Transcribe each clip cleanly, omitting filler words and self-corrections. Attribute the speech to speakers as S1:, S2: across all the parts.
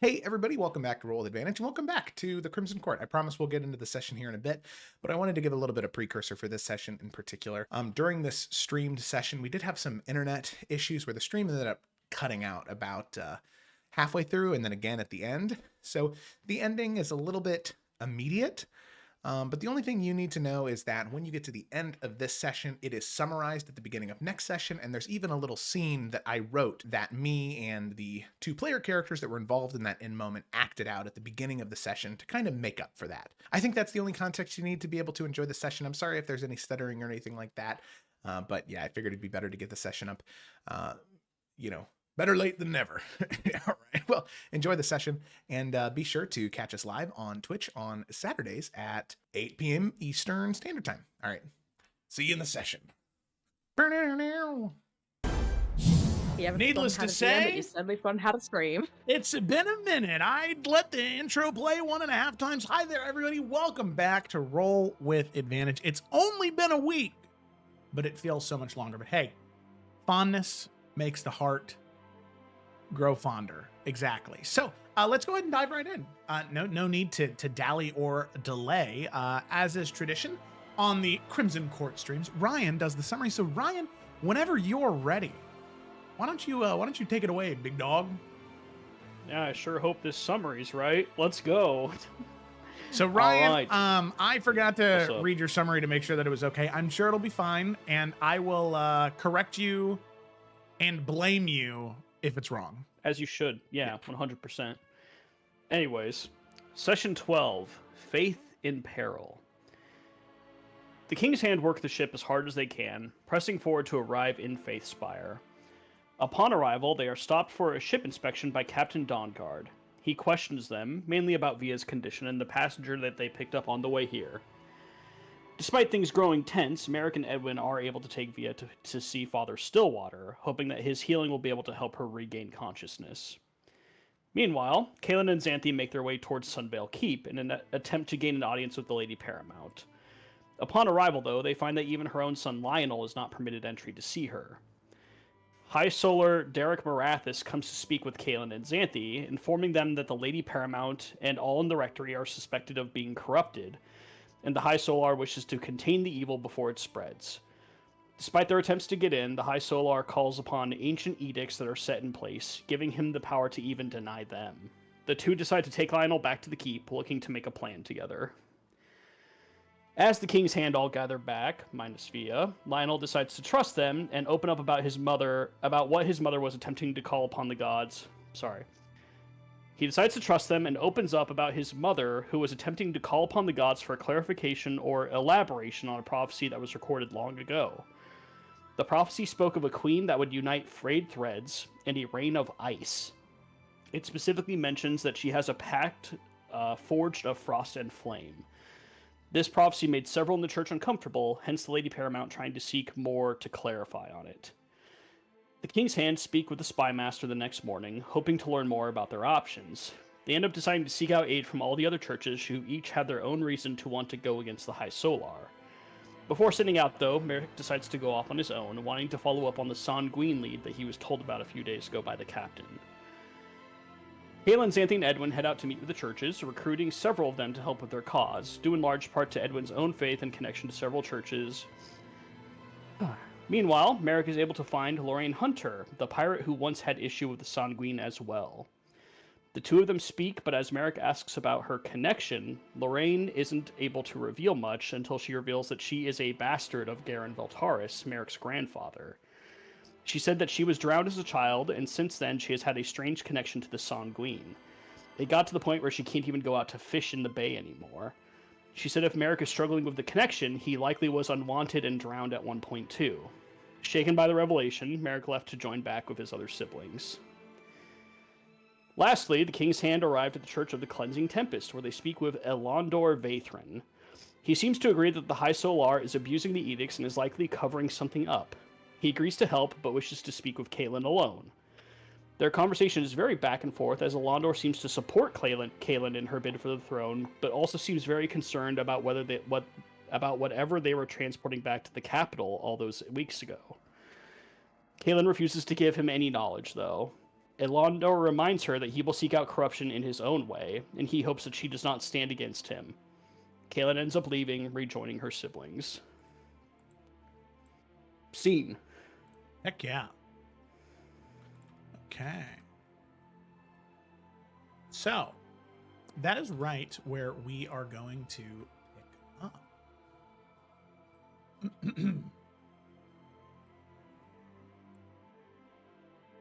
S1: Hey, everybody, welcome back to Roll with Advantage, and welcome back to the Crimson Court. I promise we'll get into the session here in a bit, but I wanted to give a little bit of precursor for this session in particular. During this streamed session, we did have some internet issues where the stream ended up cutting out about halfway through and then again at the end. So the ending is a little bit immediate. But the only thing you need to know is that when you get to the end of this session, it is summarized at the beginning of next session, and there's even a little scene that I wrote that me and the two player characters that were involved in that end moment acted out at the beginning of the session to kind of make up for that. I think that's the only context you need to be able to enjoy the session. I'm sorry if there's any stuttering or anything like that, but yeah, I figured it'd be better to get the session up, better late than never. All right. Well, enjoy the session, and be sure to catch us live on Twitch on Saturdays at 8 p.m. Eastern Standard Time. All right. See you in the session.
S2: Needless to say,
S3: you suddenly found how to scream.
S2: it's been a minute. I'd let the intro play 1.5 times. Hi there, everybody. Welcome back to Roll with Advantage. It's only been a week, but it feels so much longer. But hey, fondness makes the heart grow fonder. Exactly. So let's go ahead and dive right in. No need to dally or delay. As is tradition on the Crimson Court streams, Ryan does the summary. So Ryan, whenever you're ready, why don't you take it away, big dog?
S4: Yeah, I sure hope this summary's right. Let's go.
S2: So Ryan,
S4: right.
S2: I forgot to read your summary to make sure that it was okay. I'm sure it'll be fine, and I will correct you and blame you if it's wrong.
S4: As you should. Yeah, 100%. Anyways, Session 12, Faith in Peril. The King's Hand work the ship as hard as they can, pressing forward to arrive in Faith Spire. Upon arrival, they are stopped for a ship inspection by Captain Dawnguard. He questions them, mainly about Via's condition and the passenger that they picked up on the way here. Despite things growing tense, Merrick and Edwin are able to take Via to see Father Stillwater, hoping that his healing will be able to help her regain consciousness. Meanwhile, Kaelin and Xanthi make their way towards Sunvale Keep in an attempt to gain an audience with the Lady Paramount. Upon arrival, though, they find that even her own son Lionel is not permitted entry to see her. High Solar Derek Marathis comes to speak with Kaelin and Xanthi, informing them that the Lady Paramount and all in the Rectory are suspected of being corrupted, and the High Solar wishes to contain the evil before it spreads. Despite their attempts to get in, the High Solar calls upon ancient edicts that are set in place, giving him the power to even deny them. The two decide to take Lionel back to the keep, looking to make a plan together. As the King's Hand all gather back, minus Via, Lionel decides to trust them and open up about what his mother was attempting to call upon the gods. He decides to trust them and opens up about his mother, who was attempting to call upon the gods for clarification or elaboration on a prophecy that was recorded long ago. The prophecy spoke of a queen that would unite frayed threads and a reign of ice. It specifically mentions that she has a pact forged of frost and flame. This prophecy made several in the church uncomfortable, hence the Lady Paramount trying to seek more to clarify on it. The King's Hand speak with the Spymaster the next morning, hoping to learn more about their options. They end up deciding to seek out aid from all the other churches, who each have their own reason to want to go against the High Solar. Before setting out, though, Merrick decides to go off on his own, wanting to follow up on the Sanguine lead that he was told about a few days ago by the captain. Kaelin, Xanthi, and Edwin head out to meet with the churches, recruiting several of them to help with their cause, due in large part to Edwin's own faith and connection to several churches. Meanwhile, Merrick is able to find Lorraine Hunter, the pirate who once had issue with the Sanguine as well. The two of them speak, but as Merrick asks about her connection, Lorraine isn't able to reveal much until she reveals that she is a bastard of Garen Veltaris, Merrick's grandfather. She said that she was drowned as a child, and since then she has had a strange connection to the Sanguine. It got to the point where she can't even go out to fish in the bay anymore. She said if Merrick is struggling with the connection, he likely was unwanted and drowned at one point too. Shaken by the revelation, Merrick left to join back with his other siblings. Lastly, the King's Hand arrived at the Church of the Cleansing Tempest, where they speak with Elondor Vathrin. He seems to agree that the High Solar is abusing the edicts and is likely covering something up. He agrees to help, but wishes to speak with Kaelin alone. Their conversation is very back and forth, as Elondor seems to support Kaelin in her bid for the throne, but also seems very concerned about whatever they were transporting back to the capital all those weeks ago. Kaelin refuses to give him any knowledge, though. Elondor reminds her that he will seek out corruption in his own way, and he hopes that she does not stand against him. Kaylin ends up leaving, rejoining her siblings. Scene.
S2: Heck yeah. Okay. So, that is right where we are going to pick up.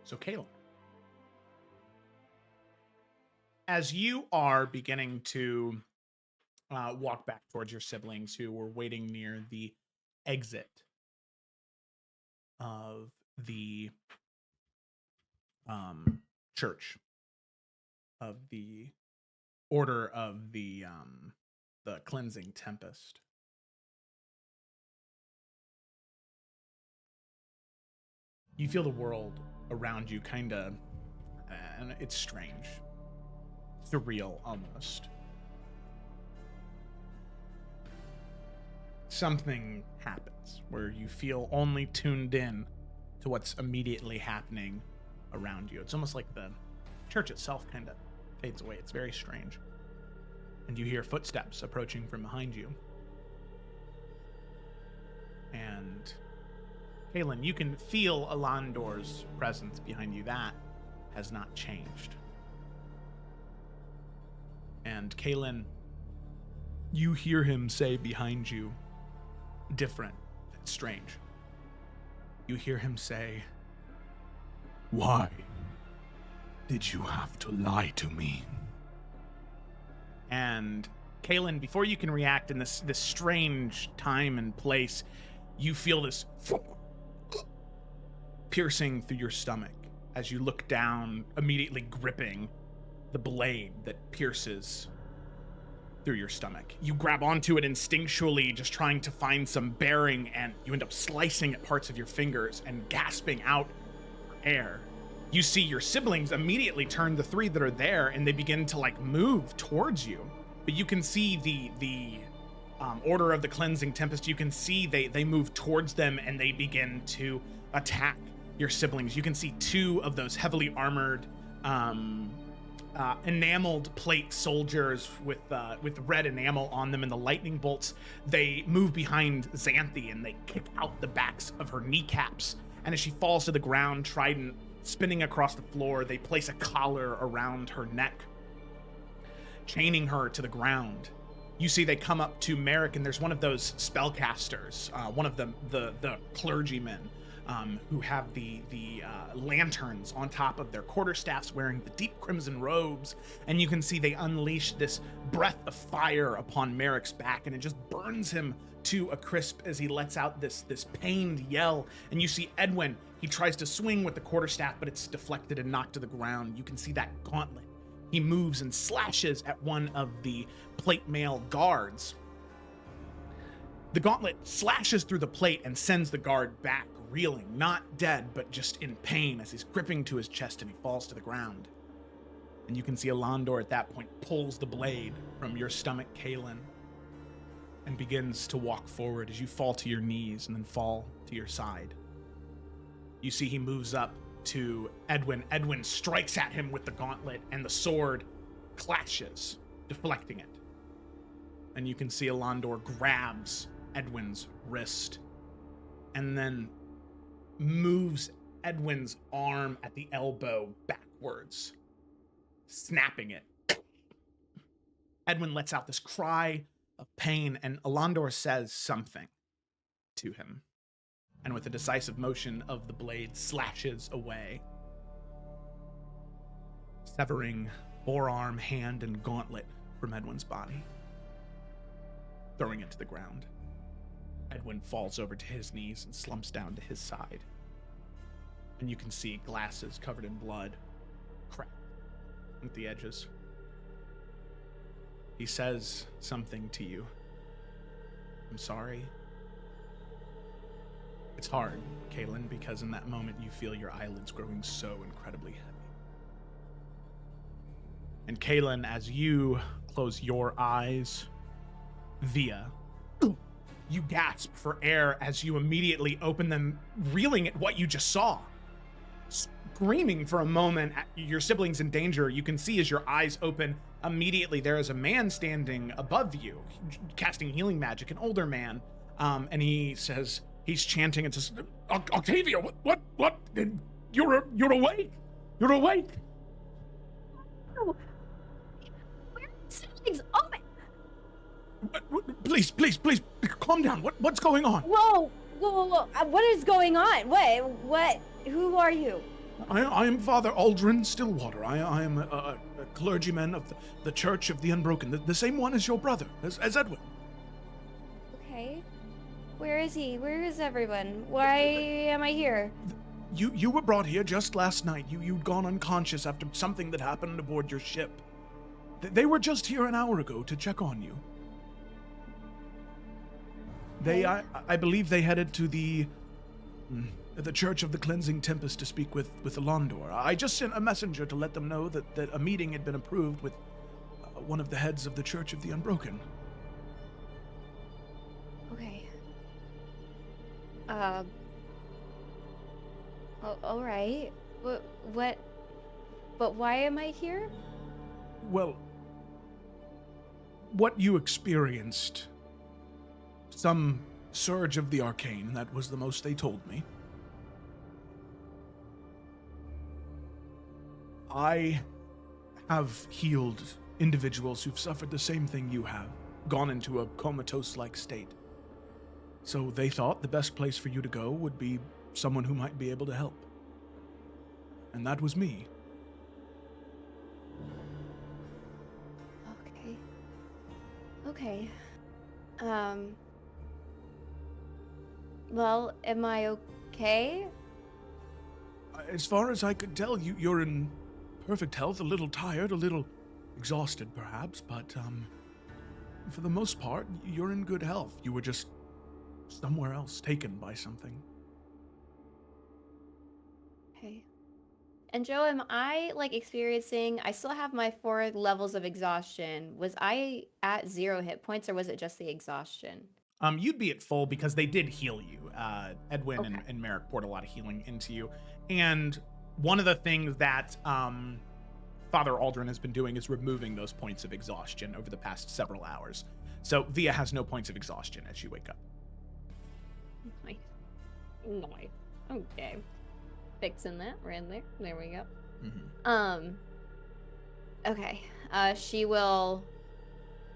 S2: So, Caleb, as you are beginning to walk back towards your siblings who were waiting near the exit of the church of the Order of the Cleansing Tempest, you feel the world around you kind of, and it's strange, surreal almost. Something happens where you feel only tuned in to what's immediately happening around you. It's almost like the church itself kind of fades away. It's very strange. And you hear footsteps approaching from behind you. And Kaylin, you can feel Elondor's presence behind you. That has not changed. And Kaylin, you hear him say behind you, different, strange. You hear him say, "Why did you have to lie to me?" And Kaylin, before you can react in this strange time and place, you feel this piercing through your stomach as you look down, immediately gripping the blade that pierces through your stomach. You grab onto it instinctually, just trying to find some bearing, and you end up slicing at parts of your fingers and gasping out for air. You see your siblings immediately turn, the three that are there, and they begin to like move towards you. But you can see the Order of the Cleansing Tempest. You can see they move towards them and they begin to attack your siblings. You can see two of those heavily armored, enameled plate soldiers with red enamel on them and the lightning bolts. They move behind Xanthi and they kick out the backs of her kneecaps. And as she falls to the ground, trident spinning across the floor, they place a collar around her neck, chaining her to the ground. You see they come up to Merrick, and there's one of those spellcasters, one of the clergymen, who have the lanterns on top of their quarterstaffs, wearing the deep crimson robes, and you can see they unleash this breath of fire upon Merrick's back, and it just burns him to a crisp as he lets out this pained yell. And you see Edwin, he tries to swing with the quarterstaff, but it's deflected and knocked to the ground. You can see that gauntlet. He moves and slashes at one of the plate mail guards. The gauntlet slashes through the plate and sends the guard back, reeling, not dead, but just in pain as he's gripping to his chest and he falls to the ground. And you can see Elondor at that point pulls the blade from your stomach, Kaylin, and begins to walk forward as you fall to your knees and then fall to your side. You see he moves up to Edwin. Edwin strikes at him with the gauntlet, and the sword clashes, deflecting it. And you can see Elondor grabs Edwin's wrist and then moves Edwin's arm at the elbow backwards, snapping it. Edwin lets out this cry of pain, and Elondor says something to him, and with a decisive motion of the blade slashes away, severing forearm, hand, and gauntlet from Edwin's body, throwing it to the ground. Edwin falls over to his knees and slumps down to his side, and you can see glasses covered in blood cracked at the edges. He says something to you. "I'm sorry." It's hard, Kaylin, because in that moment you feel your eyelids growing so incredibly heavy. And Kaylin, as you close your eyes, Via, you gasp for air as you immediately open them, reeling at what you just saw. screaming for a moment, your sibling's in danger. You can see as your eyes open, immediately there is a man standing above you, casting healing magic, an older man. And he says, he's chanting and says, Octavia, what? You're awake. You're awake.
S3: Oh, where are the siblings? Oh my!
S2: Please, calm down. What's going on?
S3: Whoa! What is going on? What? Who are you?
S2: I am Father Aldrin Stillwater. I am a clergyman of the Church of the Unbroken, the same one as your brother, as Edwin.
S3: Okay. Where is he? Where is everyone? Why am I here?
S2: You were brought here just last night. You'd gone unconscious after something that happened aboard your ship. They were just here an hour ago to check on you. I believe they headed to the Church of the Cleansing Tempest to speak with Alondor. I just sent a messenger to let them know that a meeting had been approved with one of the heads of the Church of the Unbroken.
S3: Okay. All right. What? But why am I here?
S2: Well, what you experienced, some surge of the arcane, that was the most they told me. I have healed individuals who've suffered the same thing you have, gone into a comatose-like state. So they thought the best place for you to go would be someone who might be able to help. And that was me.
S3: Okay. Well, am I okay?
S2: As far as I could tell, you're in perfect health, a little tired, a little exhausted perhaps, but for the most part, you're in good health. You were just somewhere else, taken by something.
S3: Okay. And Joe, am I experiencing, I still have my 4 levels of exhaustion. Was I at 0 hit points or was it just the exhaustion?
S2: You'd be at full because they did heal you. Edwin
S3: Okay.
S2: and Merrick poured a lot of healing into you. And one of the things that Father Aldrin has been doing is removing those points of exhaustion over the past several hours. So Via has no points of exhaustion as you wake up.
S3: Nice. Okay. Fixing that right there. There we go.
S2: Mm-hmm.
S3: Okay. She will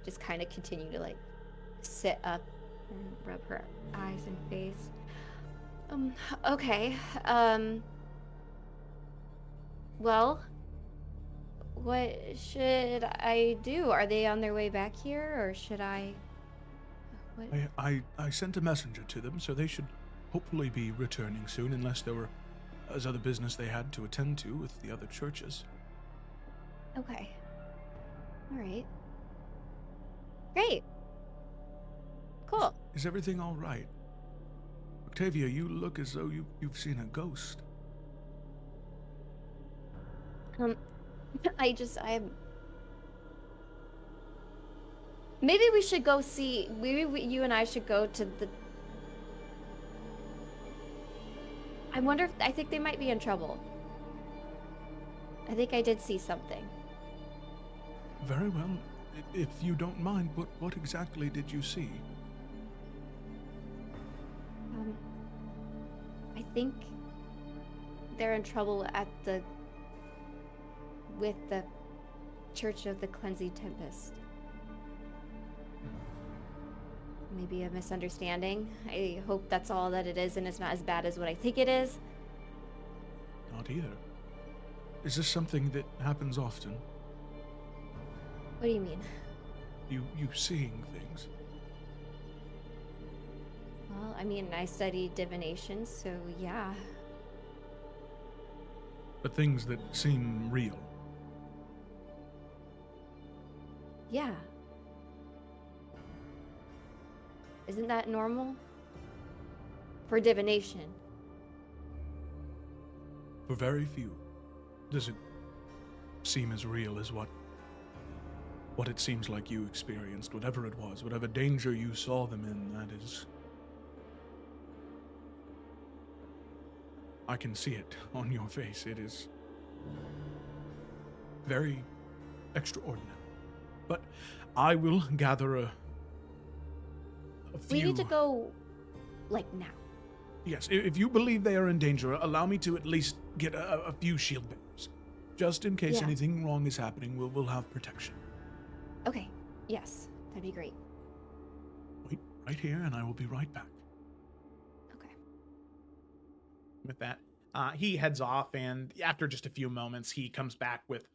S3: just kind of continue to sit up and rub her eyes and face. Okay. Well, what should I do? Are they on their way back here, or should I? What?
S2: I sent a messenger to them, so they should hopefully be returning soon, unless there were other business they had to attend to with the other churches.
S3: Okay. All right. Great. Cool.
S2: Is everything all right? Octavia, you look as though you've seen a ghost.
S3: Maybe we should go see. You and I should go to the. I think they might be in trouble. I think I did see something.
S2: Very well. If you don't mind, what exactly did you see?
S3: I think they're in trouble with the Church of the Cleansing Tempest. Maybe a misunderstanding. I hope that's all that it is and it's not as bad as what I think it is.
S2: Not either. Is this something that happens often?
S3: What do you mean?
S2: You seeing things?
S3: Well, I mean, I study divination, so yeah.
S2: But things that seem real.
S3: Yeah. Isn't that normal? For divination.
S2: For very few. Does it seem as real as what it seems like you experienced, whatever it was, whatever danger you saw them in, that is I can see it on your face. It is very extraordinary. But I will gather a few...
S3: We need to go, like, now.
S2: Yes, if you believe they are in danger, allow me to at least get a few shield bearers. Just in case
S3: Yeah.
S2: anything wrong is happening, we'll have protection.
S3: Okay. Yes, that'd be great.
S2: Wait right here, and I will be right back.
S3: Okay.
S1: With that, he heads off, and after just a few moments, he comes back with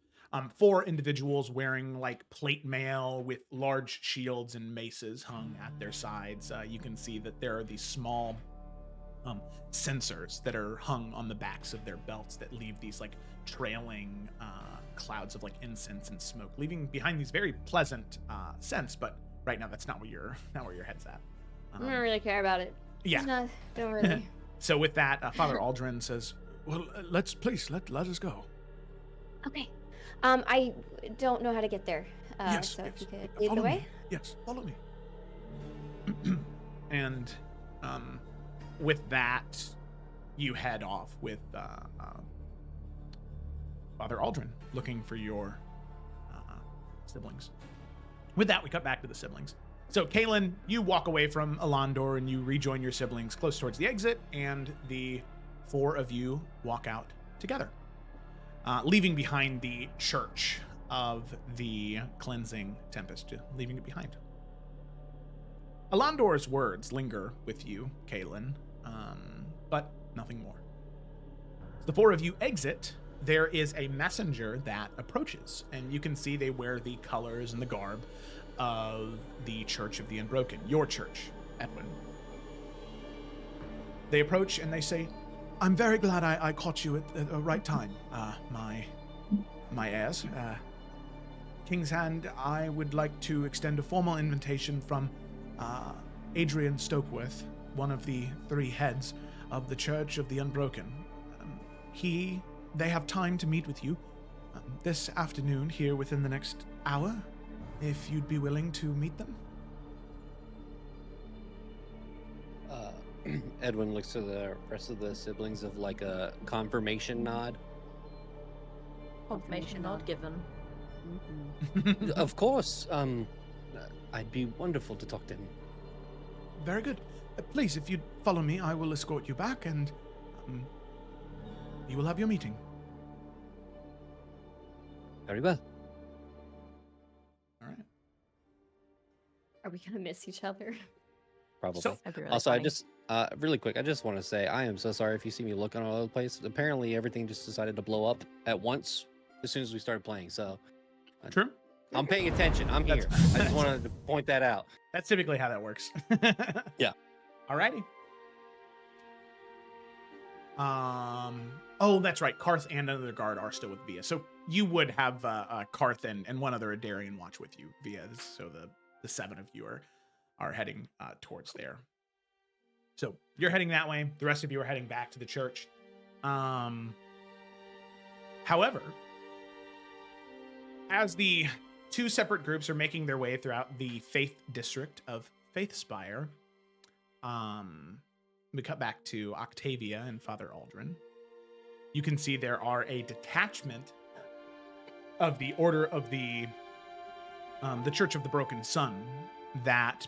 S1: 4 individuals wearing like plate mail with large shields and maces hung at their sides. You can see that there are these small sensors that are hung on the backs of their belts that leave these like trailing clouds of like incense and smoke, leaving behind these very pleasant scents. But right now, that's not where your head's at.
S3: I don't really care about it.
S1: Yeah.
S3: It's not, don't really.
S1: So with that, Father Aldrin says, "Well, let us go."
S3: Okay. I don't know how to get there.
S2: Yes,
S3: So if
S2: yes.
S3: you could lead the
S2: Follow
S3: way.
S2: me. Yes, follow me.
S1: And with that, you head off with Father Aldrin looking for your siblings. With that, we cut back to the siblings. So, Kaylin, you walk away from Alandor and you rejoin your siblings close towards the exit, and the 4 of you walk out together, leaving behind the church of the cleansing tempest, leaving it behind. Alandor's words linger with you, Kaylin, but nothing more. As the 4 of you exit, there is a messenger that approaches, and you can see they wear the colors and the garb of the Church of the Unbroken, your church, Edwin. They approach and they say,
S2: I'm very glad I caught you at the right time, my heirs. King's Hand, I would like to extend a formal invitation from Adrian Stokeworth, one of the 3 heads of the Church of the Unbroken. They have time to meet with you this afternoon here within the next hour, if you'd be willing to meet them.
S5: Edwin looks to the rest of the siblings of like a confirmation nod.
S6: Confirmation nod given.
S5: Of course. I'd be wonderful to talk to him.
S2: Very good. Please, if you'd follow me, I will escort you back, and you will have your meeting.
S5: Very well.
S1: all right.
S3: Are we gonna miss each other?
S5: Probably.
S1: So-
S6: That'd be really
S5: Also,
S6: funny.
S5: I just really quick, I just want to say I am so sorry if you see me looking all over the place. Apparently, everything just decided to blow up at once as soon as we started playing. So
S1: True.
S5: I'm paying attention. I'm here.
S1: That's-
S5: I just wanted to point that out.
S1: That's typically how that works.
S5: Yeah.
S1: Alrighty. Oh, that's right. Karth and another guard are still with Via. So you would have Karth and one other Adarian watch with you, Via. So the 7 of you are heading towards there. So you're heading that way. The rest of you are heading back to the church. However, as the 2 separate groups are making their way throughout the Faith District of Faithspire, we cut back to Octavia and Father Aldrin. You can see there are a detachment of the Order of the Church of the Broken Sun that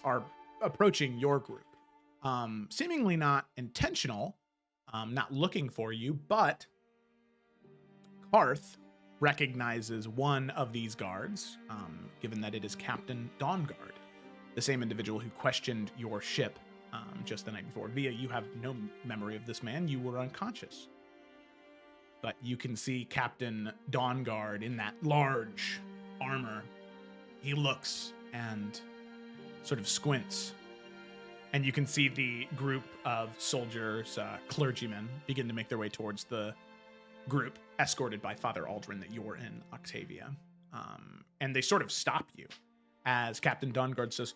S1: are approaching your group. Seemingly not intentional, not looking for you, but Karth recognizes one of these guards, given that it is Captain Dawnguard, the same individual who questioned your ship just the night before. Via, you have no memory of this man. You were unconscious. But you can see Captain Dawnguard in that large armor. He looks and sort of squints. And you can see the group of soldiers, clergymen, begin to make their way towards the group, escorted by Father Aldrin that you're in, Octavia. And they sort of stop you as Captain Dawnguard says,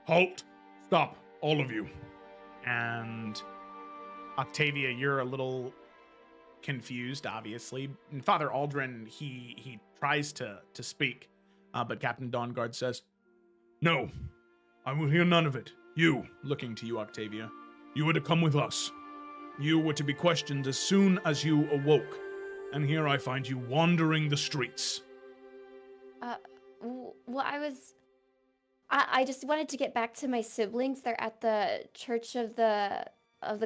S1: "Halt! Stop, all of you." And Octavia, you're a little confused, obviously. And Father Aldrin, he tries to speak, but Captain Dawnguard says, "No, I will hear none of it. You," looking to you, Octavia, "you are to come with us.
S2: You were to be questioned as soon as you awoke, and here I find you wandering the streets.
S3: Well, I just wanted to get back to my siblings. They're at the Church of the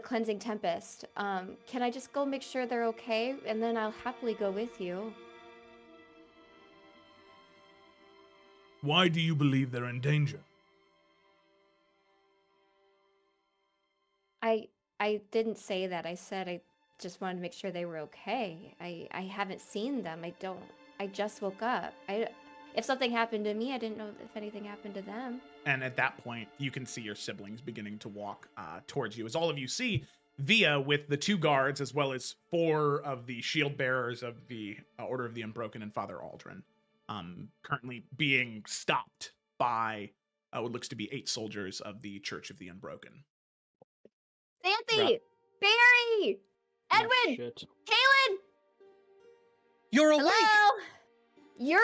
S3: Cleansing Tempest. Can I just go make sure they're okay, and then I'll happily go with you.
S2: Why do you believe they're in danger?
S3: I didn't say that. I said I just wanted to make sure they were okay. I haven't seen them. I just woke up. If something happened to me, I didn't know if anything happened to them.
S1: And at that point, you can see your siblings beginning to walk towards you. As all of you see, Via with the 2 guards, as well as 4 of the shield bearers of the Order of the Unbroken and Father Aldrin, currently being stopped by what looks to be 8 soldiers of the Church of the Unbroken.
S3: Santhi! Barry! Edwin!
S4: Oh, shit.
S3: Kaylin!
S5: You're awake.
S3: Hello! You're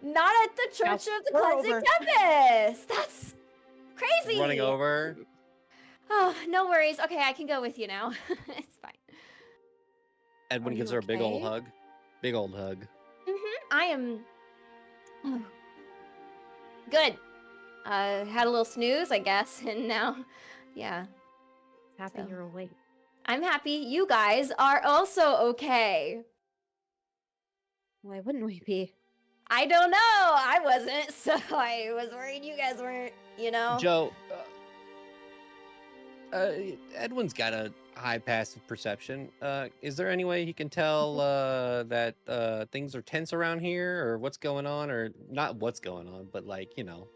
S3: not at the Church of the
S6: we're
S3: Cleansing
S6: over.
S3: Tempest! That's crazy!
S5: Running over.
S3: Oh, no worries. Okay, I can go with you now. It's fine.
S5: Edwin
S3: Are
S5: gives
S3: you
S5: her a big old
S3: okay?
S5: hug. Big old hug.
S3: I am good. Had a little snooze, I guess, and now, yeah.
S6: Happy
S3: So.
S6: you're awake.
S3: I'm happy you guys are also okay.
S6: Why wouldn't we be?
S3: I don't know. I wasn't, so I was worried you guys weren't, you know?
S5: Joe, Edwin's got a high passive perception. Is there any way he can tell that things are tense around here, or what's going on, or not what's going on, but like, you know?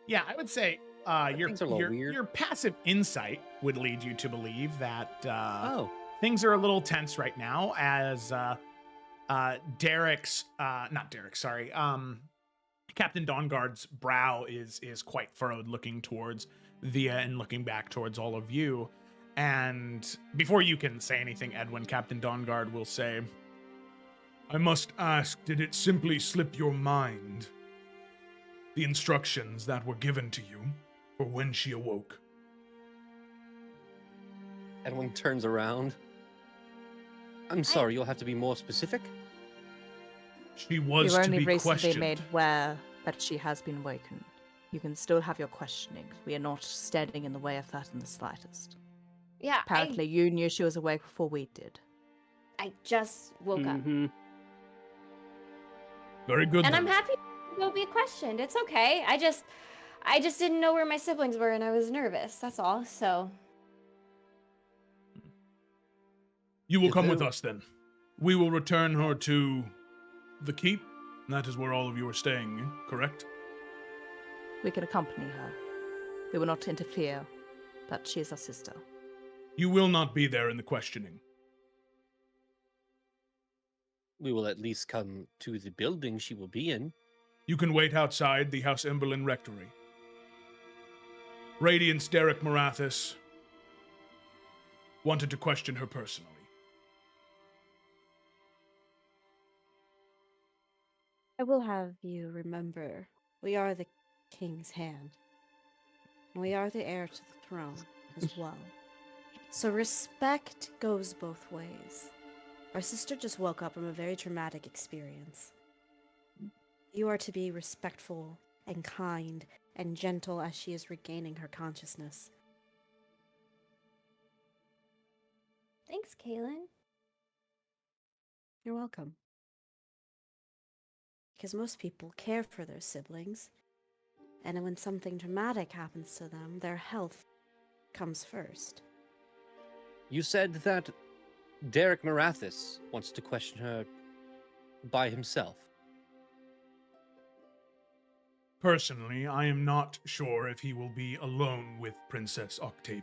S1: Yeah, I would say
S5: things are a little weird.
S1: your passive insight would lead you to believe that
S5: Oh,
S1: things are a little tense right now as Captain Dawnguard's brow is quite furrowed, looking towards Via and looking back towards all of you. And before you can say anything, Edwin, Captain Dawnguard will say,
S2: I must ask, did it simply slip your mind? The instructions that were given to you for when she awoke.
S5: Edwin turns around. I'm sorry, you'll have to be more specific.
S2: She was
S7: You
S2: to
S7: only
S2: be
S7: recently
S2: questioned.
S7: made aware that she has been woken. You can still have your questioning. We are not standing in the way of that in the slightest.
S3: Yeah,
S7: Apparently, you knew she was awake before we did.
S3: I just woke up.
S4: Mhm.
S2: Very good.
S3: And
S2: then.
S3: I'm happy to go be questioned. It's okay. I just didn't know where my siblings were and I was nervous. That's all. So,
S2: You will
S5: If
S2: come with
S5: there-
S2: us then. We will return her to the keep. That is where all of you are staying, correct?
S7: We can accompany her. We will not interfere, but she is our sister.
S2: You will not be there in the questioning.
S5: We will at least come to the building she will be in.
S2: You can wait outside the House Emberlin Rectory. Radiance Derek Marathis wanted to question her personally.
S6: I will have you remember, we are the king's hand. And we are the heir to the throne as well. So respect goes both ways. Our sister just woke up from a very traumatic experience. You are to be respectful and kind and gentle as she is regaining her consciousness.
S3: thanks, Kaylin.
S6: You're welcome. Because most people care for their siblings, and when something dramatic happens to them, their health comes first.
S5: You said that Derek Marathis wants to question her by himself.
S2: Personally, I am not sure if he will be alone with Princess Octavia.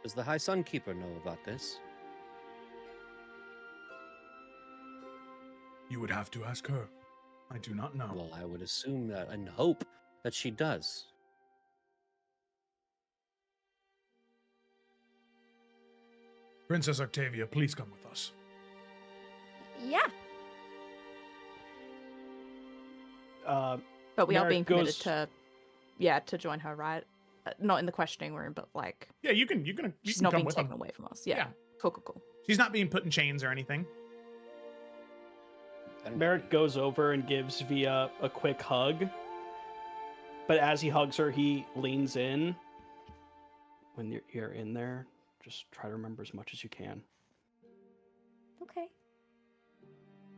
S5: Does the High Sun Keeper know about this?
S2: You would have to ask her. I do not know.
S5: Well, I would assume that and hope that she does.
S2: Princess Octavia, please come with us.
S3: Yeah.
S7: But we are
S4: Merrick
S7: being permitted
S4: goes-
S7: to join her, right? not in the questioning room, but like
S2: Yeah, you can
S7: she's
S2: can
S7: not
S2: come
S7: being
S2: with
S7: taken
S2: them.
S7: away from us. Yeah.
S2: Yeah.
S7: Cool.
S2: She's not being put in chains or anything.
S4: Merrick goes over and gives Via a quick hug. But as he hugs her, he leans in. When you're in there, just try to remember as much as you can.
S3: Okay.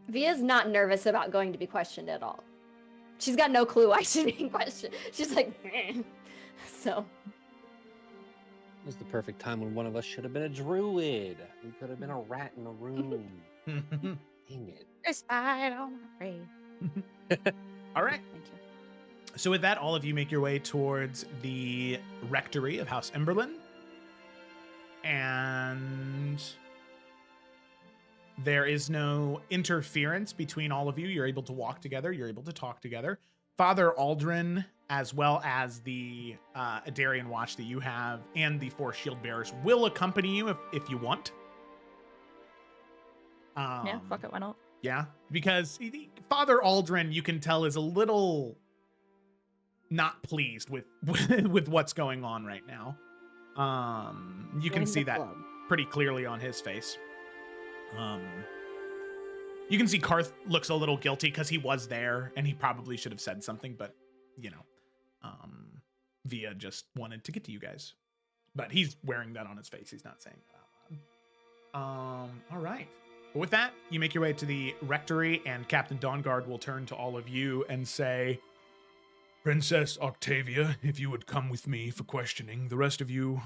S3: Via's not nervous about going to be questioned at all. She's got no clue why she's being questioned. She's like, so.
S5: It was the perfect time when one of us should have been a druid. We could have been a rat in a room. Dang it.
S6: There's I don't afraid.
S2: All right.
S6: Thank you.
S2: So with that, all of you make your way towards the rectory of House Emberlin. And there is no interference between all of you. You're able to walk together. You're able to talk together. Father Aldrin, as well as the Adarian watch that you have, and the 4 shield bearers will accompany you if you want.
S7: Yeah, fuck it, why not?
S2: Yeah, because Father Aldrin, you can tell, is a little not pleased with with what's going on right now. You can
S6: Join
S2: see
S6: the
S2: that
S6: club.
S2: pretty clearly on his face. You can see Karth looks a little guilty because he was there and he probably should have said something, but you know, Via just wanted to get to you guys. But he's wearing that on his face. He's not saying that out loud. All right. But with that, you make your way to the rectory, and Captain Dawnguard will turn to all of you and say, Princess Octavia, if you would come with me for questioning, the rest of you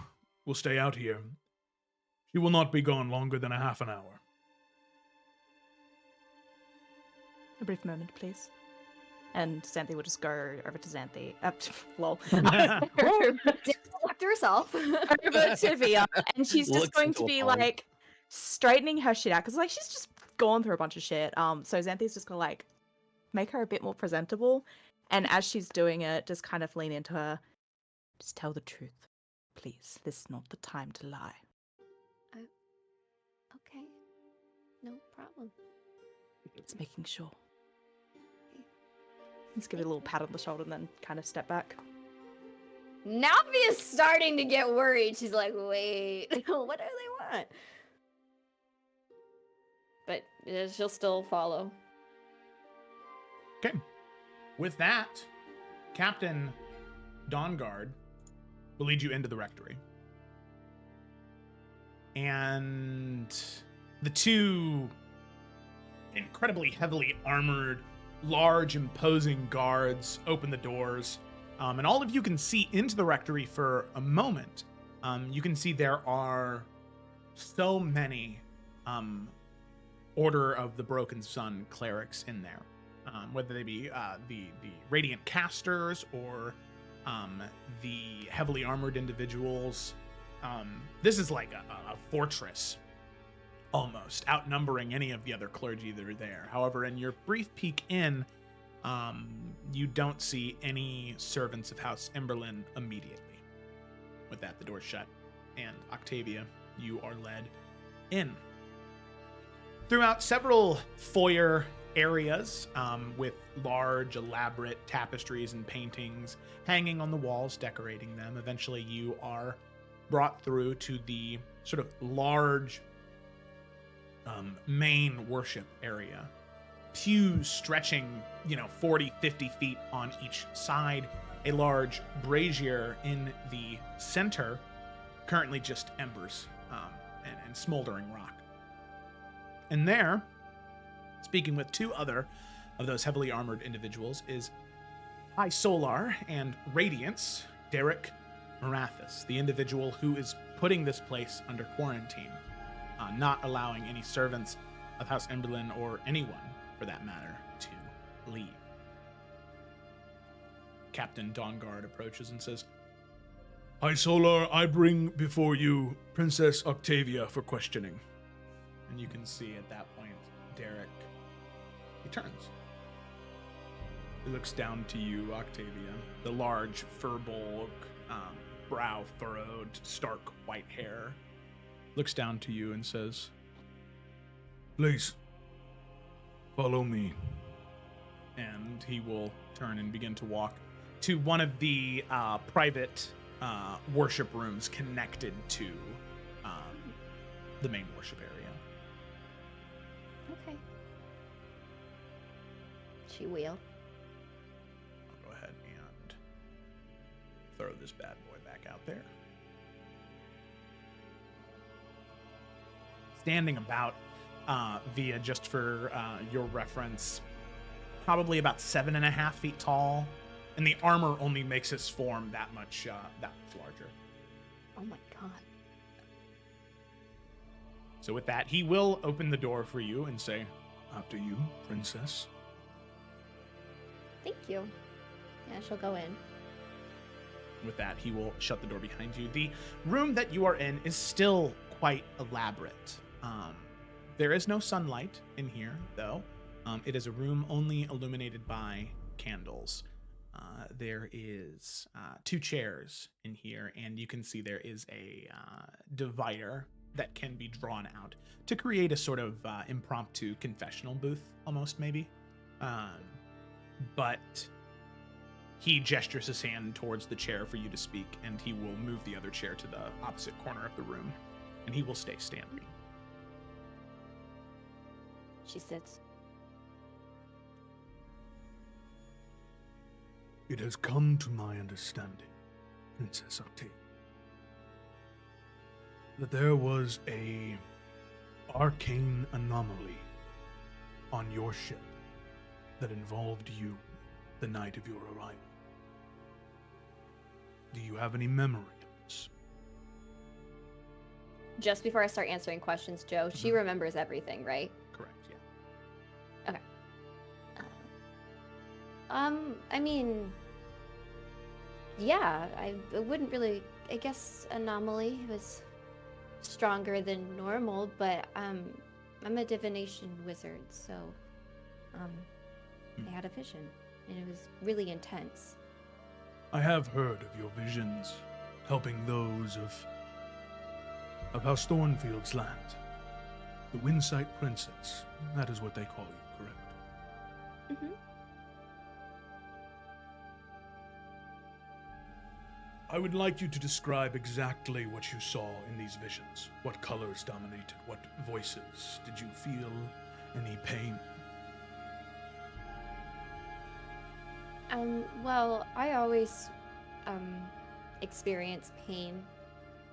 S2: will stay out here. She will not be gone longer than a half an hour.
S7: A brief moment, please. And Xanthi will just go over to Xanthi. Lol.
S3: Talk to herself.
S7: Over to Via, and she's just
S5: Looks
S7: going
S5: into
S7: to
S5: a
S7: be
S5: phone.
S7: like straightening her shit out because like she's just gone through a bunch of shit. So Xanthi's just gonna like make her a bit more presentable, and as she's doing it, just kind of lean into her. Just tell the truth, please. This is not the time to lie.
S3: Okay. No problem.
S7: It's making sure. Let's give it a little pat on the shoulder and then kind of step back.
S3: Now Via's starting to get worried. She's like, wait, what do they want? But she'll still follow.
S2: Okay. With that, Captain Dawnguard will lead you into the rectory. And the 2 incredibly heavily armored, large, imposing guards open the doors. And all of you can see into the rectory for a moment. You can see there are so many Order of the Broken Sun clerics in there. Whether they be the Radiant Casters or the heavily armored individuals. This is like a fortress, almost, outnumbering any of the other clergy that are there. However, in your brief peek in, you don't see any servants of House Emberlin immediately. With that, the door's shut, and Octavia, you are led in. Throughout several foyer areas with large, elaborate tapestries and paintings hanging on the walls, decorating them. Eventually, you are brought through to the sort of large main worship area. Pews stretching, 40, 50 feet on each side. A large brazier in the center, currently just embers and smoldering rock. And there, speaking with 2 other of those heavily armored individuals, is High Solar and Radiance, Derek Marathis, the individual who is putting this place under quarantine, not allowing any servants of House Emberlin or anyone, for that matter, to leave. Captain Dawnguard approaches and says, High Solar, I bring before you Princess Octavia for questioning. And you can see at that point, Derek, he turns. He looks down to you, Octavia, the large fur-bulk, brow furrowed, stark white hair. Looks down to you and says, Please, follow me. And he will turn and begin to walk to one of the private worship rooms connected to the main worship area.
S3: Okay. She will.
S2: I'll go ahead and throw this bad boy back out there. Standing about, Via, just for your reference, probably about 7.5 feet tall, and the armor only makes his form that much larger.
S3: Oh my god.
S2: So with that, he will open the door for you and say, "After you, princess."
S3: Thank you. Yeah, she'll go in.
S2: With that, he will shut the door behind you. The room that you are in is still quite elaborate. There is no sunlight in here, though. It is a room only illuminated by candles. There is 2 chairs in here, and you can see there is a divider that can be drawn out to create a sort of impromptu confessional booth, almost, maybe. But he gestures his hand towards the chair for you to speak, and he will move the other chair to the opposite corner of the room, and he will stay standing.
S3: She sits.
S8: It has come to my understanding, Princess Octave, that there was a arcane anomaly on your ship that involved you the night of your arrival. Do you have any memory of this?
S3: Just before I start answering questions, Joe, she remembers everything, right?
S2: Correct, yeah.
S3: I mean, yeah, I wouldn't really, I guess anomaly was stronger than normal, but I'm a divination wizard, so I had a vision, and it was really intense.
S8: I have heard of your visions, helping those of House Thornfield's land. The Windsight Princess, that is what they call you, correct?
S3: Mm-hmm.
S8: I would like you to describe exactly what you saw in these visions. What colors dominated? What voices? Did you feel any pain?
S3: Well, I always experience pain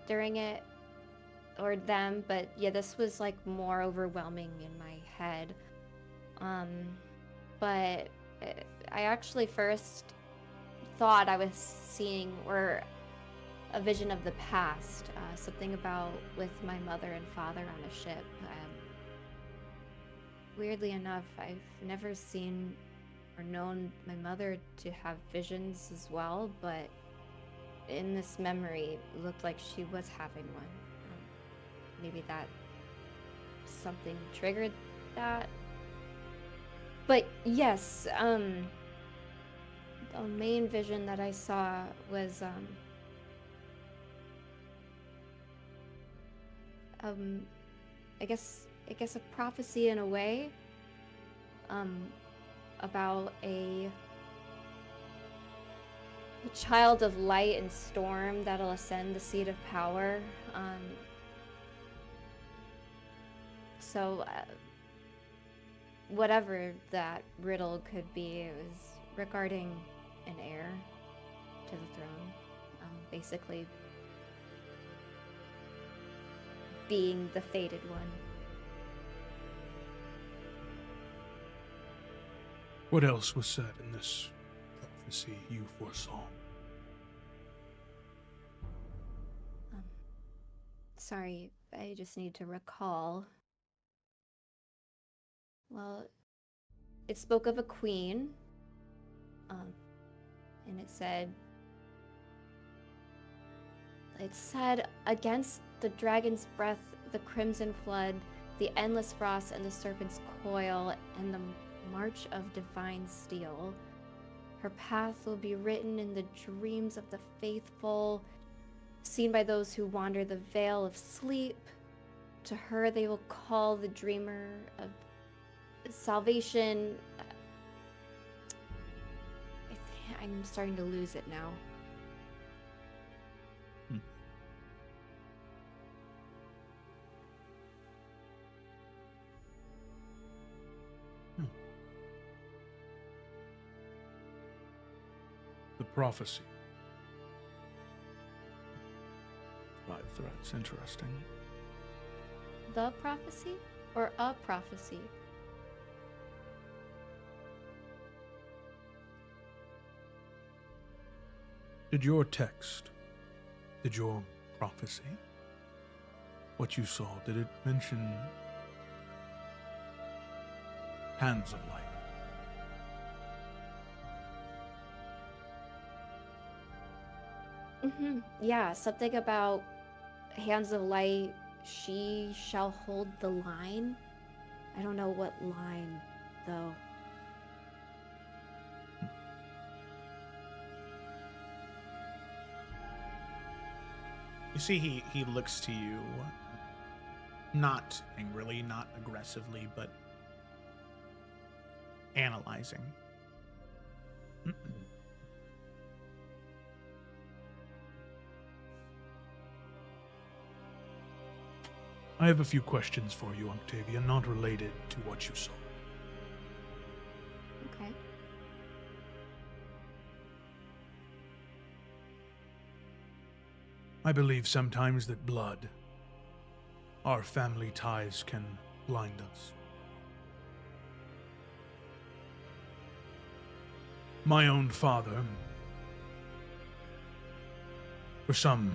S3: during it, or them, but yeah, this was like more overwhelming in my head. But I actually first thought I was seeing or a vision of the past, something about with my mother and father on a ship. Weirdly enough, I've never seen or known my mother to have visions as well, but in this memory, it looked like she was having one. Maybe that something triggered that. But yes, the main vision that I saw was I guess a prophecy in a way, about a child of light and storm that'll ascend the seat of power. So whatever that riddle could be, it was regarding an heir to the throne, basically being the fated one.
S8: What else was said in this prophecy you foresaw?
S3: Sorry, I just need to recall. Well, it spoke of a queen, and it said, against the dragon's breath, the crimson flood, the endless frost, and the serpent's coil, and the march of divine steel, her path will be written in the dreams of the faithful, seen by those who wander the veil of sleep. To her they will call the dreamer of salvation. I'm starting to lose it now.
S8: The prophecy. 5 threats. Interesting.
S3: The prophecy or a prophecy?
S8: Did your text, did your prophecy, what you saw, did it mention hands of light?
S3: Yeah, something about hands of light. She shall hold the line. I don't know what line, though.
S2: You see, he looks to you, not angrily, not aggressively, but analyzing.
S8: I have a few questions for you, Octavia, not related to what you saw.
S3: Okay.
S8: I believe sometimes that blood, our family ties, can blind us. My own father, for some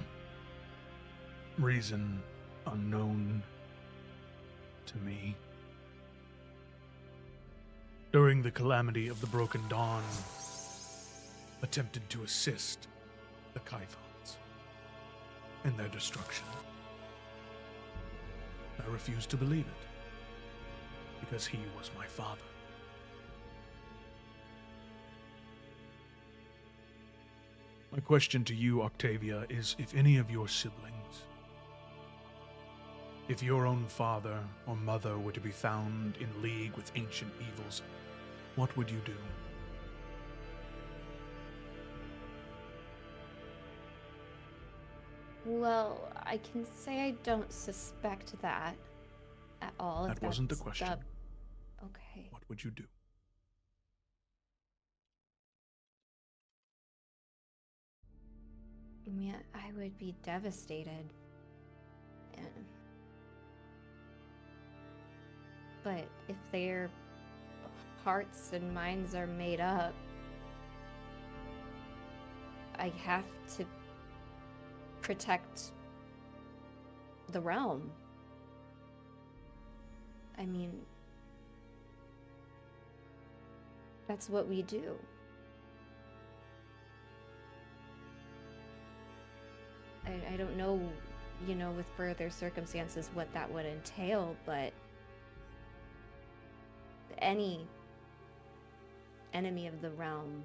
S8: reason unknown to me, during the calamity of the Broken Dawn, attempted to assist the Kyphons in their destruction. I refused to believe it, because he was my father. My question to you, Octavia, is if any of your siblings, if your own father or mother were to be found in league with ancient evils, what would you do?
S3: Well, I can say I don't suspect that at all. if
S8: That wasn't the
S3: that's
S8: question.
S3: Okay.
S8: What would you do?
S3: I mean, I would be devastated. And... But if their hearts and minds are made up, I have to protect the realm. I mean, that's what we do. I don't know, with further circumstances what that would entail, but any enemy of the realm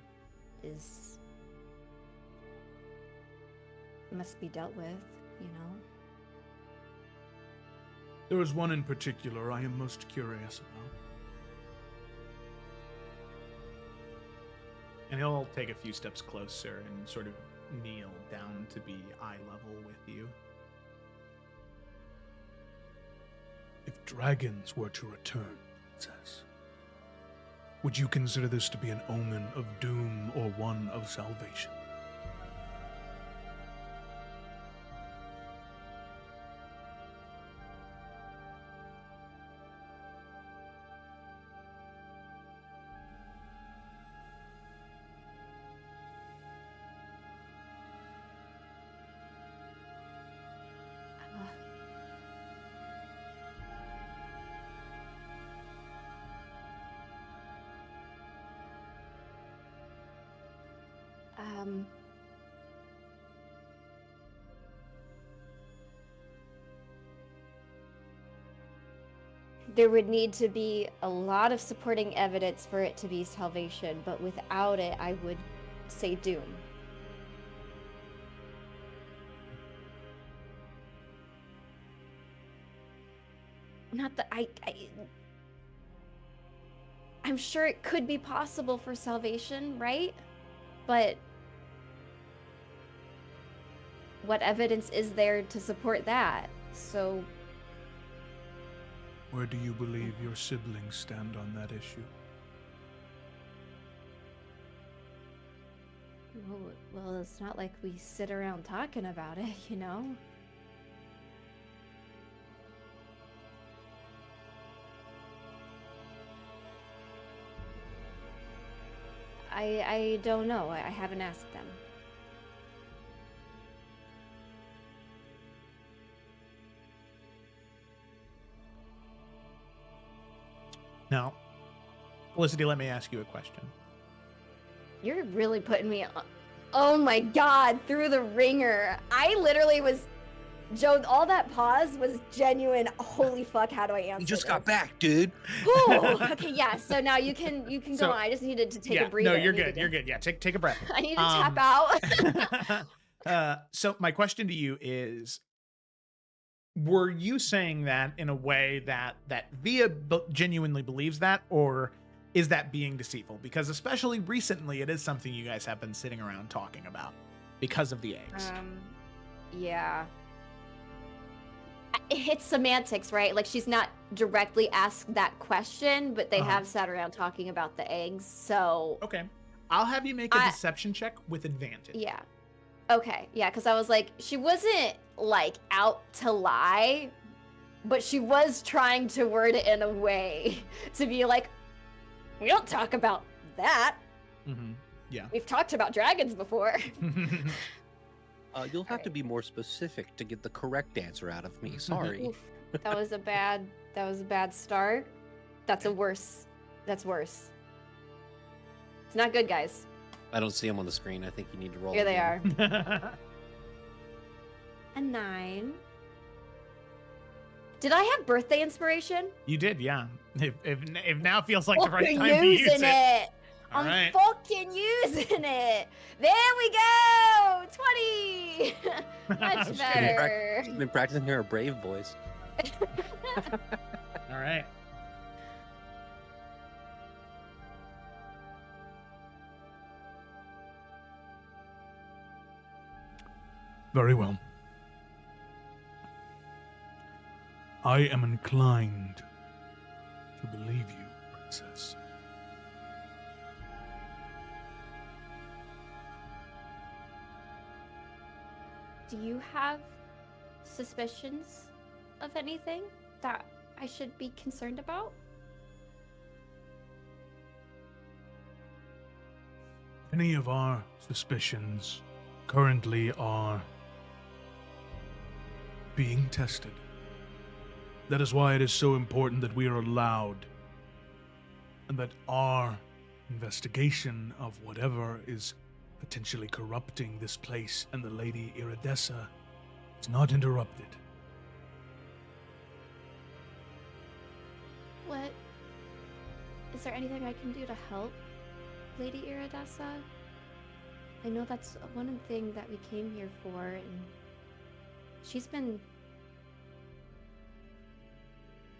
S3: must be dealt with.
S8: There is one in particular I am most curious about.
S2: And he'll take a few steps closer and sort of kneel down to be eye level with you.
S8: If dragons were to return, Princess, would you consider this to be an omen of doom or one of salvation?
S3: There would need to be a lot of supporting evidence for it to be salvation, but without it, I would say doom. Not that I'm sure it could be possible for salvation, right? But what evidence is there to support that? So
S8: Where do you believe your siblings stand on that issue?
S3: Well, it's not like we sit around talking about it, you know? I don't know. I haven't asked them.
S2: Now, Felicity, let me ask you a question.
S3: You're really putting me on. Oh my god, through the ringer. I literally was. Joe, all that pause was genuine. Holy fuck, how do I answer
S5: You just
S3: this?
S5: got back, dude.
S3: Whew, okay, yeah. So now you can
S2: So-
S3: go on. I just needed to take
S2: yeah,
S3: a breather.
S2: no,
S3: I
S2: you're
S3: needed
S2: good.
S3: to-
S2: You're good. Yeah, take a breath.
S3: I need to tap out.
S2: So my question to you is, were you saying that in a way that Via genuinely believes that, or is that being deceitful? Because especially recently, it is something you guys have been sitting around talking about because of the eggs.
S3: Yeah. It's semantics, right? Like she's not directly asked that question, but they
S2: Uh-huh.
S3: have sat around talking about the eggs. So
S2: Okay, I'll have you make a
S3: I-
S2: deception check with advantage.
S3: yeah. Okay, yeah, because I was like, she wasn't like out to lie, but she was trying to word it in a way to be like, we don't talk about that.
S2: Mm-hmm. Yeah.
S3: We've talked about dragons before.
S5: You'll have to
S3: Alright.
S5: be more specific to get the correct answer out of me. Sorry.
S3: Oof, that was a bad start. That's worse. That's worse. It's not good, guys.
S5: I don't see them on the screen. I think you need to roll.
S3: Here they
S5: again.
S3: are. A 9. Did I have birthday inspiration?
S2: You did, yeah. If now feels like the right
S3: Fucking
S2: time to use
S3: using it.
S2: All
S3: I'm
S2: right.
S3: fucking using it. There we go. 20. Much
S2: Shit.
S3: better.
S5: Been practicing her brave voice.
S2: All right.
S8: Very well. I am inclined to believe you, Princess.
S3: Do you have suspicions of anything that I should be concerned about?
S8: Any of our suspicions currently are being tested. That is why it is so important that we are allowed and that our investigation of whatever is potentially corrupting this place and the Lady Iridessa is not interrupted.
S3: What? Is there anything I can do to help Lady Iridessa? I know that's one thing that we came here for, and she's been...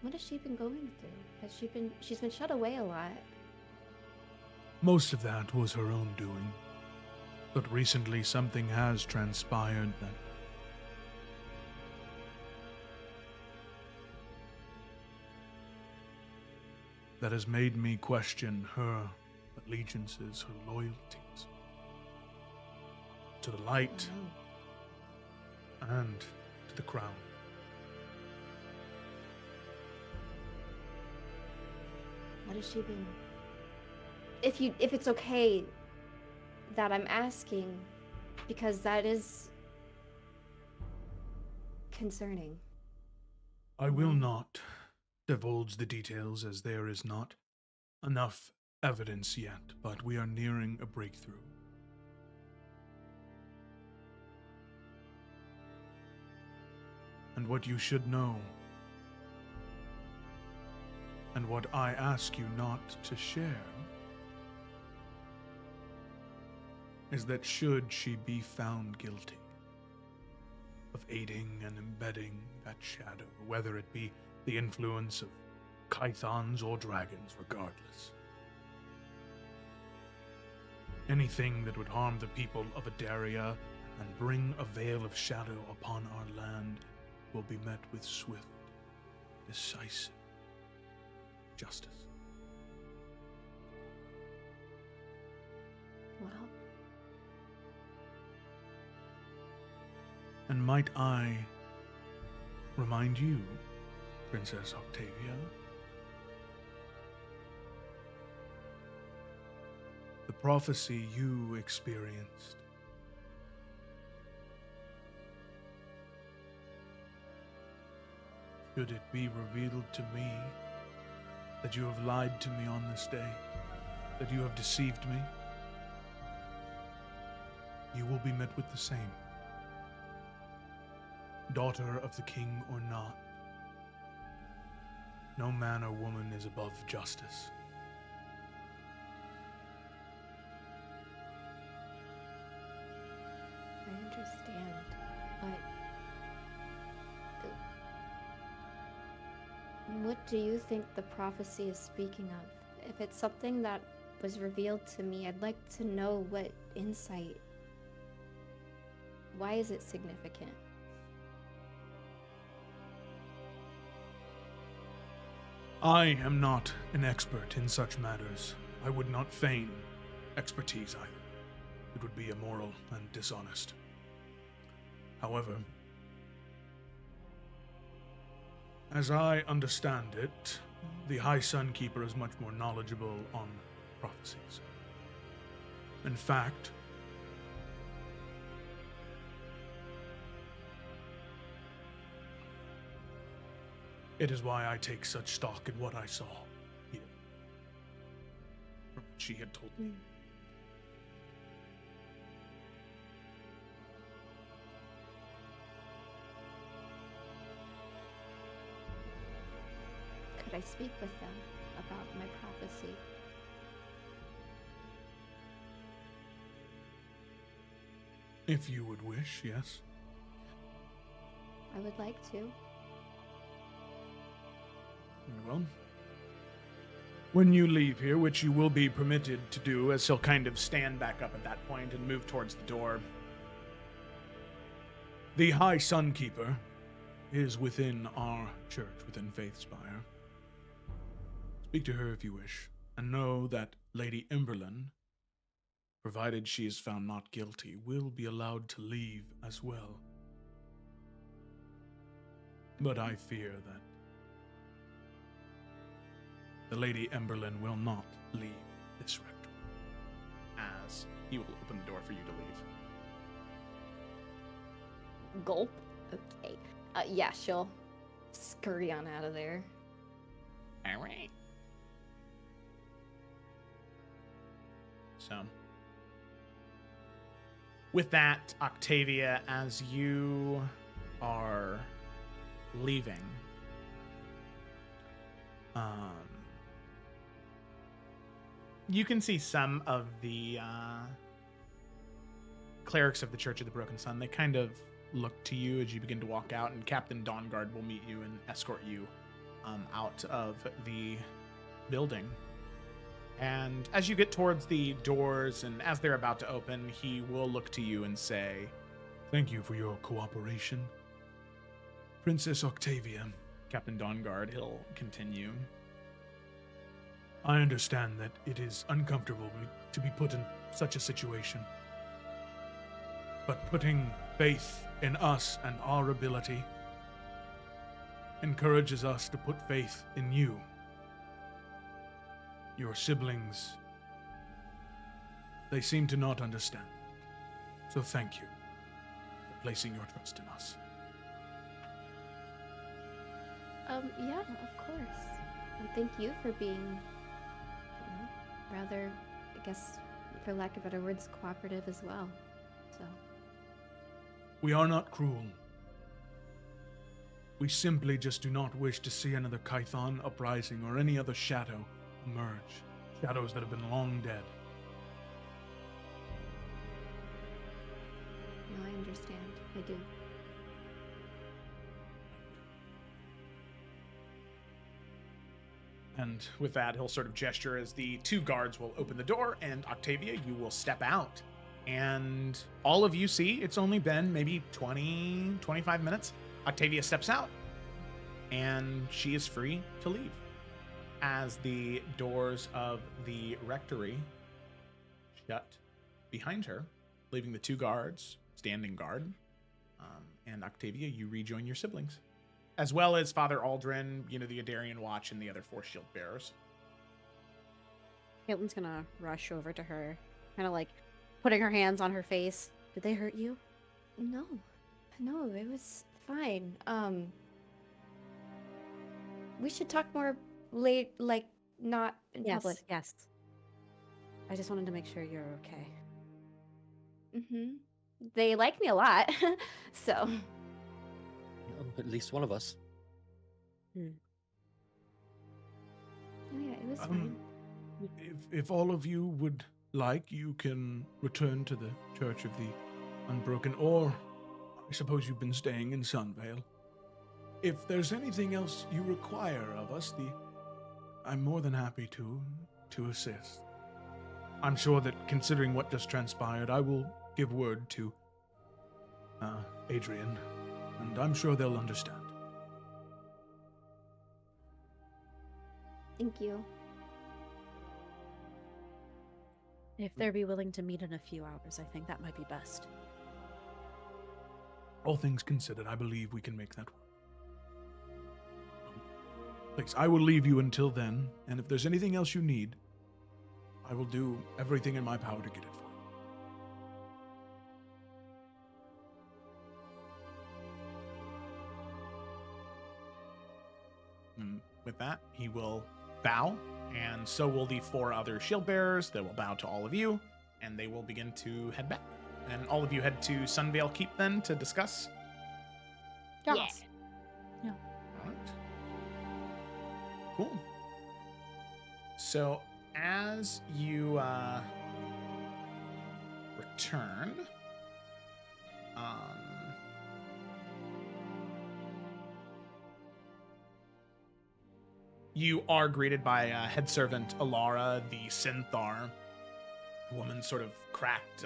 S3: What has she been going through? She's been shut away a lot.
S8: Most of that was her own doing. But recently something has transpired that has made me question her allegiances, her loyalties to the light and to the crown.
S3: What has she been... If it's okay that I'm asking, because that is concerning.
S8: I will not divulge the details as there is not enough evidence yet, but we are nearing a breakthrough. And what you should know, and what I ask you not to share, is that should she be found guilty of aiding and embedding that shadow, whether it be the influence of Kythons or dragons, regardless, anything that would harm the people of Adaria and bring a veil of shadow upon our land will be met with swift, decisive justice.
S3: Well,
S8: And might I remind you, Princess Octavia, the prophecy you experienced. Should it be revealed to me that you have lied to me on this day, that you have deceived me, you will be met with the same. Daughter of the king or not, no man or woman is above justice.
S3: I understand, but what do you think the prophecy is speaking of? If it's something that was revealed to me, I'd like to know what insight. Why is it significant?
S8: I am not an expert in such matters. I would not feign expertise either. It would be immoral and dishonest. However, as I understand it, the High Sun Keeper is much more knowledgeable on prophecies. In fact, it is why I take such stock in what I saw here. From what she had told me.
S3: Could I speak with them about my prophecy?
S8: If you would wish, yes.
S3: I would like to.
S8: Very well. When you leave here, which you will be permitted to do, as
S2: He'll kind of stand back up at that point and move towards the door.
S8: the High Sun Keeper is within our church, within Faith Spire. Speak to her if you wish, and know that Lady Emberlyn, provided she is found not guilty, will be allowed to leave as well. But I fear that the Lady Emberlyn will not leave this rectory.
S2: As he will open the door for you to leave.
S3: Gulp. Okay. Yeah, she'll scurry on out of there.
S2: All right. So, with that, Octavia, as you are leaving, you can see some of the clerics of the Church of the Broken Sun. They kind of look to you as you begin to walk out, and Captain Dawnguard will meet you and escort you out of the building. And as you get towards the doors and as they're about to open, he will look to you and say,
S8: Thank you for your cooperation, Princess Octavia.
S2: Captain Dawnguard, he'll continue.
S8: I understand that it is uncomfortable to be put in such a situation. But putting faith in us and our ability encourages us to put faith in you. Your siblings, they seem to not understand. So thank you for placing your trust in us.
S3: Yeah, of course. And thank you for being, rather, I guess, for lack of better words, cooperative as well. So.
S8: We are not cruel. We simply just do not wish to see another Kython uprising or any other shadow emerge. Shadows that have been long dead.
S3: No, I understand. I do.
S2: And with that, he'll sort of gesture as the two guards will open the door, and Octavia, you will step out. And all of you see, it's only been maybe 20, 25 minutes. Octavia steps out, and she is free to leave. As the doors of the rectory shut behind her, leaving the two guards standing guard. And Octavia, you rejoin your siblings, as well as Father Aldrin, the Adarian Watch, and the other 4 shield bearers.
S6: Caitlin's gonna rush over to her, kind of like putting her hands on her face. Did they hurt you?
S3: No, it was fine. We should talk more late, like not in
S6: Yes,
S3: public.
S6: yes. I just wanted to make sure you're okay.
S3: They like me a lot, so.
S5: Oh, at least one of us.
S3: Oh, yeah, it was fine.
S8: If all of you would like, you can return to the Church of the Unbroken, or I suppose you've been staying in Sunvale. If there's anything else you require of us, I'm more than happy to assist. I'm sure that considering what just transpired, I will give word to Adrian, and I'm sure they'll understand.
S3: Thank you.
S6: If they'd be willing to meet in a few hours, I think that might be best.
S8: All things considered, I believe we can make that work. Please, I will leave you until then, and if there's anything else you need, I will do everything in my power to get it for you.
S2: And with that, he will bow, and so will the 4 other shield bearers. They will bow to all of you, and they will begin to head back. And all of you head to Sunvale Keep then to discuss.
S7: Yes.
S2: All right. Cool. So as you return, you are greeted by head servant Alara, the Synthar, woman's sort of cracked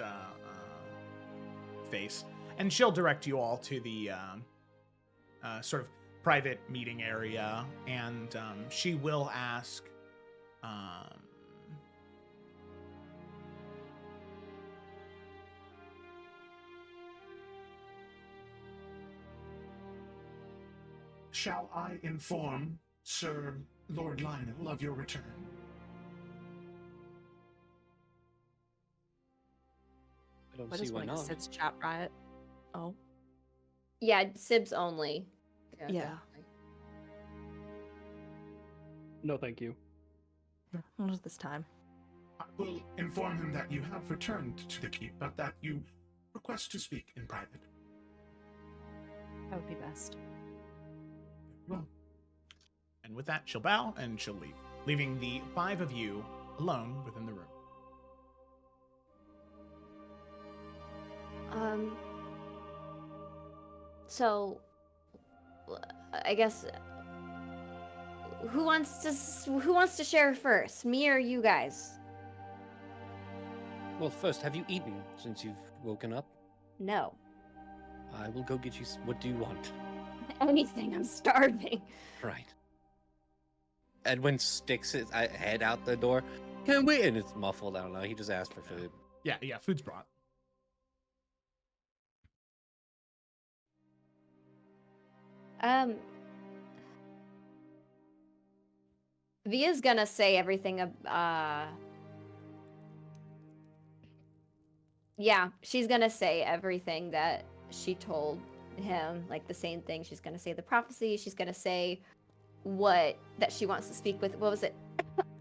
S2: face, and she'll direct you all to the sort of private meeting area, and she will ask
S8: Shall I inform Sir Lord Lionel of your return?
S5: I don't
S7: We're
S5: see
S7: just
S5: why
S7: wanting a
S5: not.
S7: Sid's chat riot. Oh.
S3: Yeah, Sibs only.
S7: Yeah.
S4: No, thank you.
S7: What was this time?
S8: I will inform him that you have returned to the keep, but that you request to speak in private.
S6: That would be best.
S8: Well,
S2: and with that, she'll bow and she'll leave, leaving the 5 of you alone within the room.
S3: So, I guess who wants to share first, me or you guys?
S5: Well, first, have you eaten since you've woken up?
S3: No.
S5: I will go get you. What do you want?
S3: Anything. I'm starving.
S5: Right. Edwin sticks his head out the door. Can we? And it's muffled. I don't know. He just asked for food.
S2: Yeah, food's brought.
S3: Via's gonna say everything. Yeah, she's gonna say everything that she told him, like the same thing. She's gonna say the prophecy. She's gonna say that she wants to speak with. What was it?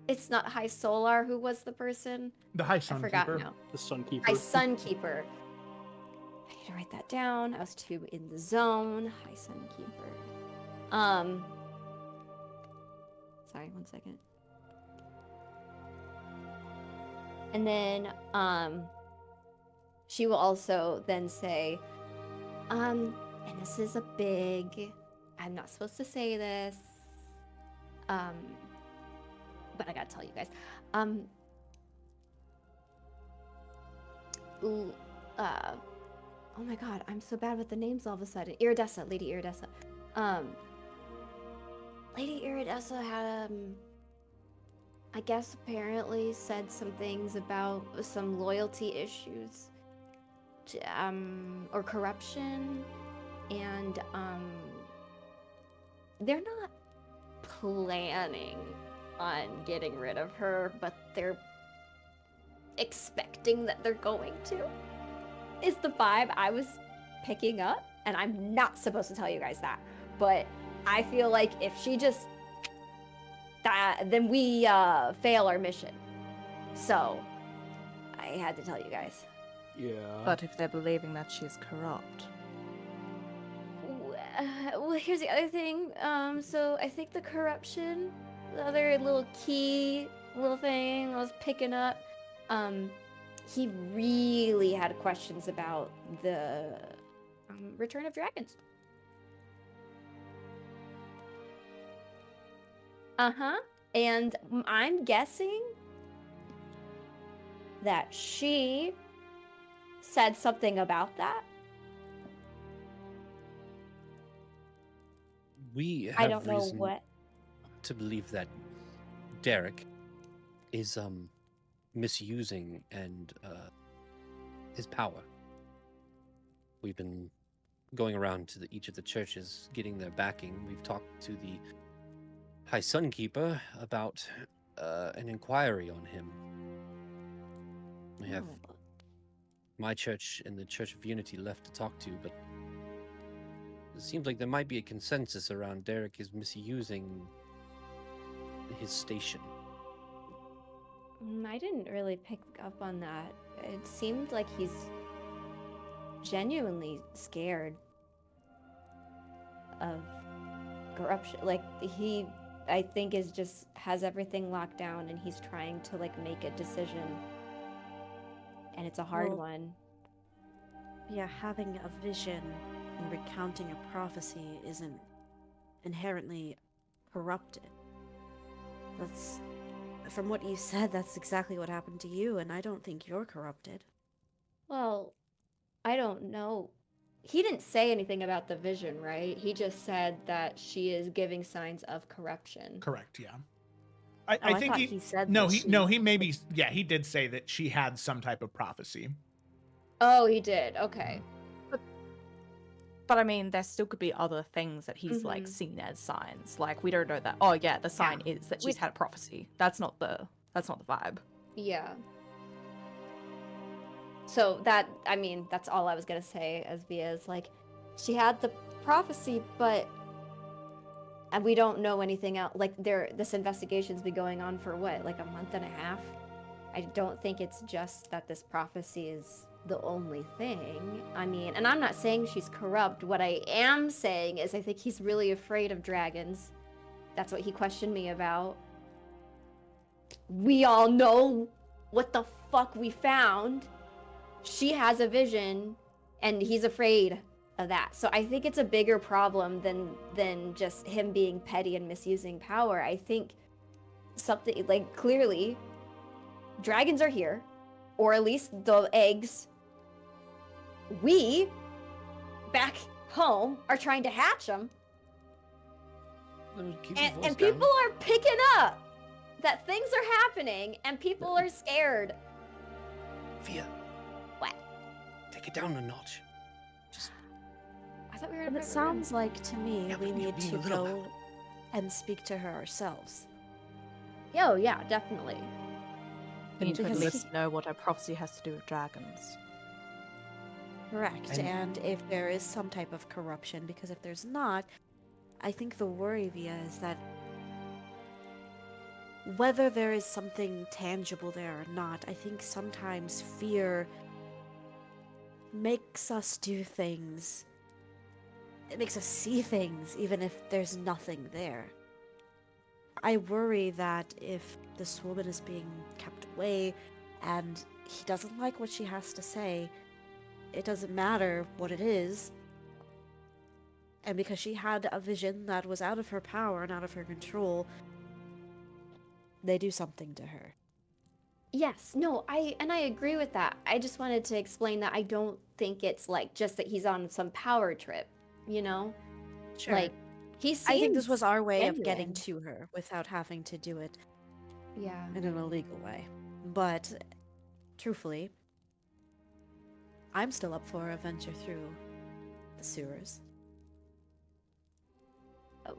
S3: It's not High Solar. Who was the person?
S2: The High
S3: I forgot
S2: Sunkeeper.
S3: now.
S4: The Sunkeeper.
S3: High Sunkeeper. I need to write that down. I was too in the zone. High Sunkeeper. Sorry, 1 second. And then, she will also then say, and this is a big, I'm not supposed to say this, but I gotta tell you guys, oh my god, I'm so bad with the names all of a sudden. Iridessa, Lady Iridessa. Lady Iridessa had, I guess apparently said some things about some loyalty issues. or corruption, and they're not planning on getting rid of her, but they're expecting that they're going to, is the vibe I was picking up. And I'm not supposed to tell you guys that, but I feel like if she just then we fail our mission. So I had to tell you guys.
S4: Yeah.
S7: But if they're believing that she's corrupt,
S3: Well, here's the other thing. So I think the corruption, the other little key little thing I was picking up, he really had questions about the Return of Dragons. And I'm guessing that she said something about that.
S5: We have
S3: I don't know
S5: reason
S3: what.
S5: to believe that Derek is misusing and his power. We've been going around to each of the churches, getting their backing. We've talked to the High Sunkeeper about an inquiry on him. We have my church and the Church of Unity left to talk to, but it seems like there might be a consensus around Derek is misusing his station.
S3: I didn't really pick up on that. It seemed like he's genuinely scared of corruption. Like he, I think, is just has everything locked down, and he's trying to like make a decision, and it's a hard
S6: Well,
S3: one.
S6: Yeah, having a vision and recounting a prophecy isn't inherently corrupted. That's, from what you said, that's exactly what happened to you, and I don't think you're corrupted.
S3: Well, I don't know. He didn't say anything about the vision, right? He just said that she is giving signs of corruption.
S2: Correct. Yeah.
S6: I
S2: I think
S6: thought he said
S2: no,
S6: that
S2: he
S6: she-
S2: no, he maybe yeah, he did say that she had some type of prophecy.
S3: Oh, he did. Okay.
S7: but I mean, there still could be other things that he's like
S3: Mhm.
S7: seen as signs. Like we don't know that. Oh yeah, the sign is that she's had a prophecy. That's not the vibe.
S3: Yeah. So that, I mean, that's all I was gonna say. As Via's like, she had the prophecy, and we don't know anything else. Like, this investigation's been going on for what, like a month and a half? I don't think it's just that this prophecy is the only thing. I mean, and I'm not saying she's corrupt. What I am saying is I think he's really afraid of dragons. That's what he questioned me about. We all know what the fuck we found. She has a vision, and he's afraid of that. So I think it's a bigger problem than just him being petty and misusing power. I think something like, clearly dragons are here, or at least the eggs. We back home are trying to hatch them, and people are picking up that things are happening and people are scared.
S5: Via.
S3: What?
S5: Take it down a notch.
S3: I thought we were in
S6: And
S3: a
S6: it
S3: private room.
S6: sounds like to me
S5: Yeah,
S6: we
S5: but you're
S6: need
S5: being
S6: to
S5: a little
S6: go and speak to her ourselves.
S3: Oh yeah, definitely.
S7: We need to at
S6: Because
S7: least know what her prophecy has to do with dragons.
S6: Correct.
S5: And-
S6: And if there is some type of corruption, because if there's not, I think the worry, Via, is that whether there is something tangible there or not, I think sometimes fear makes us do things. It makes us see things, even if there's nothing there. I worry that if this woman is being kept away and he doesn't like what she has to say, it doesn't matter what it is. And because she had a vision that was out of her power and out of her control, they do something to her.
S3: Yes, no, I agree with that. I just wanted to explain that I don't think it's like just that he's on some power trip, you know? Like, he seems
S6: I think this was our way of
S3: genuine.
S6: getting to her without having to do it
S3: Yeah.
S6: in an illegal way. But truthfully, I'm still up for a venture through the sewers.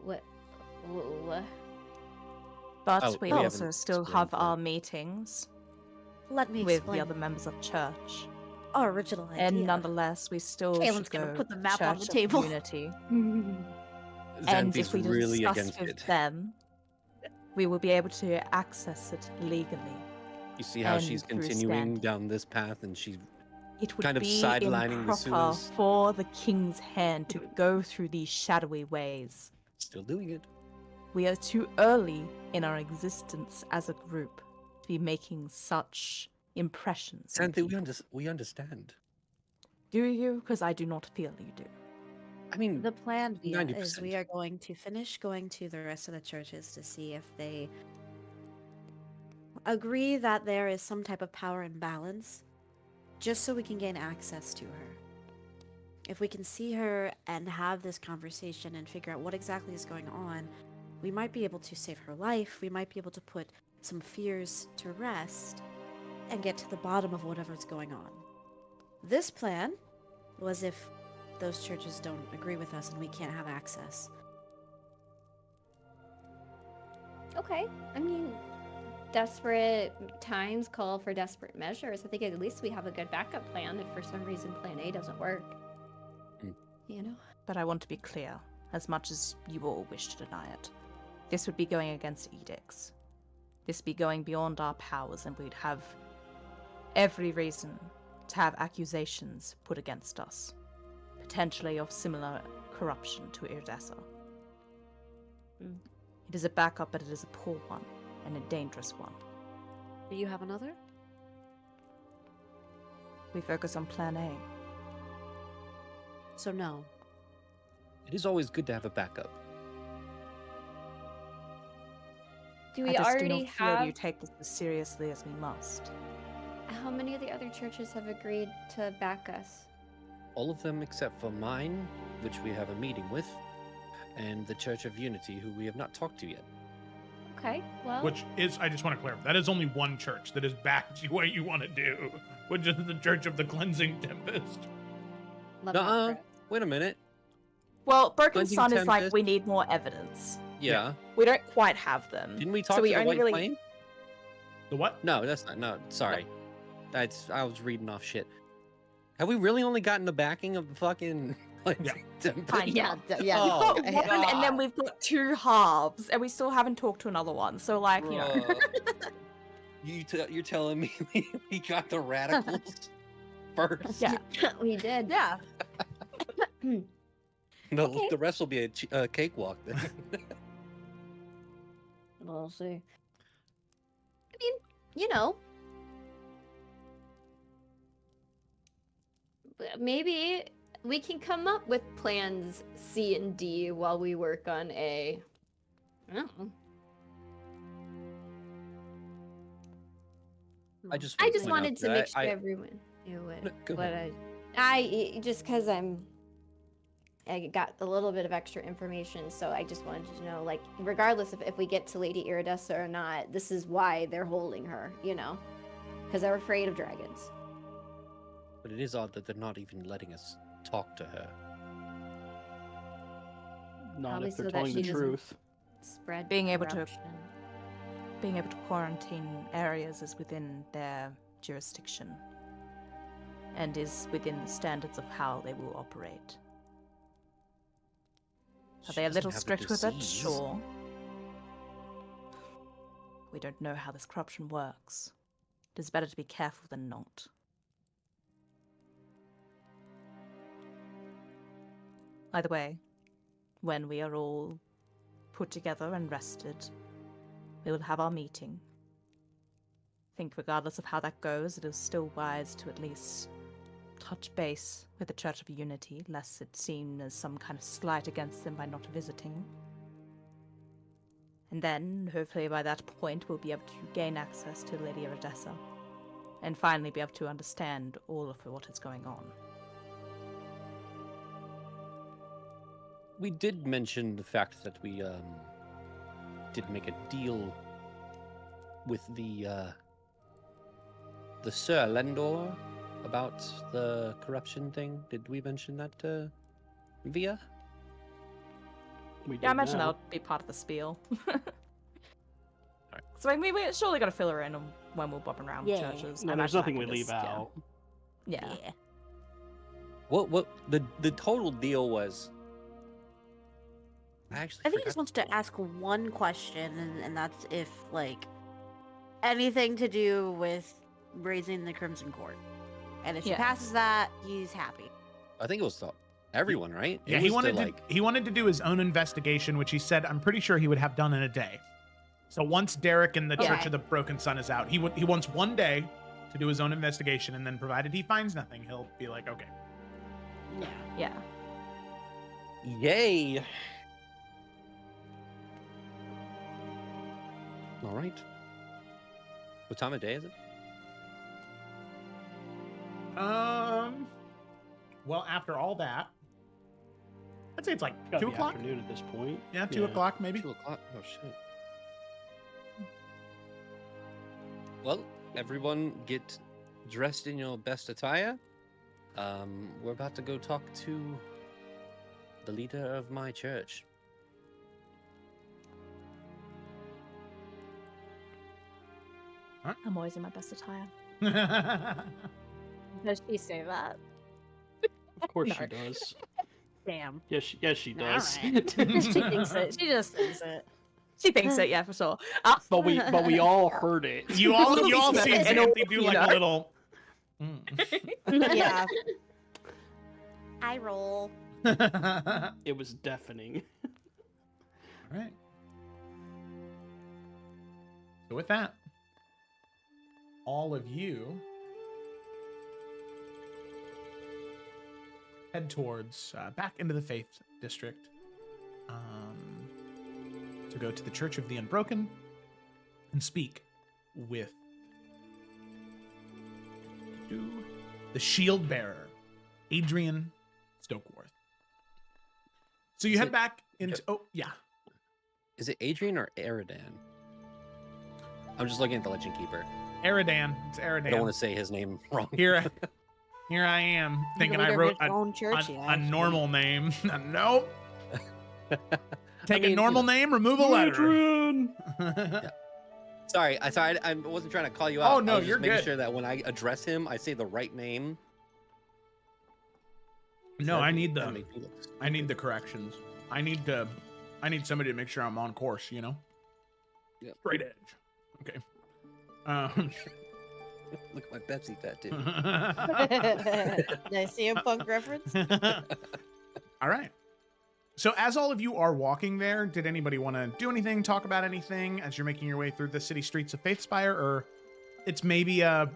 S3: What?
S7: But
S5: Oh,
S7: we
S5: we
S7: also
S5: haven't
S7: still
S5: explained
S7: have
S5: that.
S7: our meetings
S6: Let me
S7: with
S6: explain
S7: the other members of church.
S6: our original idea.
S7: And nonetheless, we still
S6: Caelan's
S7: should
S6: gonna
S7: go
S6: put the
S7: to
S6: map on the
S7: Church of
S6: table.
S7: Unity. And
S5: Xanthi's
S7: if we
S5: really
S7: discuss
S5: against
S7: with
S5: it.
S7: them, we will be able to access it legally.
S5: You see how she's
S7: and through
S5: continuing
S7: standing.
S5: down this path, and she's
S7: It would
S5: kind of
S7: be
S5: sidelining the
S7: improper
S5: sewers.
S7: for the King's Hand to go through these shadowy ways.
S5: still doing it.
S7: We are too early in our existence as a group to be making such impressions. on
S5: Xanthi,
S7: people.
S5: we understand.
S7: Do you? Because I do not feel you do.
S5: I mean,
S6: The plan Via, is
S5: 90%.
S6: we are going to finish going to the rest of the churches to see if they agree that there is some type of power imbalance, just so we can gain access to her. If we can see her and have this conversation and figure out what exactly is going on, we might be able to save her life, we might be able to put some fears to rest, and get to the bottom of whatever's going on. This plan was if those churches don't agree with us and we can't have access.
S3: Okay. I mean, desperate times call for desperate measures. I think at least we have a good backup plan if for some reason plan A doesn't work.
S5: Mm.
S3: You know?
S7: But I want to be clear, as much as you all wish to deny it. This would be going against edicts. This would be going beyond our powers, and we'd have every reason to have accusations put against us, potentially of similar corruption to Iridessa.
S3: Mm.
S7: It is a backup, but it is a poor one, and a dangerous one.
S6: Do you have another?
S7: We focus on Plan A.
S6: So no.
S5: It is always good to have a backup.
S3: Do
S7: I
S3: we
S7: just do
S3: already
S7: not feel
S3: have...
S7: you take this as seriously as we must.
S3: How many of the other churches have agreed to back us?
S5: All of them except for mine, which we have a meeting with, and the Church of Unity, who we have not talked to yet.
S3: Okay, well...
S2: Which is, I just want to clarify, that is only one church that has backed you what you want to do, which is the Church of the Cleansing Tempest.
S3: love that
S5: Nuh-uh.
S3: for us.
S5: Wait a minute.
S7: Well, Broken
S5: Cleansing
S7: Sun is like,
S5: Tempest.
S7: we need more evidence.
S5: Yeah.
S7: We don't quite have them.
S5: Didn't we talk
S7: so
S5: to
S7: we
S5: the
S7: only
S5: White
S7: really...
S5: Flame?
S2: The what?
S5: No, that's not. No, sorry. I was reading off shit. Have we really only gotten the backing of the fucking Cleansing Tempest?
S7: Kind
S6: Yeah,
S7: of.
S6: yeah.
S7: We've
S5: Oh,
S7: got one, and then
S5: God.
S7: we've got two halves, and we still haven't talked to another one. So, like, you know,
S5: Bruh. You're telling me we got the radicals first?
S7: yeah,
S3: We did.
S7: yeah.
S5: No,
S3: Okay.
S5: the rest will be a cakewalk then.
S3: We'll see. I mean, you know. Maybe we can come up with plans C and D while we work on A. I don't know.
S5: I just
S3: I just
S5: point
S3: wanted
S5: out
S3: to
S5: that
S3: make sure
S5: I-
S3: everyone knew
S5: No,
S3: what,
S5: go
S3: what
S5: ahead.
S3: I just because I got a little bit of extra information, so I just wanted to know, like, regardless of if we get to Lady Iridessa or not, this is why they're holding her, you know, because they're afraid of dragons.
S5: But it is odd that they're not even letting us talk to her.
S4: Not
S3: Probably
S4: if they're
S3: so that
S4: telling
S3: she
S4: the
S3: doesn't-
S4: truth.
S3: Spread
S7: Being able to-
S3: corruption.
S7: Being able to quarantine areas is within their jurisdiction, and is within the standards of how they will operate. Are
S5: She
S7: they a
S5: doesn't
S7: little
S5: have a
S7: strict with it?
S5: disease.
S7: Sure. We don't know how this corruption works. It is better to be careful than not. Either way, when we are all put together and rested, we will have our meeting. I think regardless of how that goes, it is still wise to at least touch base with the Church of Unity, lest it seem as some kind of slight against them by not visiting. And then, hopefully by that point, we'll be able to gain access to Lady Iridessa, and finally be able to understand all of what is going on.
S5: We did mention the fact that we did make a deal with the Sir Lendor about the corruption thing? Did we mention that to Via?
S4: We
S7: Yeah, I
S4: did
S7: imagine
S4: now.
S7: that'll be part of the spiel. So I mean, we surely got to fill her in on when we're bopping around
S6: Yeah.
S7: churches.
S4: No,
S7: I
S4: there's
S7: imagine
S4: nothing
S7: that
S4: we
S7: can
S4: leave
S7: just-
S4: out.
S7: Yeah.
S5: What the total deal was? I actually
S6: I think he
S5: forgot.
S6: just wants to ask one question, and that's if, like, anything to do with raising the Crimson Court. And if she
S7: Yeah.
S6: passes that, he's happy.
S5: I think it was everyone, right?
S2: Yeah,
S5: It
S2: he
S5: was
S2: wanted to,
S5: like
S2: he wanted to do his own investigation, which he said I'm pretty sure he would have done in a day. So once Derek and the
S3: Okay.
S2: Church of the Broken Sun is out, he wants one day to do his own investigation, and then provided he finds nothing, he'll be like, okay.
S6: Yeah.
S7: Yeah.
S5: yay. All right. What time of day is it?
S2: Well, after all that, I'd say it's like
S4: Gotta
S2: 2
S4: be
S2: o'clock.
S4: afternoon at this point.
S2: Yeah, 2 o'clock maybe.
S5: 2 o'clock. Oh shit. Well, everyone get dressed in your best attire. We're about to go talk to the leader of my church.
S7: I'm always in my best attire.
S6: Does she say that?
S4: Of course
S7: No.
S4: she does.
S6: Damn.
S4: Yes, she does.
S6: Alright. She thinks it. She just thinks it.
S7: She thinks it, yeah, for sure.
S4: but we all heard it.
S2: you all see
S7: And
S2: Xanthi do
S7: you
S2: like
S7: know.
S2: a little.
S6: Yeah. I roll.
S2: All
S4: It was deafening.
S2: right. So with that, all of you head towards back into the Faith District to go to the Church of the Unbroken and speak with the shield bearer, Adrian Stokeworth. So you
S5: Is
S2: head
S5: it-
S2: back into. Oh, yeah.
S5: Is it Adrian or Eridan? I'm just looking at the Legend Keeper.
S2: Eridan. It's
S5: I don't want
S2: Eridan.
S5: to say his name wrong.
S2: Here I am thinking I wrote
S6: own church,
S2: a normal name. Nope. Take a
S5: mean,
S2: normal name, remove a letter.
S4: Adrian!
S5: Sorry, I wasn't trying to call you out.
S2: Oh, no,
S5: I was just
S2: you're
S5: making
S2: good.
S5: sure that when I address him, I say the right name.
S2: No, I need
S5: That'd
S2: the
S5: make me look stupid.
S2: I need the corrections. I need somebody to make sure I'm on course, you know?
S5: Yep.
S2: Straight edge. Okay.
S5: Look at my Pepsi tattoo.
S6: Did I see a punk reference?
S2: All right. So as all of you are walking there, did anybody want to do anything, talk about anything as you're making your way through the city streets of Faithspire, or it's maybe a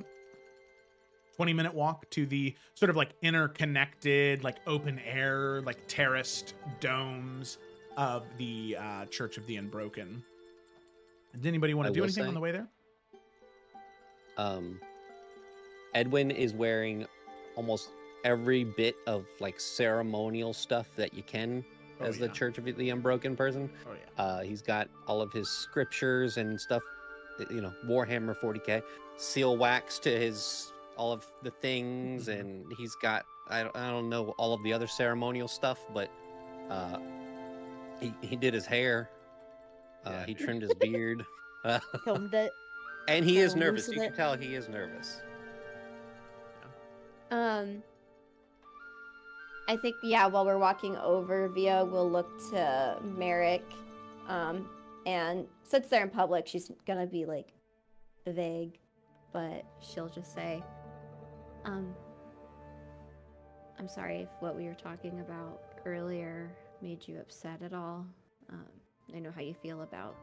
S2: 20-minute walk to the sort of like interconnected, like open air, like terraced domes of the Church of the Unbroken? Did anybody want
S5: I
S2: to do
S5: will
S2: anything on
S5: say-
S2: the way there?
S5: Edwin is wearing almost every bit of like ceremonial stuff that you can
S2: Oh,
S5: as the
S2: yeah.
S5: Church of the Unbroken person.
S2: Oh yeah.
S5: He's got all of his scriptures and stuff, Warhammer 40k, seal wax to his all of the things,
S2: Mhm.
S5: and he's got I don't know all of the other ceremonial stuff, but he did his hair,
S2: Yeah.
S5: he trimmed his beard,
S6: Combed it.
S5: and he is
S6: Kinda
S5: nervous.
S6: loosened
S5: You can
S6: it.
S5: tell he is nervous.
S3: I think, yeah, while we're walking over, Via will look to Merrick. And since they're in public, she's gonna be like vague, but she'll just say, I'm sorry if what we were talking about earlier made you upset at all. I know how you feel about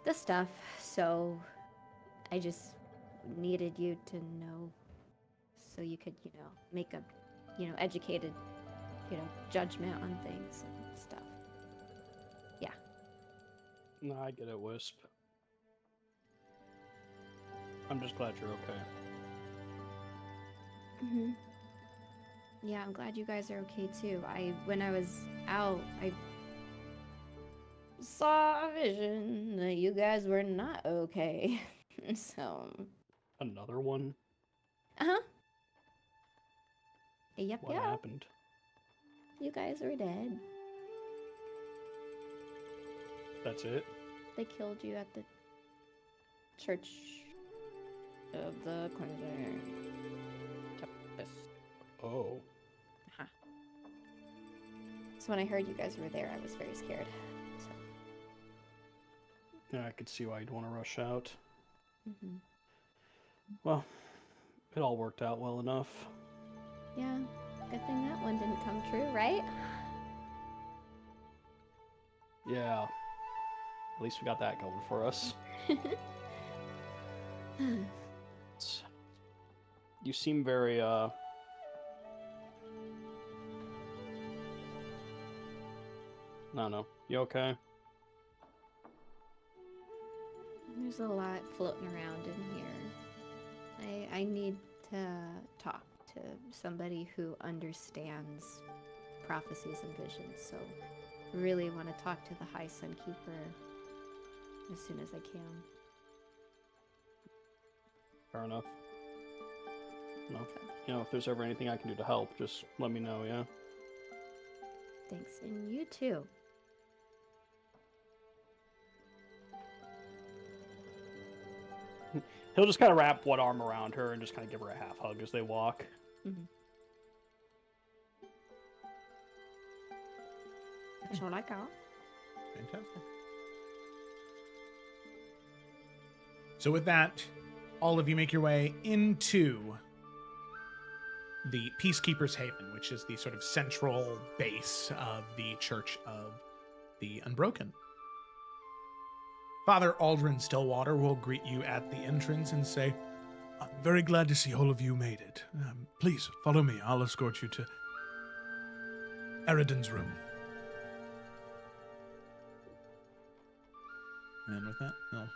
S3: this stuff, so I just needed you to know so you could, make a, educated, judgment on things and stuff. Yeah.
S4: No, I get it, Wisp. I'm just glad you're okay.
S3: Mm-hmm. Yeah, I'm glad you guys are okay too. When I was out, I saw a vision that you guys were not okay. So
S4: Another one?
S3: Uh-huh. Yep,
S4: What
S3: yeah.
S4: happened?
S3: You guys are dead.
S4: That's it?
S3: They killed you at the Church of the Cleansing Tempest.
S4: Oh.
S3: So when I heard you guys were there, I was very scared. So.
S4: Yeah, I could see why you'd want to rush out.
S3: Mm-hmm.
S4: Well, it all worked out well enough.
S3: Yeah, good thing that one didn't come true, right?
S4: Yeah. At least we got that going for us. You seem very, No. You okay?
S3: There's a lot floating around in here. I need to talk to somebody who understands prophecies and visions, so really want to talk to the High Sun Keeper as soon as I can.
S4: Fair enough. No. You know, if there's ever anything I can do to help, just let me know, yeah?
S3: Thanks, and you too.
S4: He'll just kind of wrap one arm around her and just kind of give her a half hug as they walk.
S3: Mm-hmm. That's all I got.
S2: Fantastic. So with that, all of you make your way into the Peacekeeper's Haven, which is the sort of central base of the Church of the Unbroken. Father Aldrin Stillwater will greet you at the entrance and say,
S8: I'm very glad to see all of you made it. Please, follow me. I'll escort you to Eridan's room.
S2: and with that, they'll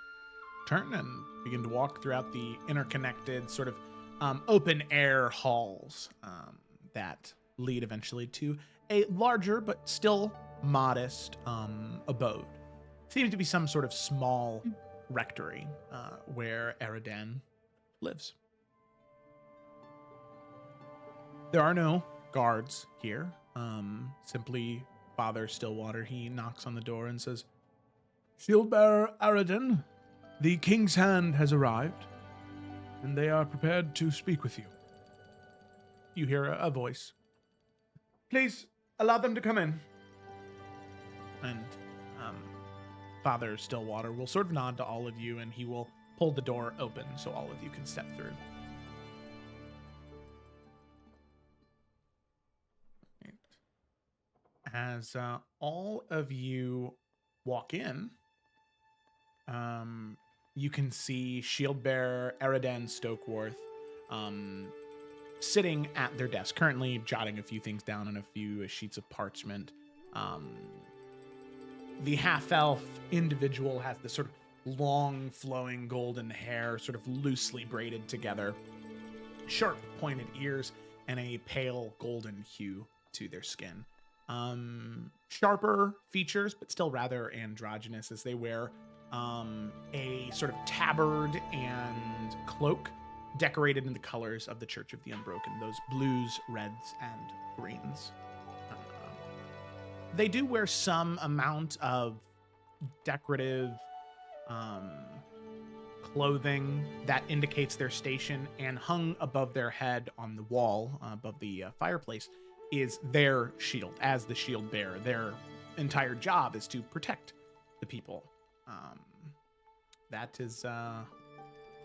S2: turn and begin to walk throughout the interconnected sort of open air halls that lead eventually to a larger but still modest abode. Seems to be some sort of small rectory where Eridan lives. There are no guards here. Simply Father Stillwater. He knocks on the door and says,
S8: Shieldbearer Eridan, the King's Hand has arrived, and they are prepared to speak with you.
S2: You hear a voice. Please allow them to come in. And Father Stillwater will sort of nod to all of you, and he will pull the door open so all of you can step through. As all of you walk in, you can see Shieldbearer Eridan Stokeworth sitting at their desk, currently jotting a few things down on a few sheets of parchment. The half-elf individual has this sort of long, flowing golden hair, sort of loosely braided together, sharp, pointed ears, and a pale golden hue to their skin. Sharper features, but still rather androgynous, as they wear a sort of tabard and cloak decorated in the colors of the Church of the Unbroken, those blues, reds, and greens. They do wear some amount of decorative clothing that indicates their station, and hung above their head on the wall above the fireplace is their shield as the shield bearer. Their entire job is to protect the people. That is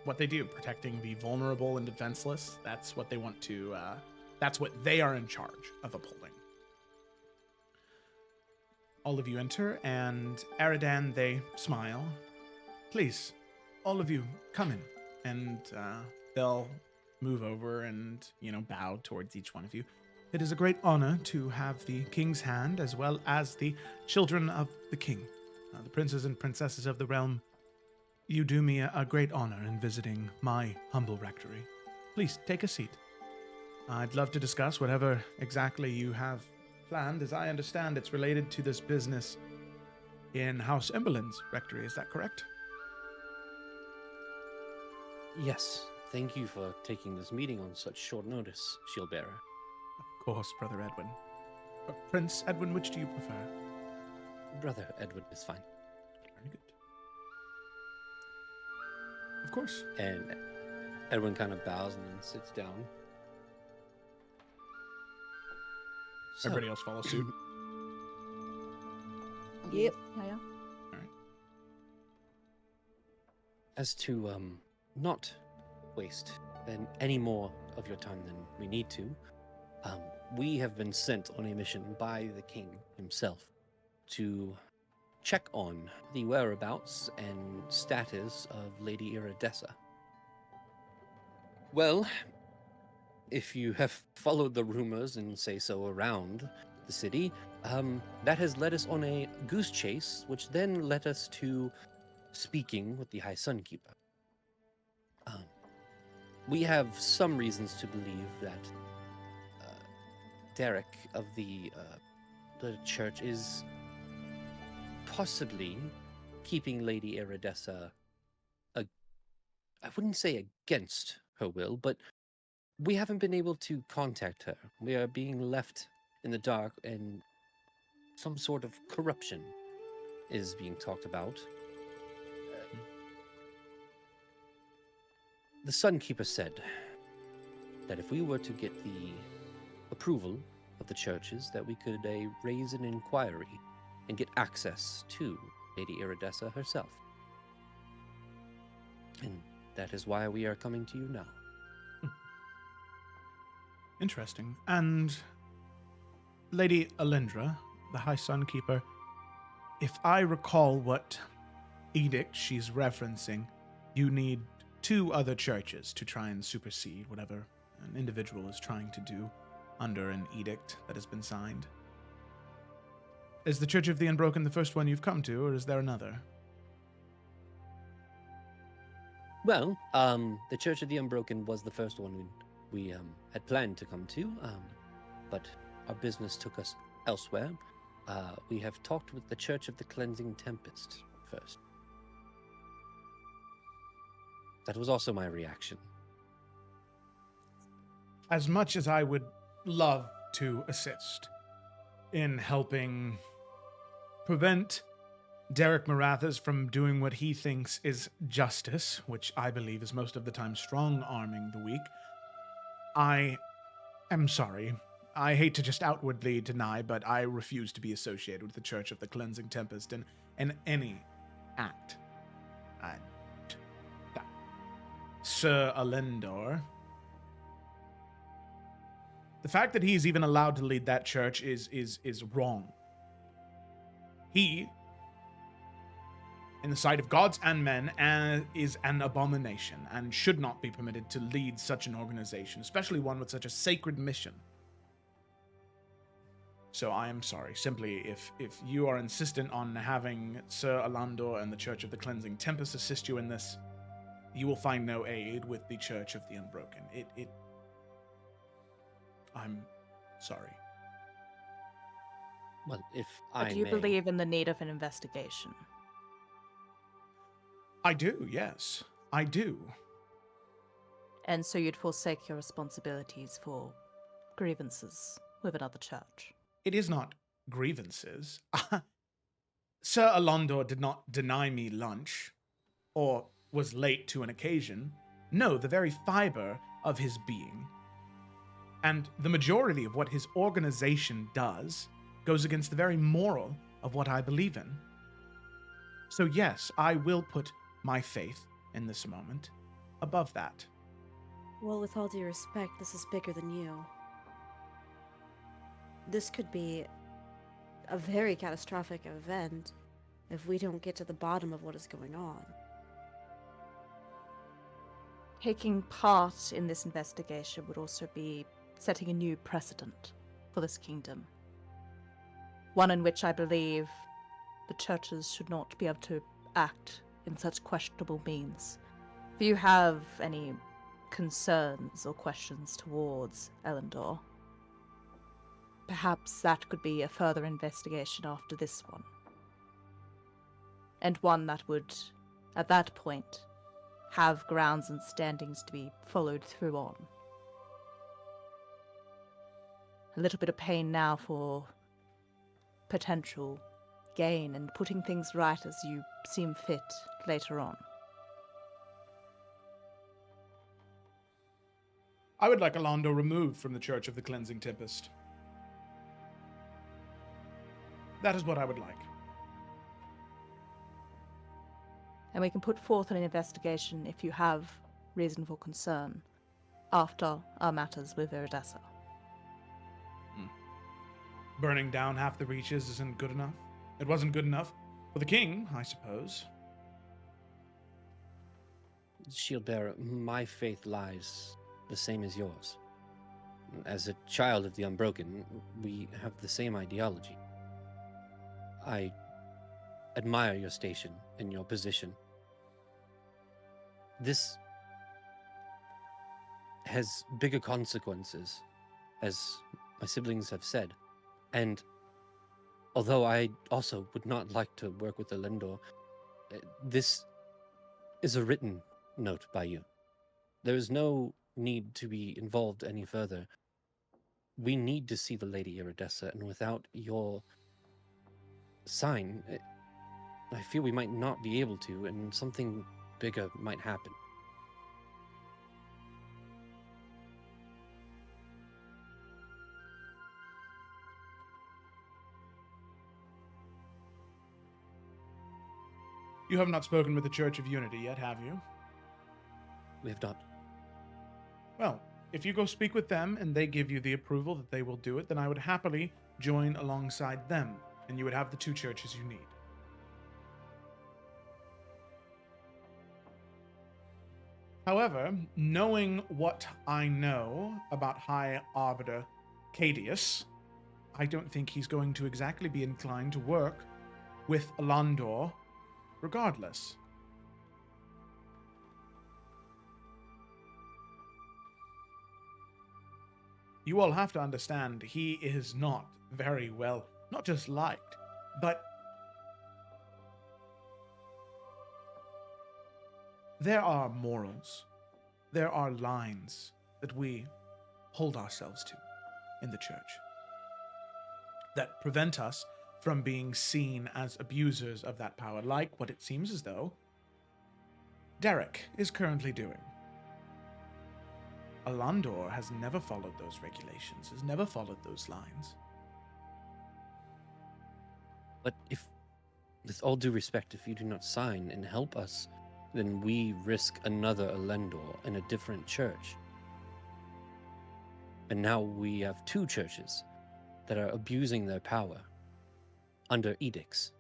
S2: what they do, protecting the vulnerable and defenseless. That's what they want to, that's what they are in charge of upholding. All of you enter, and Eridan, they smile. Please, all of you, come in. And they'll move over and, bow towards each one of you. It is a great honor to have the King's Hand, as well as the children of the King, the princes and princesses of the realm. You do me a great honor in visiting my humble rectory. Please, take a seat. I'd love to discuss whatever exactly you have planned. As I understand, it's related to this business in House Emberlin's rectory. Is that correct?
S5: Yes, thank you for taking this meeting on such short notice, Shieldbearer.
S2: Of course, Brother Edwin. Prince Edwin, which do you prefer?
S5: Brother Edward is fine.
S2: Very good. Of course.
S5: And Edwin kind of bows and then sits down. So,
S2: Everybody else follows suit.
S6: Yep.
S7: Yeah.
S5: as to not waste any more of your time than we need to, we have been sent on a mission by the king himself to check on the whereabouts and status of Lady Iridessa. Well, if you have followed the rumors and say so around the city, that has led us on a goose chase, which then led us to speaking with the High Sunkeeper. We have some reasons to believe that Derek of the church is possibly keeping Lady Iridessa, I wouldn't say against her will, but we haven't been able to contact her. We are being left in the dark, and some sort of corruption is being talked about. The Sunkeeper said that if we were to get the approval of the churches, that we could raise an inquiry and get access to Lady Iridessa herself. And that is why we are coming to you now.
S2: Interesting. And Lady Alindra, the High Sunkeeper, if I recall what edict she's referencing, you need 2 other churches to try and supersede whatever an individual is trying to do under an edict that has been signed. Is the Church of the Unbroken the first one you've come to, or is there another?
S5: Well, the Church of the Unbroken was the first one we had planned to come to, but our business took us elsewhere. We have talked with the Church of the Cleansing Tempest first. That was also my reaction.
S2: As much as I would love to assist in helping prevent Derek Marathas from doing what he thinks is justice, which I believe is most of the time strong-arming the weak, I am sorry. I hate to just outwardly deny, but I refuse to be associated with the Church of the Cleansing Tempest in any act. Sir Alindor, the fact that he's even allowed to lead that church is wrong. He, in the sight of gods and men, is an abomination and should not be permitted to lead such an organization, especially one with such a sacred mission. So I am sorry. Simply, if you are insistent on having Sir Alandor and the Church of the Cleansing Tempest assist you in this, you will find no aid with the Church of the Unbroken. I'm sorry.
S5: Well, if
S7: But
S5: I
S7: do you
S5: may...
S7: believe in the need of an investigation?
S2: I do, yes. I do.
S7: And so you'd forsake your responsibilities for grievances with another church?
S2: It is not grievances. Sir Alondor did not deny me lunch, or was late to an occasion. No, the very fiber of his being. And the majority of what his organization does goes against the very moral of what I believe in. So yes, I will put my faith in this moment above that.
S6: Well, with all due respect, this is bigger than you. This could be a very catastrophic event if we don't get to the bottom of what is going on.
S7: Taking part in this investigation would also be setting a new precedent for this kingdom. One in which I believe the churches should not be able to act in such questionable means. If you have any concerns or questions towards Elendor, perhaps that could be a further investigation after this one. And one that would, at that point, have grounds and standings to be followed through on. A little bit of pain now for potential gain and putting things right as you seem fit later on.
S2: I would like Alondo removed from the Church of the Cleansing Tempest. That is what I would like.
S7: And we can put forth an investigation if you have reasonable concern after our matters with Iridessa.
S2: Burning down half the reaches isn't good enough. It wasn't good enough for the king, I suppose.
S5: Shieldbearer, my faith lies the same as yours. As a child of the Unbroken, we have the same ideology. I admire your station and your position. This has bigger consequences, as my siblings have said. And although I also would not like to work with the Lendor, this is a written note by you. There is no need to be involved any further. We need to see the Lady Iridessa, and without your sign, I feel we might not be able to, and something bigger might happen.
S2: You have not spoken with the Church of Unity yet, have you?
S5: We have not.
S2: Well, if you go speak with them and they give you the approval that they will do it, then I would happily join alongside them, and you would have the two churches you need. However, knowing what I know about High Arbiter Cadius, I don't think he's going to exactly be inclined to work with Alandor regardless. You all have to understand, he is not very well, not just liked, but there are morals, there are lines that we hold ourselves to in the church that prevent us from being seen as abusers of that power, like what it seems as though Derek is currently doing. Alandor has never followed those regulations, has never followed those lines.
S5: But if, with all due respect, if you do not sign and help us, then we risk another Elendor in a different church. And now we have two churches that are abusing their power under edicts.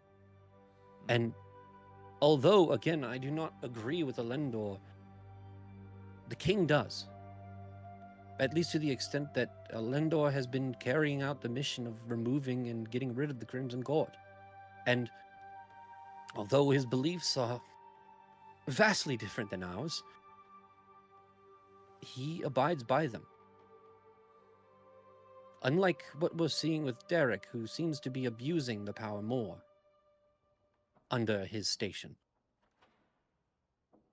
S5: And although, again, I do not agree with Elendor, the king does. At least to the extent that Elendor has been carrying out the mission of removing and getting rid of the Crimson Court. And although his beliefs are vastly different than ours, he abides by them. Unlike what we're seeing with Derek, who seems to be abusing the power more under his station.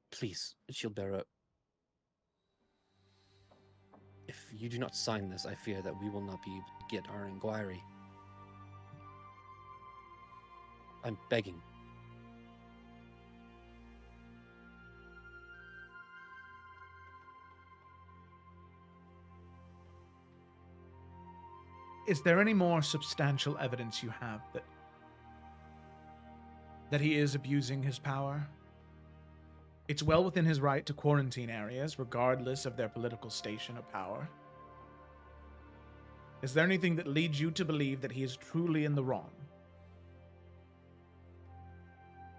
S5: Please, Shieldbearer, if you do not sign this, I fear that we will not be able to get our inquiry. I'm begging.
S2: Is there any more substantial evidence you have that he is abusing his power? It's well within his right to quarantine areas, regardless of their political station or power. Is there anything that leads you to believe that he is truly in the wrong?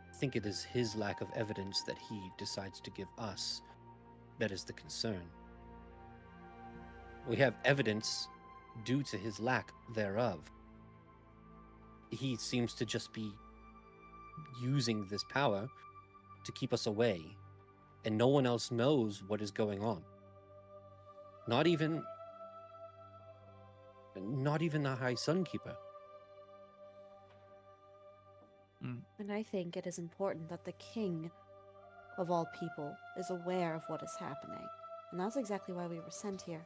S5: I think it is his lack of evidence that he decides to give us that is the concern. We have evidence due to his lack thereof. He seems to just be using this power to keep us away, and no one else knows what is going on. Not even the High Sunkeeper.
S6: And I think it is important that the king of all people, is aware of what is happening. And that's exactly why we were sent here.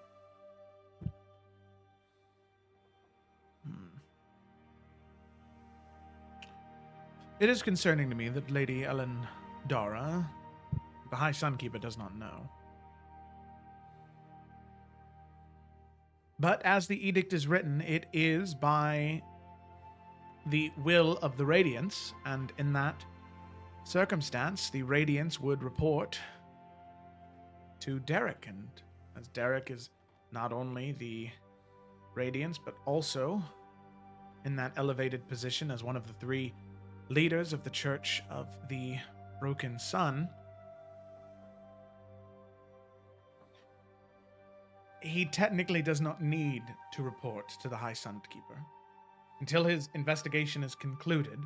S2: It is concerning to me that Lady Ellen Dara, the High Sunkeeper, does not know. But as the edict is written, it is by the will of the Radiance, and in that circumstance, the Radiance would report to Derek, and as Derek is not only the Radiance, but also in that elevated position as one of the 3 leaders of the Church of the Broken Sun, he technically does not need to report to the High Sunkeeper. Until his investigation is concluded,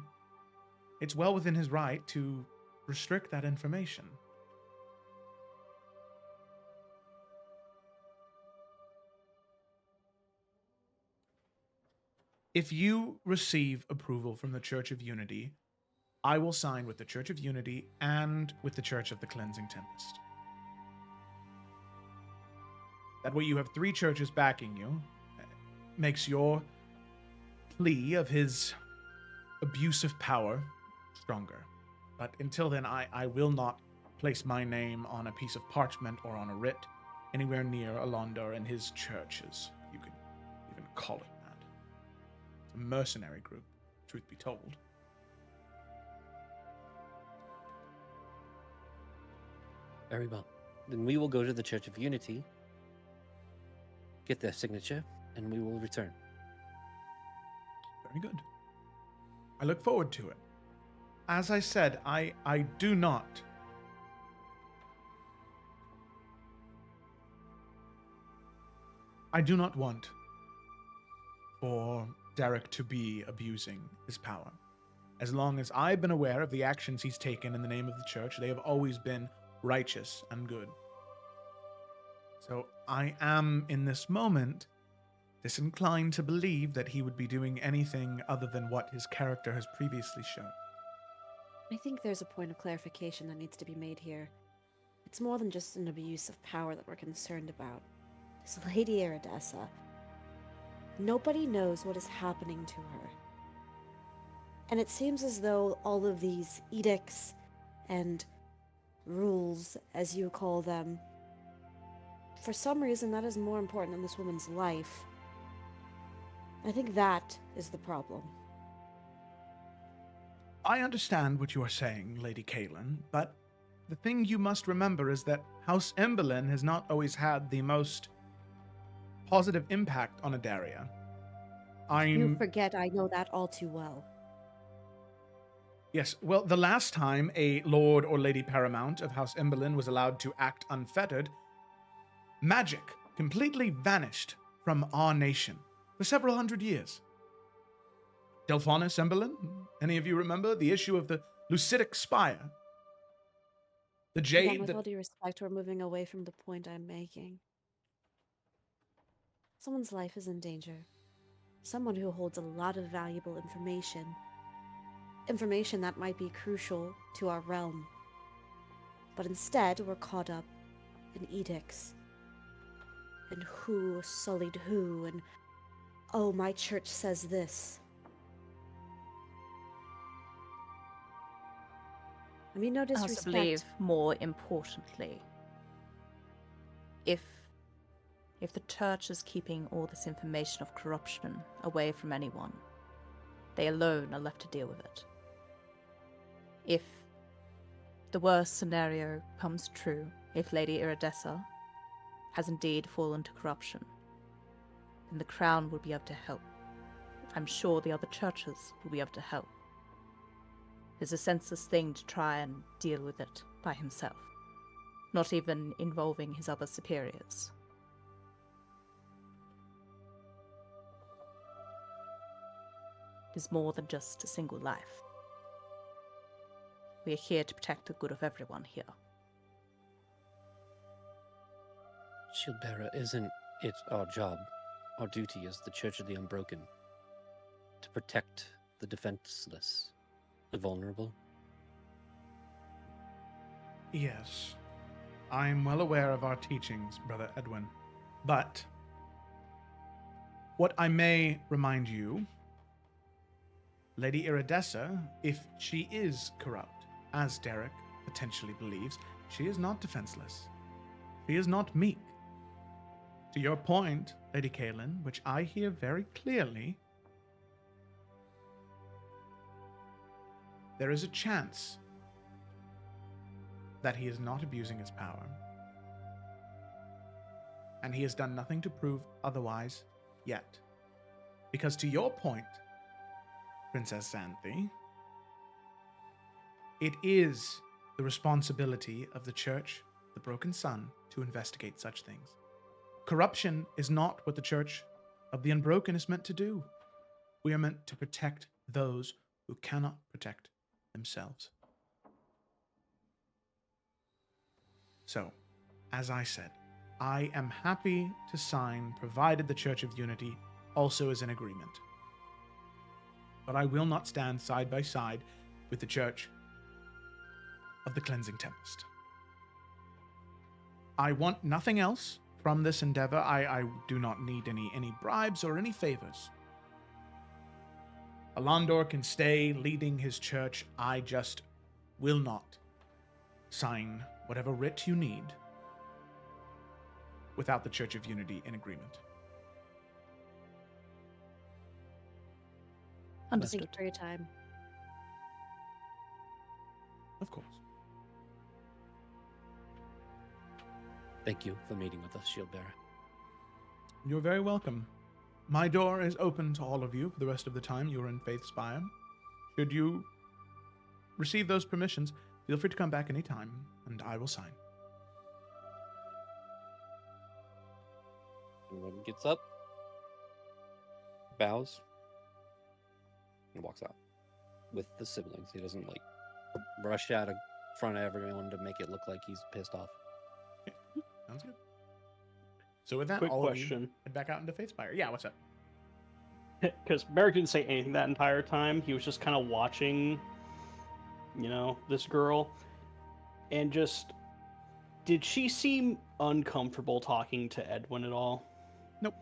S2: it's well within his right to restrict that information. If you receive approval from the Church of Unity, I will sign with the Church of Unity and with the Church of the Cleansing Tempest. That way you have 3 churches backing you, makes your plea of his abuse of power stronger. But until then, I will not place my name on a piece of parchment or on a writ anywhere near Alondar and his churches. You can even call it that. It's a mercenary group, truth be told.
S5: Very well. Then we will go to the Church of Unity, get their signature, and we will return.
S2: Very good. I look forward to it. As I said, I do not want for Derek to be abusing his power. As long as I've been aware of the actions he's taken in the name of the church, they have always been righteous and good. So I am, in this moment, disinclined to believe that he would be doing anything other than what his character has previously shown.
S6: I think there's a point of clarification that needs to be made here. It's more than just an abuse of power that we're concerned about. This Lady Iridessa, nobody knows what is happening to her. And it seems as though all of these edicts and rules, as you call them, for some reason that is more important than this woman's life. I think that is the problem.
S2: I understand what you are saying, Lady Caitlin, but the thing you must remember is that House Emberlin has not always had the most positive impact on Adaria.
S6: You forget I know that all too well.
S2: Yes, well, the last time a Lord or Lady Paramount of House Emberlin was allowed to act unfettered, magic completely vanished from our nation for several hundred years. Delphonis Emberlin? Any of you remember the issue of the Lucidic Spire? The jade
S6: Again, with
S2: that...
S6: all due respect, we're moving away from the point I'm making. Someone's life is in danger. Someone who holds a lot of valuable information. Information that might be crucial to our realm. But instead, we're caught up in edicts. And who sullied who, and oh, my church says this. I mean, no
S7: I
S6: disrespect.
S7: also believe, more importantly, if the church is keeping all this information of corruption away from anyone, they alone are left to deal with it. If the worst scenario comes true, if Lady Iridessa has indeed fallen to corruption, then the Crown will be able to help. I'm sure the other churches will be able to help. It's a senseless thing to try and deal with it by himself, not even involving his other superiors. It is more than just a single life. We are here to protect the good of everyone here.
S5: Shieldbearer, isn't it our job, our duty as the Church of the Unbroken, to protect the defenseless, the vulnerable?
S2: Yes, I'm well aware of our teachings, Brother Edwin. But what I may remind you, Lady Iridessa, if she is corrupt, as Derek potentially believes, she is not defenseless. She is not meek. To your point, Lady Kaelin, which I hear very clearly, there is a chance that he is not abusing his power. And he has done nothing to prove otherwise yet. Because to your point, Princess Xanthi, it is the responsibility of the Church, the Broken Sun, to investigate such things. Corruption is not what the Church of the Unbroken is meant to do. We are meant to protect those who cannot protect themselves. So, as I said, I am happy to sign, provided the Church of Unity also is in agreement. But I will not stand side by side with the Church of the Cleansing Tempest. I want nothing else from this endeavor. I do not need any bribes or any favors. Alandor can stay leading his church. I just will not sign whatever writ you need without the Church of Unity in agreement.
S7: Understood.
S6: Thank you for your time.
S2: Of course.
S5: Thank you for meeting with us, Shieldbearer.
S2: You're very welcome. My door is open to all of you for the rest of the time you're in Faithspire. Should you receive those permissions, feel free to come back anytime, and I will sign.
S5: Everyone gets up, bows, and walks out with the siblings. He doesn't like rush out in front of everyone to make it look like he's pissed off.
S2: Sounds good. So with that,
S4: Quick
S2: all of you
S4: question.
S2: head back out into Faithspire. Yeah, what's up?
S4: Because Merrick didn't say anything that entire time. He was just kind of watching, this girl. And just, did she seem uncomfortable talking to Edwin at all?
S2: Nope.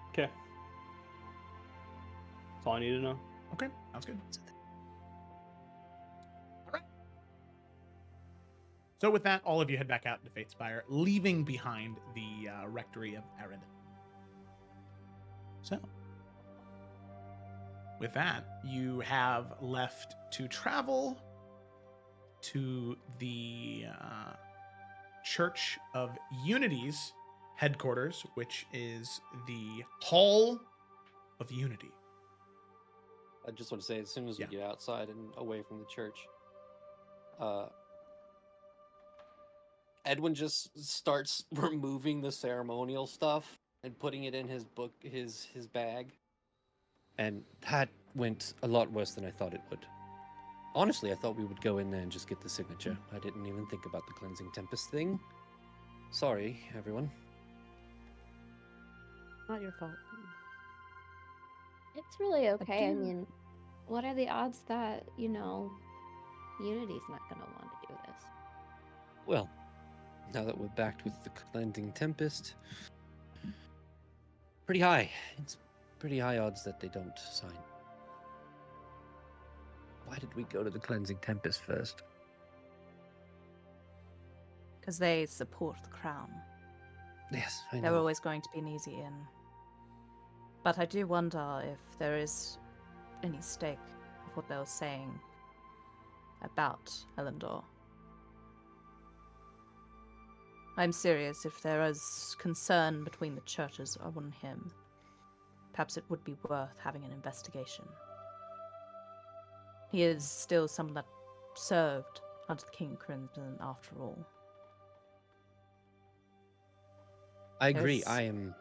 S4: Okay. That's all I need to know.
S2: Okay, sounds good. All right. So with that, all of you head back out into Faithspire, leaving behind the Rectory of Erin. So, with that, you have left to travel to the Church of Unity's headquarters, which is the Hall of Unity.
S5: I just want to say, as soon as
S2: Yeah.
S5: we get outside and away from the church, Edwin just starts removing the ceremonial stuff and putting it in his book, his bag. And that went a lot worse than I thought it would. Honestly, I thought we would go in there and just get the signature. I didn't even think about the Cleansing Tempest thing. Sorry, everyone.
S6: Not your fault.
S3: It's really okay. I
S6: do-
S3: mean, what are the odds that, Unity's not going to want to do this?
S5: Well, now that we're backed with the Cleansing Tempest, pretty high. It's pretty high odds that they don't sign. Why did we go to the Cleansing Tempest first?
S7: Because they support the crown.
S5: Yes, I
S7: They're
S5: know.
S7: always going to be an easy in. But I do wonder if there is any stake of what they were saying about Elendor. I'm serious. If there is concern between the churches on him, perhaps it would be worth having an investigation. He is still someone that served under the King Crimson after all.
S5: I agree.
S7: There's-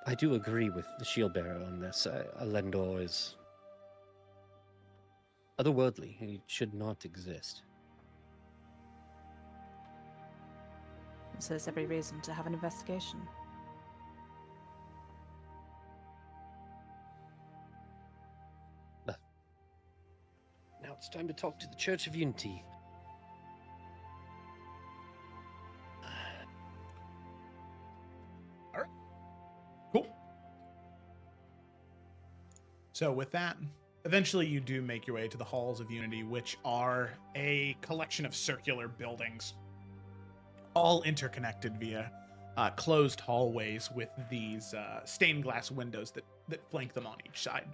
S5: I do agree with the Shieldbearer on this. Elendor is otherworldly. He should not exist.
S7: So there's every reason to have an investigation.
S5: Now, It's time to talk to the Church of Unity.
S2: Cool. So with that, eventually you do make your way to the Halls of Unity, which are a collection of circular buildings, all interconnected via closed hallways with these stained glass windows that flank them on each side.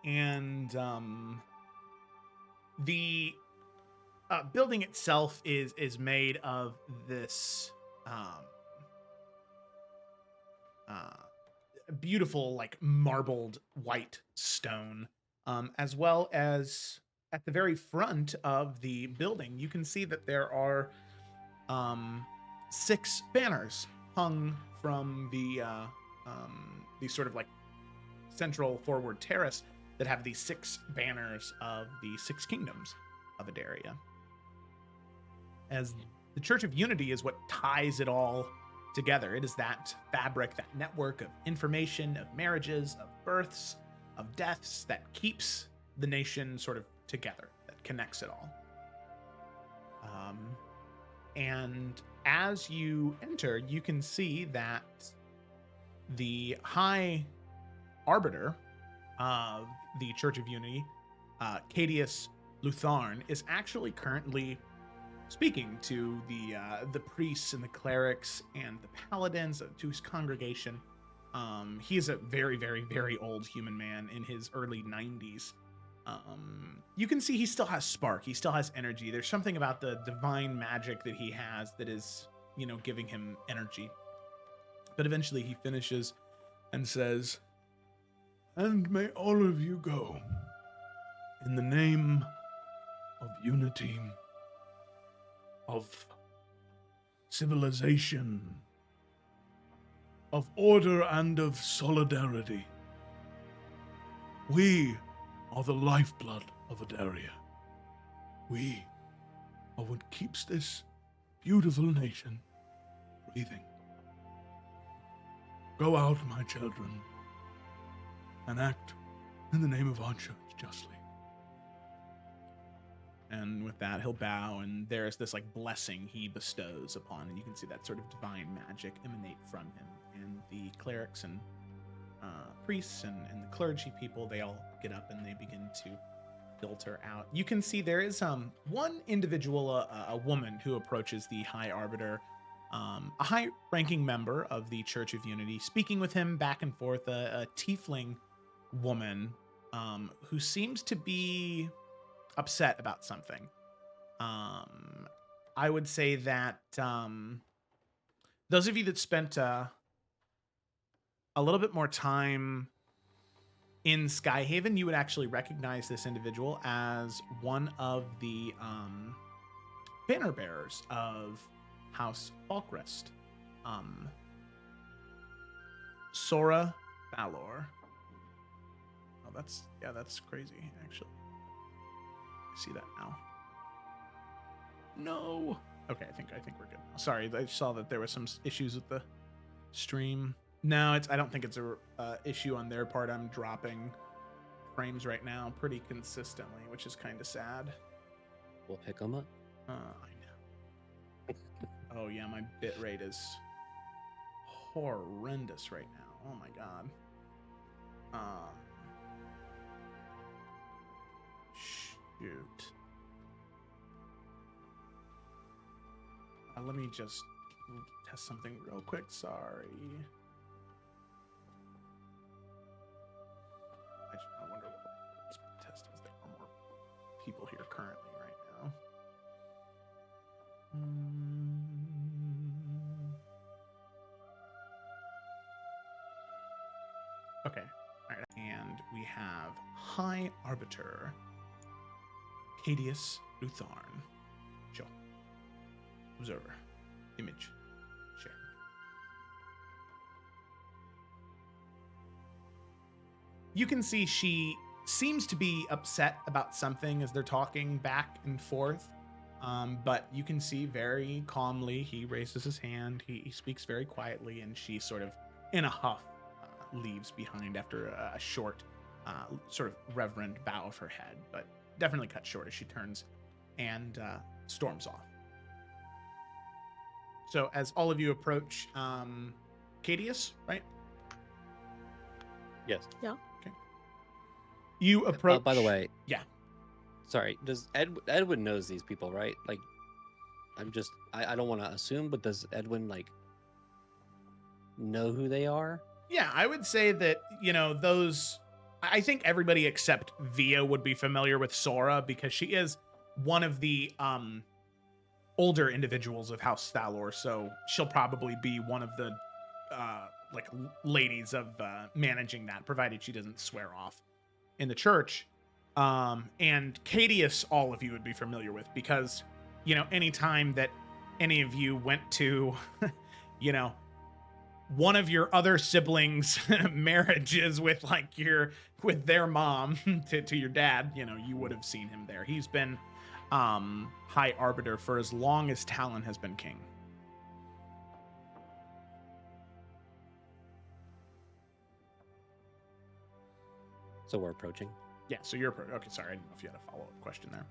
S2: And the building itself is made of this beautiful, like marbled white stone, as well as at the very front of the building, you can see that there are 6 banners hung from the sort of like central forward terrace that have these 6 banners of the 6 kingdoms of Adaria. As the Church of Unity is what ties it all together. It is that fabric, that network of information, of marriages, of births, of deaths that keeps the nation sort of together, that connects it all. And as you enter, you can see that the High Arbiter of the Church of Unity, Cadius Lutharn, is actually currently speaking to the priests and the clerics and the paladins to his congregation. He is a very, very, very old human man in his early 90s. You can see he still has spark. He still has energy. There's something about the divine magic that he has that is, giving him energy. But eventually he finishes and says,
S8: And may all of you go in the name of unity, of civilization, of order, and of solidarity. We are the lifeblood of Adaria. We are what keeps this beautiful nation breathing. Go out, my children, and act in the name of our church justly.
S2: and with that, he'll bow, and there's this like blessing he bestows upon, and you can see that sort of divine magic emanate from him. And the clerics and priests and the clergy people, they all get up and they begin to filter out. You can see there is one individual, a woman, who approaches the High Arbiter, a high-ranking member of the Church of Unity, speaking with him back and forth, a tiefling woman who seems to be upset about something. I would say that those of you that spent a little bit more time in Skyhaven, you would actually recognize this individual as one of the banner bearers of House Falkrest. Sora Valor. Oh, that's crazy, actually. I see that now. No. Okay, I think we're good. Sorry, I saw that there was some issues with the stream. No, I don't think it's a issue on their part. I'm dropping frames right now pretty consistently, which is kind of sad.
S5: We'll pick them up.
S2: I know. Oh yeah, my bit rate is horrendous right now. Oh my god. Shoot. Let me just test something real quick. Sorry. I wonder what this test is. There are more people here currently right now. Okay. All right. And we have High Arbiter Cadius Lutharn. Show. Observer. Image. Share. You can see she seems to be upset about something as they're talking back and forth. But you can see very calmly, he raises his hand, he speaks very quietly, and she sort of, in a huff, leaves behind after a short, sort of reverent bow of her head, but definitely cut short as she turns and storms off. So as all of you approach Cadius, right?
S5: Yes.
S2: You approach.
S5: By the way.
S2: Yeah.
S5: Sorry. Does Edwin knows these people, right? Like, I don't want to assume, but does Edwin like know who they are?
S2: Yeah, I would say that, those. I think everybody except Via would be familiar with Sora because she is one of the older individuals of House Thalor, so she'll probably be one of the ladies of managing that, provided she doesn't swear off in the church. And Cadius, all of you would be familiar with because, anytime that any of you went to, one of your other siblings' marriages with their mom to your dad, you would have seen him there. He's been High Arbiter for as long as Talon has been king.
S5: So we're approaching.
S2: Yeah, so you're okay. Sorry, I didn't know if you had a follow-up question there.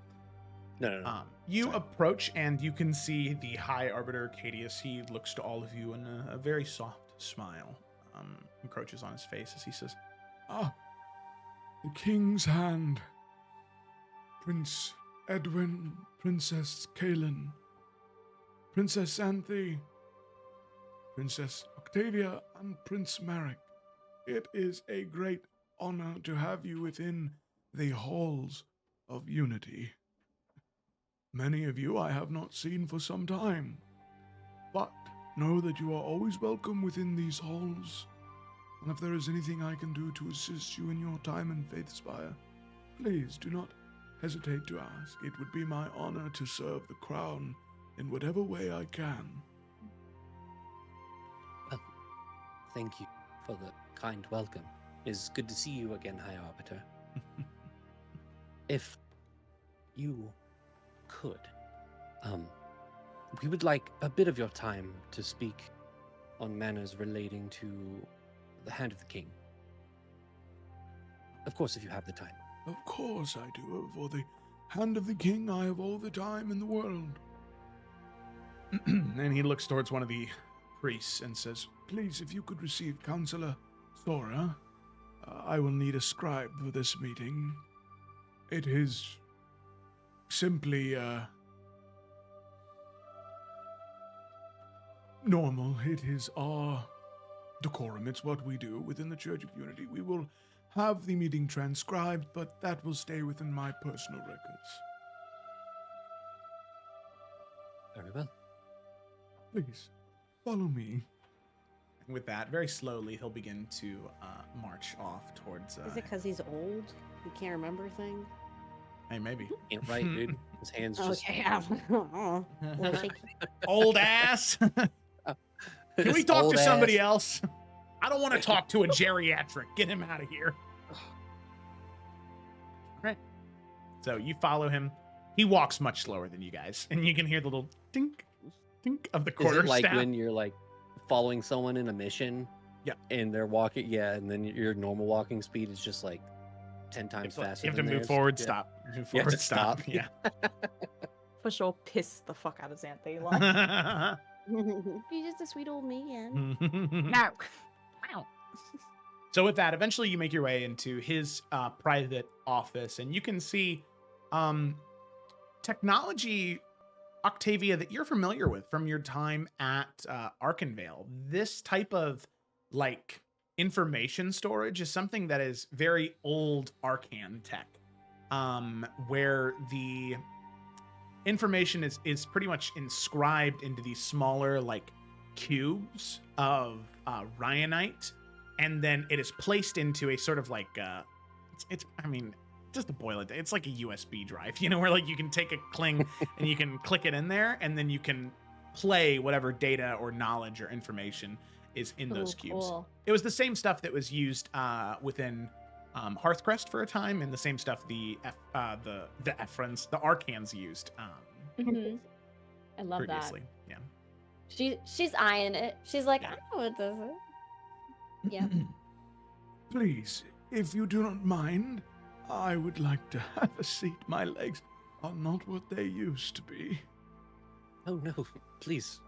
S5: No.
S2: You
S5: Sorry.
S2: approach and you can see the High Arbiter Cadius. He looks to all of you in a very soft smile encroaches on his face as he says,
S8: Ah, the King's Hand. Prince Edwin, Princess Kaelin, Princess Xanthi, Princess Octavia, and Prince Marek. It is a great honor to have you within the halls of Unity. Many of you I have not seen for some time, but know that you are always welcome within these halls, and if there is anything I can do to assist you in your time in Faithspire, please do not hesitate to ask. It would be my honor to serve the crown in whatever way I can.
S5: Thank you for the kind welcome. It's good to see you again, High Arbiter. If you could, we would like a bit of your time to speak on matters relating to the Hand of the King. Of course, if you have the time.
S8: Of course I do. For the Hand of the King, I have all the time in the world.
S2: and he looks towards one of the priests and says,
S8: Please, if you could receive Counselor Sora, I will need a scribe for this meeting. It is simply normal. It is our decorum. It's what we do within the Church of Unity. We will have the meeting transcribed, but that will stay within my personal records.
S5: Very well.
S8: Please, follow me.
S2: and with that, very slowly, he'll begin to march off towards.
S6: Is it because he's old? He can't remember things?
S2: Hey, maybe.
S5: Can't write, dude. His hands just.
S6: Okay,
S2: Old ass. Can we
S5: His
S2: talk
S5: old
S2: to somebody
S5: ass.
S2: else? I don't want to talk to a geriatric. Get him out of here. All right. So you follow him. He walks much slower than you guys, and you can hear the little tink, tink of the
S5: Is
S2: quarter
S5: it like
S2: staff.
S5: when you're like following someone in a mission?
S2: Yeah.
S5: And they're walking, yeah, and then your normal walking speed is just like 10 times
S2: It's like,
S5: faster.
S2: you have to
S5: than
S2: move
S5: theirs?
S2: forward,
S5: Yeah.
S2: stop. Move
S5: You have
S2: forward,
S5: to
S2: stop.
S5: stop.
S2: Yeah.
S7: For sure, piss the fuck out of Xanthi. Like,
S6: He's just a sweet old man.
S7: no. Wow.
S2: So with that, eventually you make your way into his private office, and you can see technology, Octavia, that you're familiar with from your time at Arkenvale. This type of like information storage is something that is very old Arcan tech, where the information is pretty much inscribed into these smaller like cubes of ryanite, and then it is placed into a sort of like it's I mean, just to boil it, it's like a USB drive, you know, where like you can take a cling and you can click it in there, and then you can play whatever data or knowledge or information is in those cubes.
S3: Cool.
S2: It was the same stuff that was used within Hearthcrest for a time, and the same stuff the Ephrons, the Arcans used
S3: Mhm. I love
S2: previously. Yeah.
S3: that. She's eyeing it. She's like,
S2: Yeah.
S3: I know what this is. Yeah.
S8: Please, if you do not mind, I would like to have a seat. My legs are not what they used to be.
S5: Oh no, please.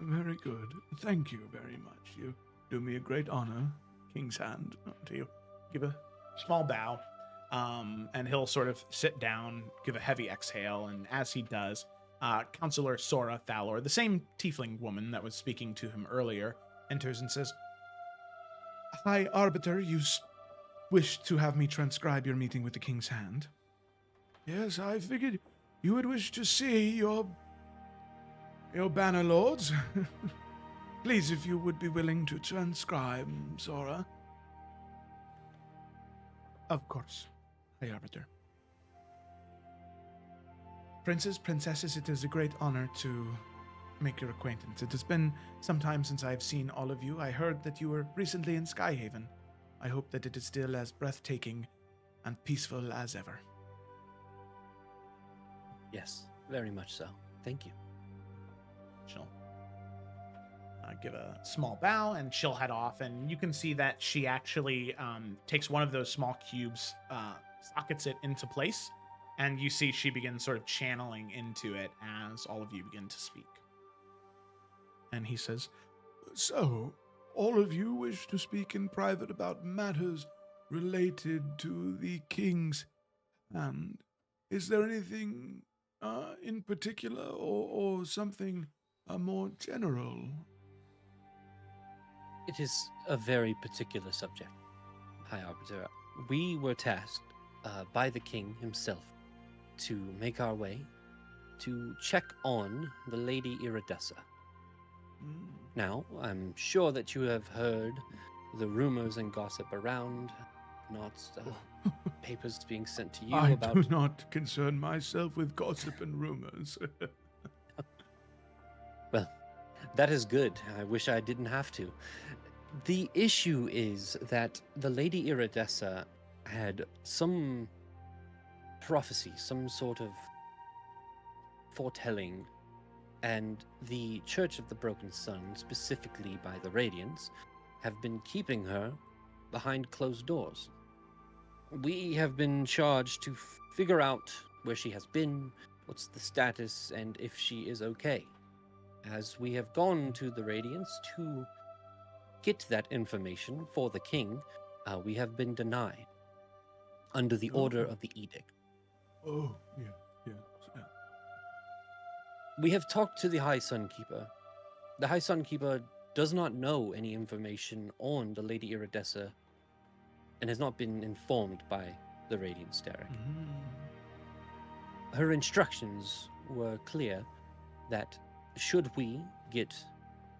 S8: Very good. Thank you very much. You do me a great honor. King's hand to you.
S2: Give a small bow, and he'll sort of sit down, give a heavy exhale, and as he does, Counselor Sora Thalor, the same tiefling woman that was speaking to him earlier, enters and says,
S8: High Arbiter, you wished to have me transcribe your meeting with the King's Hand. Yes, I figured you would wish to see your banner lords. Please, if you would be willing to transcribe, Sora. Of course, High Arbiter. Princes, princesses, it is a great honor to make your acquaintance. It has been some time since I have seen all of you. I heard that you were recently in Skyhaven. I hope that it is still as breathtaking and peaceful as ever.
S5: Yes, very much so. Thank you.
S2: she'll give a small bow and she'll head off. And you can see that she actually takes one of those small cubes, sockets it into place, and you see she begins sort of channeling into it as all of you begin to speak.
S8: And he says, So, all of you wish to speak in private about matters related to the king's hand. Is there anything in particular or something more general?
S5: It is a very particular subject, High Arbiter. We were tasked by the king himself to make our way to check on the Lady Iridessa. Now, I'm sure that you have heard the rumors and gossip around, not papers being sent to you
S8: I
S5: about...
S8: do not concern myself with gossip and rumors.
S5: Well, that is good. I wish I didn't have to. The issue is that the Lady Iridessa had some prophecy, some sort of foretelling, and the Church of the Broken Sun, specifically by the Radiants, have been keeping her behind closed doors. We have been charged to figure out where she has been, what's the status, and if she is okay. As we have gone to the Radiants to get that information for the king, we have been denied under the order of the edict.
S8: Oh, yes.
S5: We have talked to the High Sunkeeper. The High Sunkeeper does not know any information on the Lady Iridessa and has not been informed by the Radiant Derek. Her instructions were clear that should we get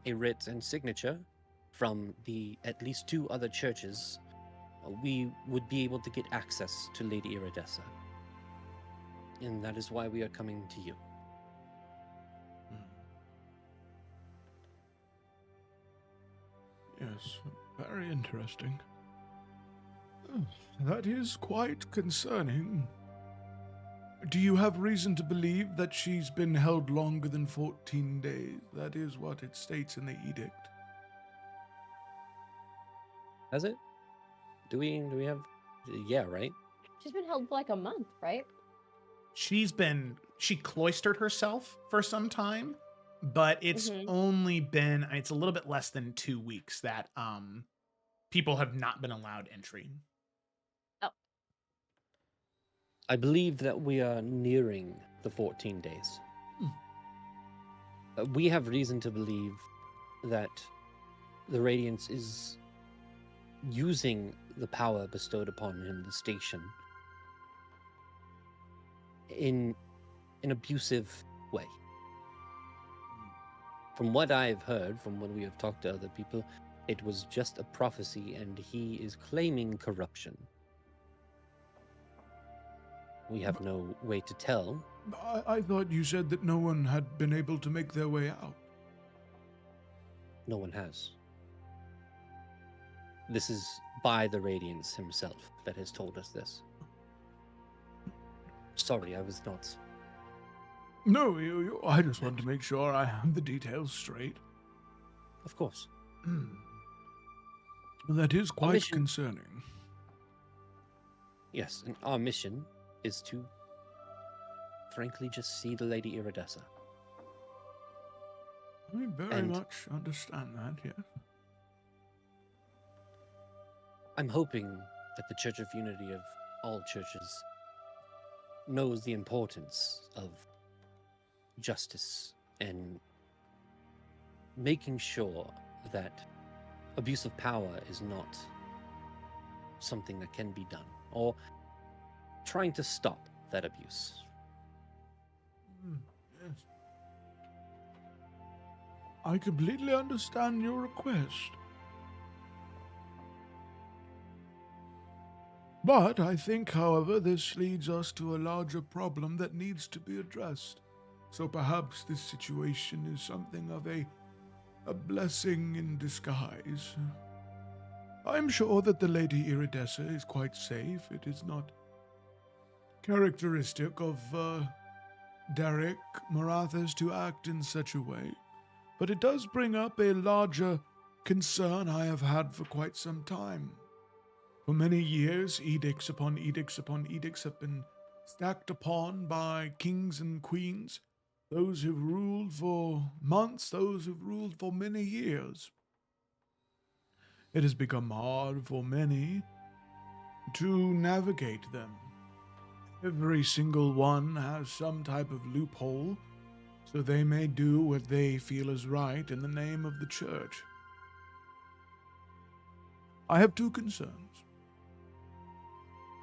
S5: a writ and signature from the at least 2 other churches, we would be able to get access to Lady Iridessa. And that is why we are coming to you.
S8: Yes, very interesting. That is quite concerning. Do you have reason to believe that she's been held longer than 14 days? That is what it states in the edict.
S5: Has it? Do we have... Yeah, right?
S3: She's been held for like a month, right?
S2: She cloistered herself for some time, but it's only been, it's a little bit less than 2 weeks that people have not been allowed entry.
S5: I believe that we are nearing the 14 days. We have reason to believe that the Radiance is using the power bestowed upon him, the station, in an abusive way. From what I've heard, from when we have talked to other people, it was just a prophecy and he is claiming corruption. We have no way to tell.
S8: I thought you said that no one had been able to make their way out.
S5: No one has. This is by the Radiance himself that has told us this. Sorry, I was not...
S8: No, I just wanted to make sure I have the details straight.
S5: Of course.
S8: That is quite
S5: mission-
S8: concerning.
S5: Yes, and our mission is to, frankly, just see the Lady Iridessa.
S8: I very
S5: And-
S8: much understand that, yes.
S5: I'm hoping that the Church of Unity of all churches knows the importance of justice and making sure that abuse of power is not something that can be done, or trying to stop that abuse.
S8: Yes. I completely understand your request. But I think, however, this leads us to a larger problem that needs to be addressed. So perhaps this situation is something of a blessing in disguise. I'm sure that the Lady Iridessa is quite safe. It is not characteristic of Derek Marathas to act in such a way, but it does bring up a larger concern I have had for quite some time. For many years, edicts upon edicts upon edicts have been stacked upon by kings and queens, those who've ruled for months, those who've ruled for many years. It has become hard for many to navigate them. Every single one has some type of loophole, so they may do what they feel is right in the name of the church. I have two concerns.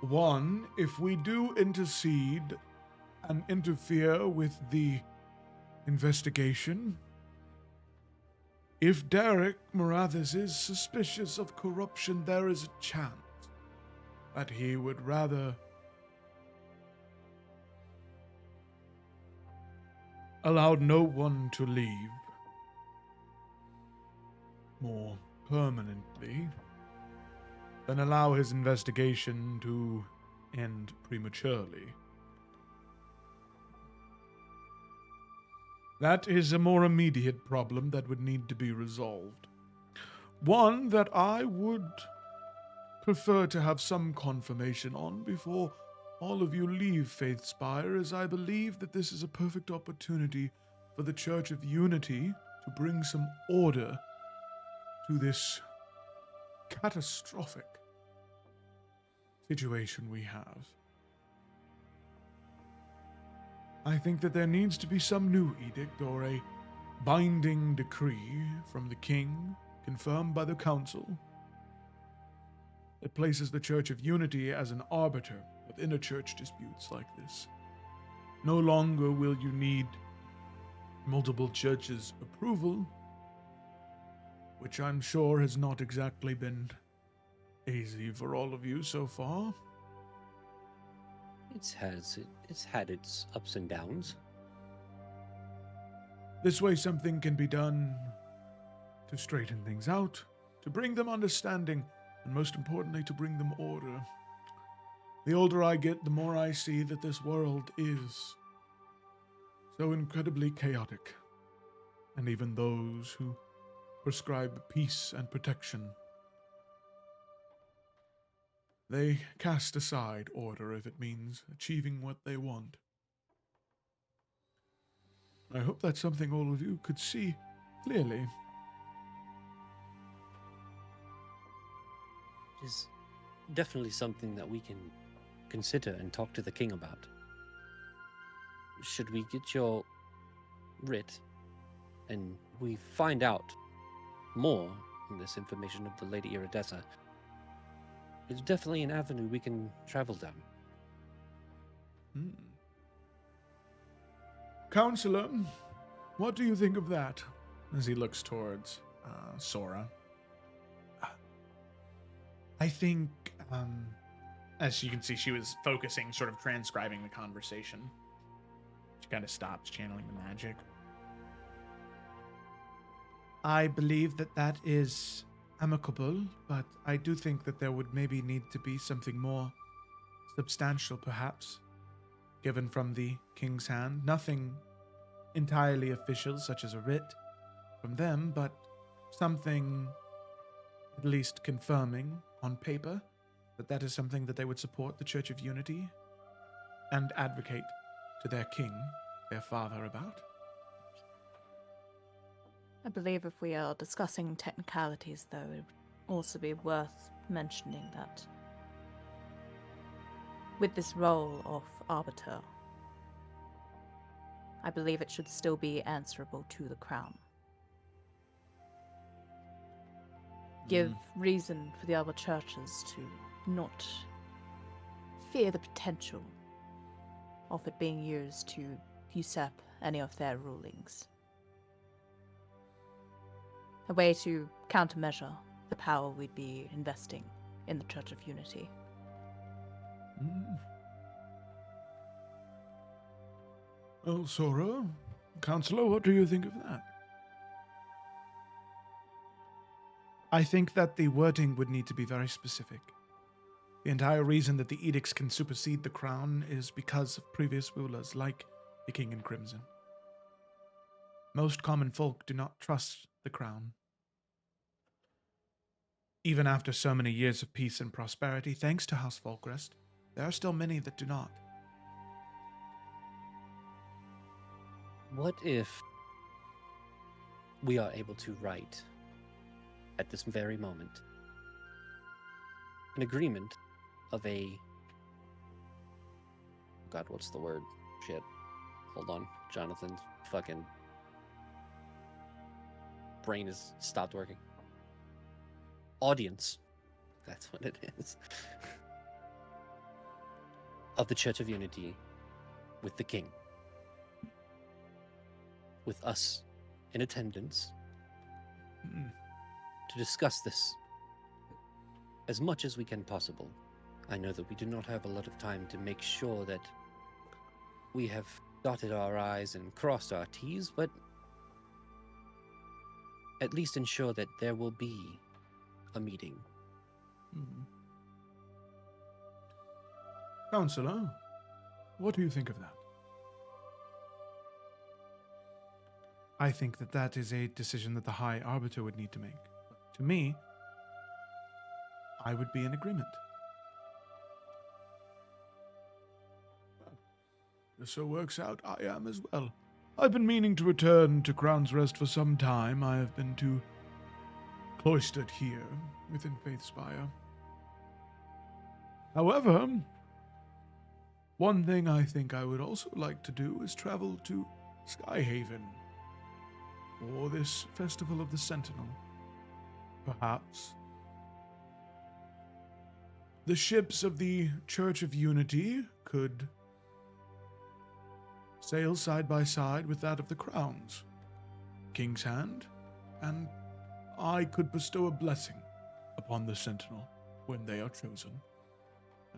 S8: One, if we do intercede and interfere with the investigation, if Derek Marathas is suspicious of corruption, there is a chance that he would rather allow no one to leave more permanently than allow his investigation to end prematurely. That is a more immediate problem that would need to be resolved. One that I would prefer to have some confirmation on before all of you leave Faith Spire, as I believe that this is a perfect opportunity for the Church of Unity to bring some order to this catastrophic situation we have. I think that there needs to be some new edict or a binding decree from the king, confirmed by the council, that places the Church of Unity as an arbiter of inter-church disputes like this. No longer will you need multiple churches' approval, which I'm sure has not exactly been easy for all of you so far.
S5: It's had its ups and downs.
S8: This way something can be done to straighten things out, to bring them understanding, and most importantly, to bring them order. The older I get, the more I see that this world is so incredibly chaotic. And even those who prescribe peace and protection, they cast aside order if it means achieving what they want. I hope that's something all of you could see clearly.
S5: It is definitely something that we can consider and talk to the king about. Should we get your writ and we find out more on this information of the Lady Iridessa, it's definitely an avenue we can travel down.
S8: Counselor, what do you think of that?
S1: As he looks towards Sora. I think, as you can see, she was focusing, sort of transcribing the conversation. She kind of stops channeling the magic. I believe that that is amicable, but I do think that there would maybe need to be something more substantial, perhaps, given from the king's hand. Nothing entirely official, such as a writ from them, but something at least confirming on paper that that is something that they would support the Church of Unity and advocate to their king, their father, about?
S7: I believe if we are discussing technicalities, though, it would also be worth mentioning that with this role of arbiter, I believe it should still be answerable to the crown. Give reason for the other churches to not fear the potential of it being used to usurp any of their rulings. A way to countermeasure the power we'd be investing in the Church of Unity.
S8: Well, Sora, Counselor, what do you think of that?
S1: I think that the wording would need to be very specific. The entire reason that the edicts can supersede the crown is because of previous rulers like the King in Crimson. Most common folk do not trust the crown. Even after so many years of peace and prosperity, thanks to House Volcrest, there are still many that do not.
S5: What if we are able to write, at this very moment, an agreement of a... God, what's the word? Shit. Hold on. Jonathan's fucking brain has stopped working. Audience. That's what it is. Of the Church of Unity with the King. With us in attendance to discuss this as much as we can possible. I know that we do not have a lot of time to make sure that we have dotted our I's and crossed our T's, but at least ensure that there will be a meeting.
S8: Counselor, what do you think of that?
S1: I think that that is a decision that the High Arbiter would need to make. To me, I would be in agreement.
S8: If so works out, I am as well. I've been meaning to return to Crown's Rest for some time. I have been too cloistered here within Faithspire. However, one thing I think I would also like to do is travel to Skyhaven for this Festival of the Sentinel. Perhaps the ships of the Church of Unity could sail side by side with that of the Crown's King's Hand, and I could bestow a blessing upon the Sentinel when they are chosen.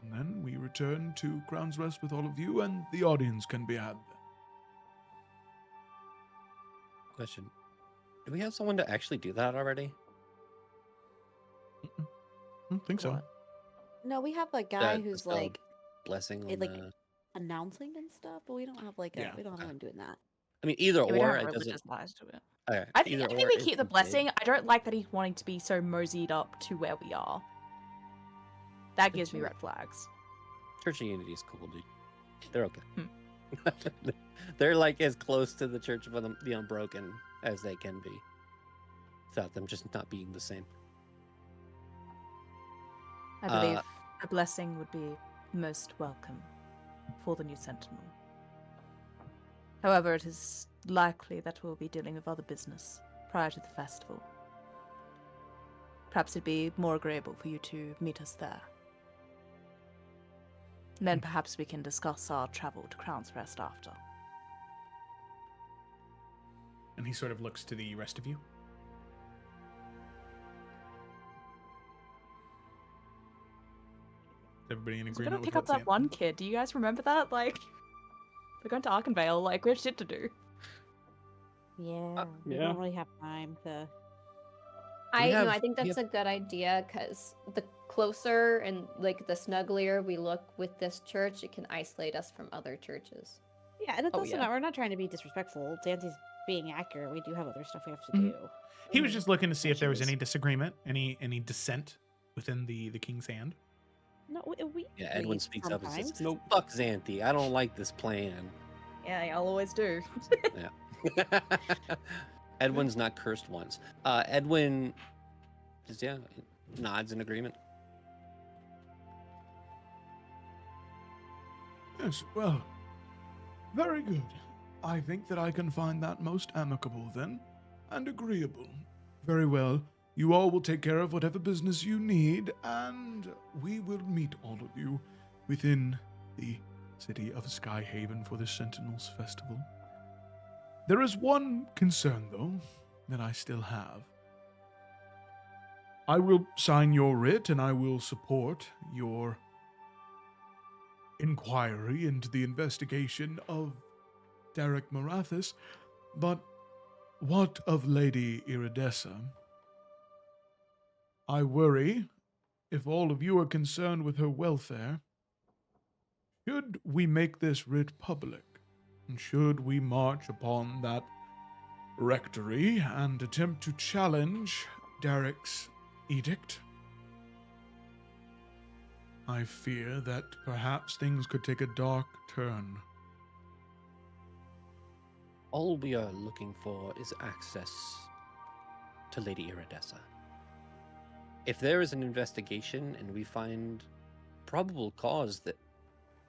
S8: And then we return to Crown's Rest with all of you, and the audience can be had then.
S5: Question. Do we have someone to actually do that already?
S1: I don't think so.
S6: What? No, we have a guy who's
S5: bestow
S6: like
S5: blessing on
S6: like
S5: the...
S6: announcing and stuff, but we don't have like
S1: Yeah.
S6: we don't have anyone doing that.
S5: I mean, either
S7: Yeah, we don't
S5: or,
S7: have
S5: it doesn't...
S7: religious ties to it.
S5: Okay,
S7: I think,
S5: either
S7: I think
S5: or
S7: we
S5: is
S7: keep the
S5: good.
S7: blessing. I don't like that he's wanting to be so moseyed up to where we are. That gives me red flags.
S5: Church of Unity is cool, dude. They're okay. They're like as close to the Church of the Unbroken as they can be, without them just not being the same.
S7: I believe a blessing would be most welcome for the new Sentinel. However, it is likely that we'll be dealing with other business prior to the festival. Perhaps it'd be more agreeable for you to meet us there. And then perhaps we can discuss our travel to Crown's Rest after.
S1: And he sort of looks to the rest of you. Is everybody in
S7: We're
S1: agreement
S7: gonna
S1: with
S7: pick
S1: what
S7: up that
S1: Sam-
S7: one kid. Do you guys remember that? Like, we're going to Arkenvale. Like, we have shit to do.
S6: Yeah, we
S4: yeah.
S6: don't really have time to.
S3: I think that's a good idea because the closer and like the snugglier we look with this church, it can isolate us from other churches.
S6: Yeah, and it
S7: Oh,
S6: doesn't.
S7: yeah.
S6: We're not trying to be disrespectful. Dante's being accurate. We do have other stuff we have to
S2: Mhm.
S6: do.
S2: He was just looking to see if there was
S6: Issues.
S2: any disagreement, any dissent within the king's hand.
S6: No, we
S5: Yeah, Edwin
S6: agreed
S5: speaks up and says,
S6: sometimes.
S4: Nope.
S5: "Fuck Xanthi, I don't like this plan."
S7: Yeah, y'all always do.
S5: Edwin's not cursed once. Edwin, just nods in agreement.
S8: Yes, well, very good. I think that I can find that most amicable then, and agreeable. Very well. You all will take care of whatever business you need, and we will meet all of you within the city of Skyhaven for the Sentinels Festival. There is one concern, though, that I still have. I will sign your writ, and I will support your inquiry into the investigation of Derek Marathis, but what of Lady Iridessa? I worry, if all of you are concerned with her welfare, should we make this writ public? And should we march upon that rectory and attempt to challenge Derek's edict? I fear that perhaps things could take a dark turn.
S5: All we are looking for is access to Lady Iridessa. If there is an investigation and we find probable cause, that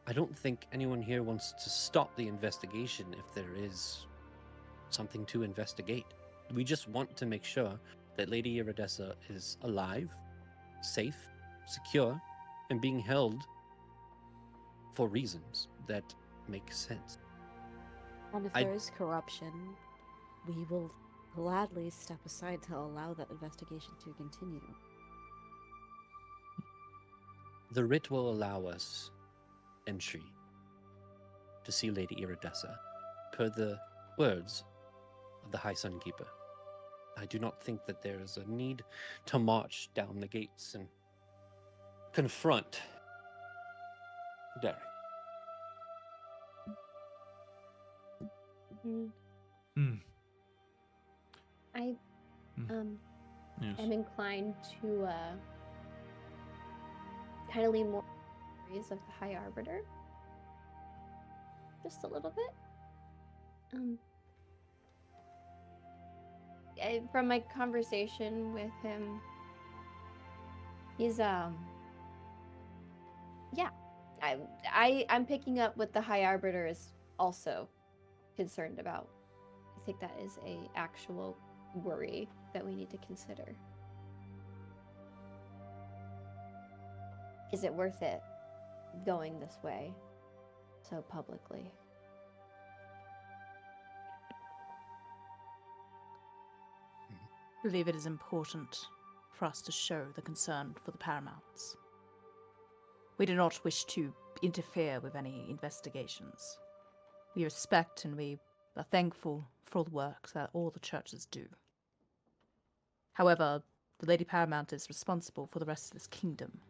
S5: I don't think anyone here wants to stop the investigation if there is something to investigate. We just want to make sure that Lady Iridessa is alive, safe, secure, and being held for reasons that make sense.
S6: And if
S5: I-
S6: there is corruption, we will gladly step aside to allow that investigation to continue.
S5: The writ will allow us entry to see Lady Iridessa, per the words of the High Sun Keeper. I do not think that there is a need to march down the gates and confront Derek.
S3: I
S8: Hmm. Yes.
S3: am inclined to kind of lean more ways of the High Arbiter. Just a little bit. From my conversation with him, he's yeah. I'm picking up what the High Arbiter is also concerned about. I think that is a actual worry that we need to consider. Is it worth it going this way so publicly?
S7: I believe it is important for us to show the concern for the Paramounts. We do not wish to interfere with any investigations. We respect and we are thankful for the work that all the churches do. However, the Lady Paramount is responsible for the rest of this kingdom.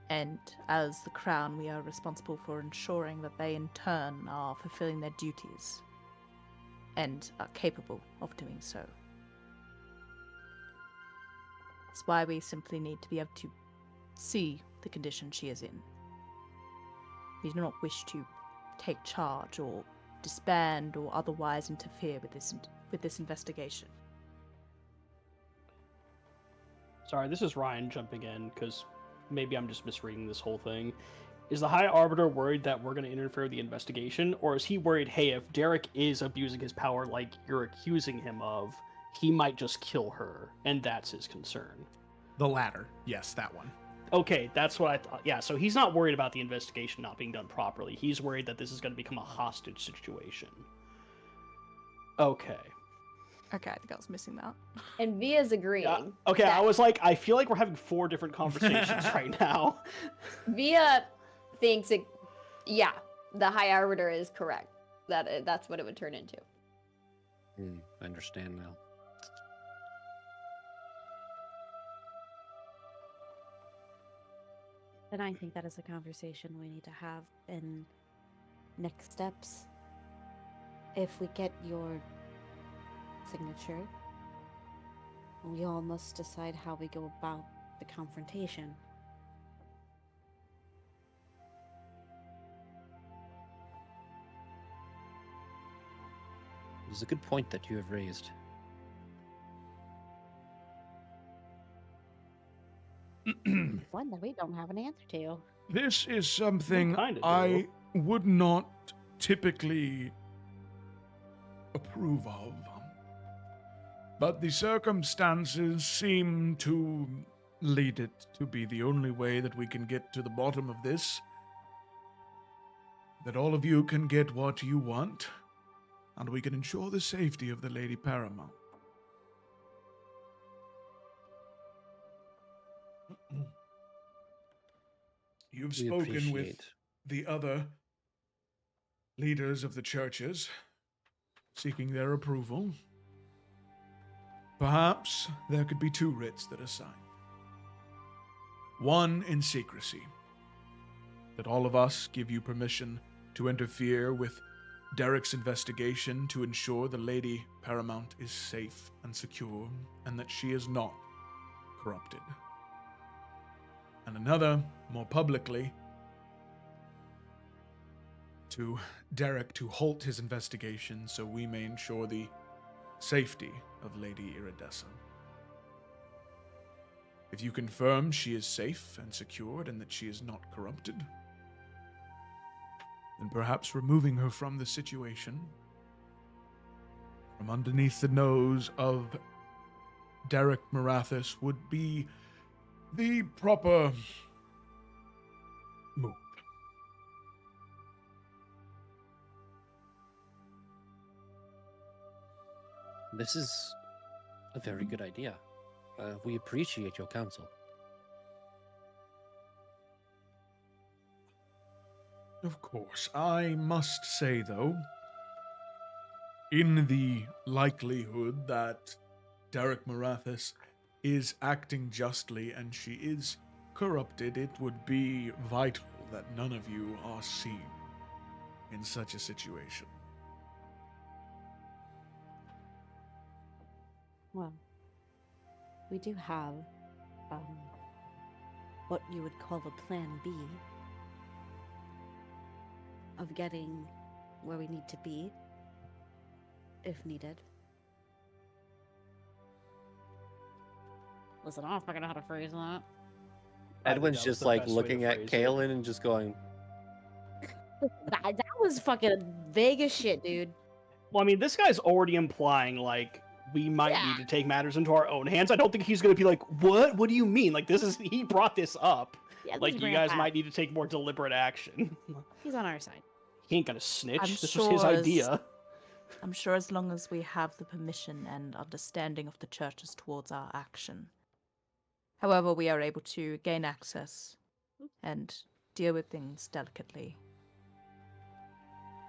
S7: And as the Crown, we are responsible for ensuring that they in turn are fulfilling their duties and are capable of doing so. That's why we simply need to be able to see the condition she is in. We do not wish to take charge or disband or otherwise interfere with this investigation.
S4: Sorry, this is Ryan jumping in because maybe I'm just misreading this whole thing. Is the High Arbiter worried that we're going to interfere with the investigation, or is he worried, hey, if Derek is abusing his power like you're accusing him of, he might just kill her, and that's his concern?
S2: The latter. Yes, that one.
S4: Okay, that's what I thought. Yeah, so he's not worried about the investigation not being done properly. He's worried that this is going to become a hostage situation. Okay.
S7: Okay, I think I was missing that.
S3: And Via's agreeing.
S4: Yeah, okay,
S3: that
S4: I was like, I feel like we're having 4 different conversations right now.
S3: Via thinks it. Yeah, the High Arbiter is correct. That's what it would turn into.
S5: I understand now.
S6: And I think that is a conversation we need to have in next steps. If we get your signature. We all must decide how we go about the confrontation.
S5: It's a good point that you have raised.
S6: One that we don't have an answer to.
S8: This is something
S4: kinda do.
S8: I would not typically approve of. But the circumstances seem to lead it to be the only way that we can get to the bottom of this. That all of you can get what you want, and we can ensure the safety of the Lady Paramount. You've
S5: We
S8: spoken with
S5: appreciate.
S8: the other leaders of the churches, seeking their approval. Perhaps there could be 2 writs that are signed. One in secrecy, that all of us give you permission to interfere with Derek's investigation to ensure the Lady Paramount is safe and secure, and that she is not corrupted. And another, more publicly, to Derek to halt his investigation so we may ensure the safety of Lady Iridessa. If you confirm she is safe and secured and that she is not corrupted, then perhaps removing her from the situation, from underneath the nose of Derek Marathis, would be the proper move.
S5: This is a very good idea. We appreciate your counsel.
S8: Of course. I must say, though, in the likelihood that Derek Marathis is acting justly and she is corrupted, it would be vital that none of you are seen in such a situation.
S6: Well, we do have what you would call a plan B of getting where we need to be if needed. Listen, I don't fucking know how to phrase that.
S4: I think
S5: Edwin's
S4: that was
S5: just
S4: the
S5: like
S4: best way to
S5: looking at
S4: phrase it.
S5: Kaelin and just going,
S6: That was fucking vague as shit, dude.
S4: Well, I mean, this guy's already implying, like, we might
S6: Yeah.
S4: need to take matters into our own hands. I don't think he's going to be like, what? What do you mean? Like, he brought this up.
S6: Yeah,
S4: Like,
S6: let's
S4: you
S6: bring it
S4: guys
S6: back.
S4: might need to take more deliberate action.
S6: He's on our side.
S4: He ain't going to snitch.
S7: I'm
S4: This was
S7: sure
S4: his
S7: as-
S4: idea.
S7: I'm sure as long as we have the permission and understanding of the churches towards our action. However, we are able to gain access and deal with things delicately.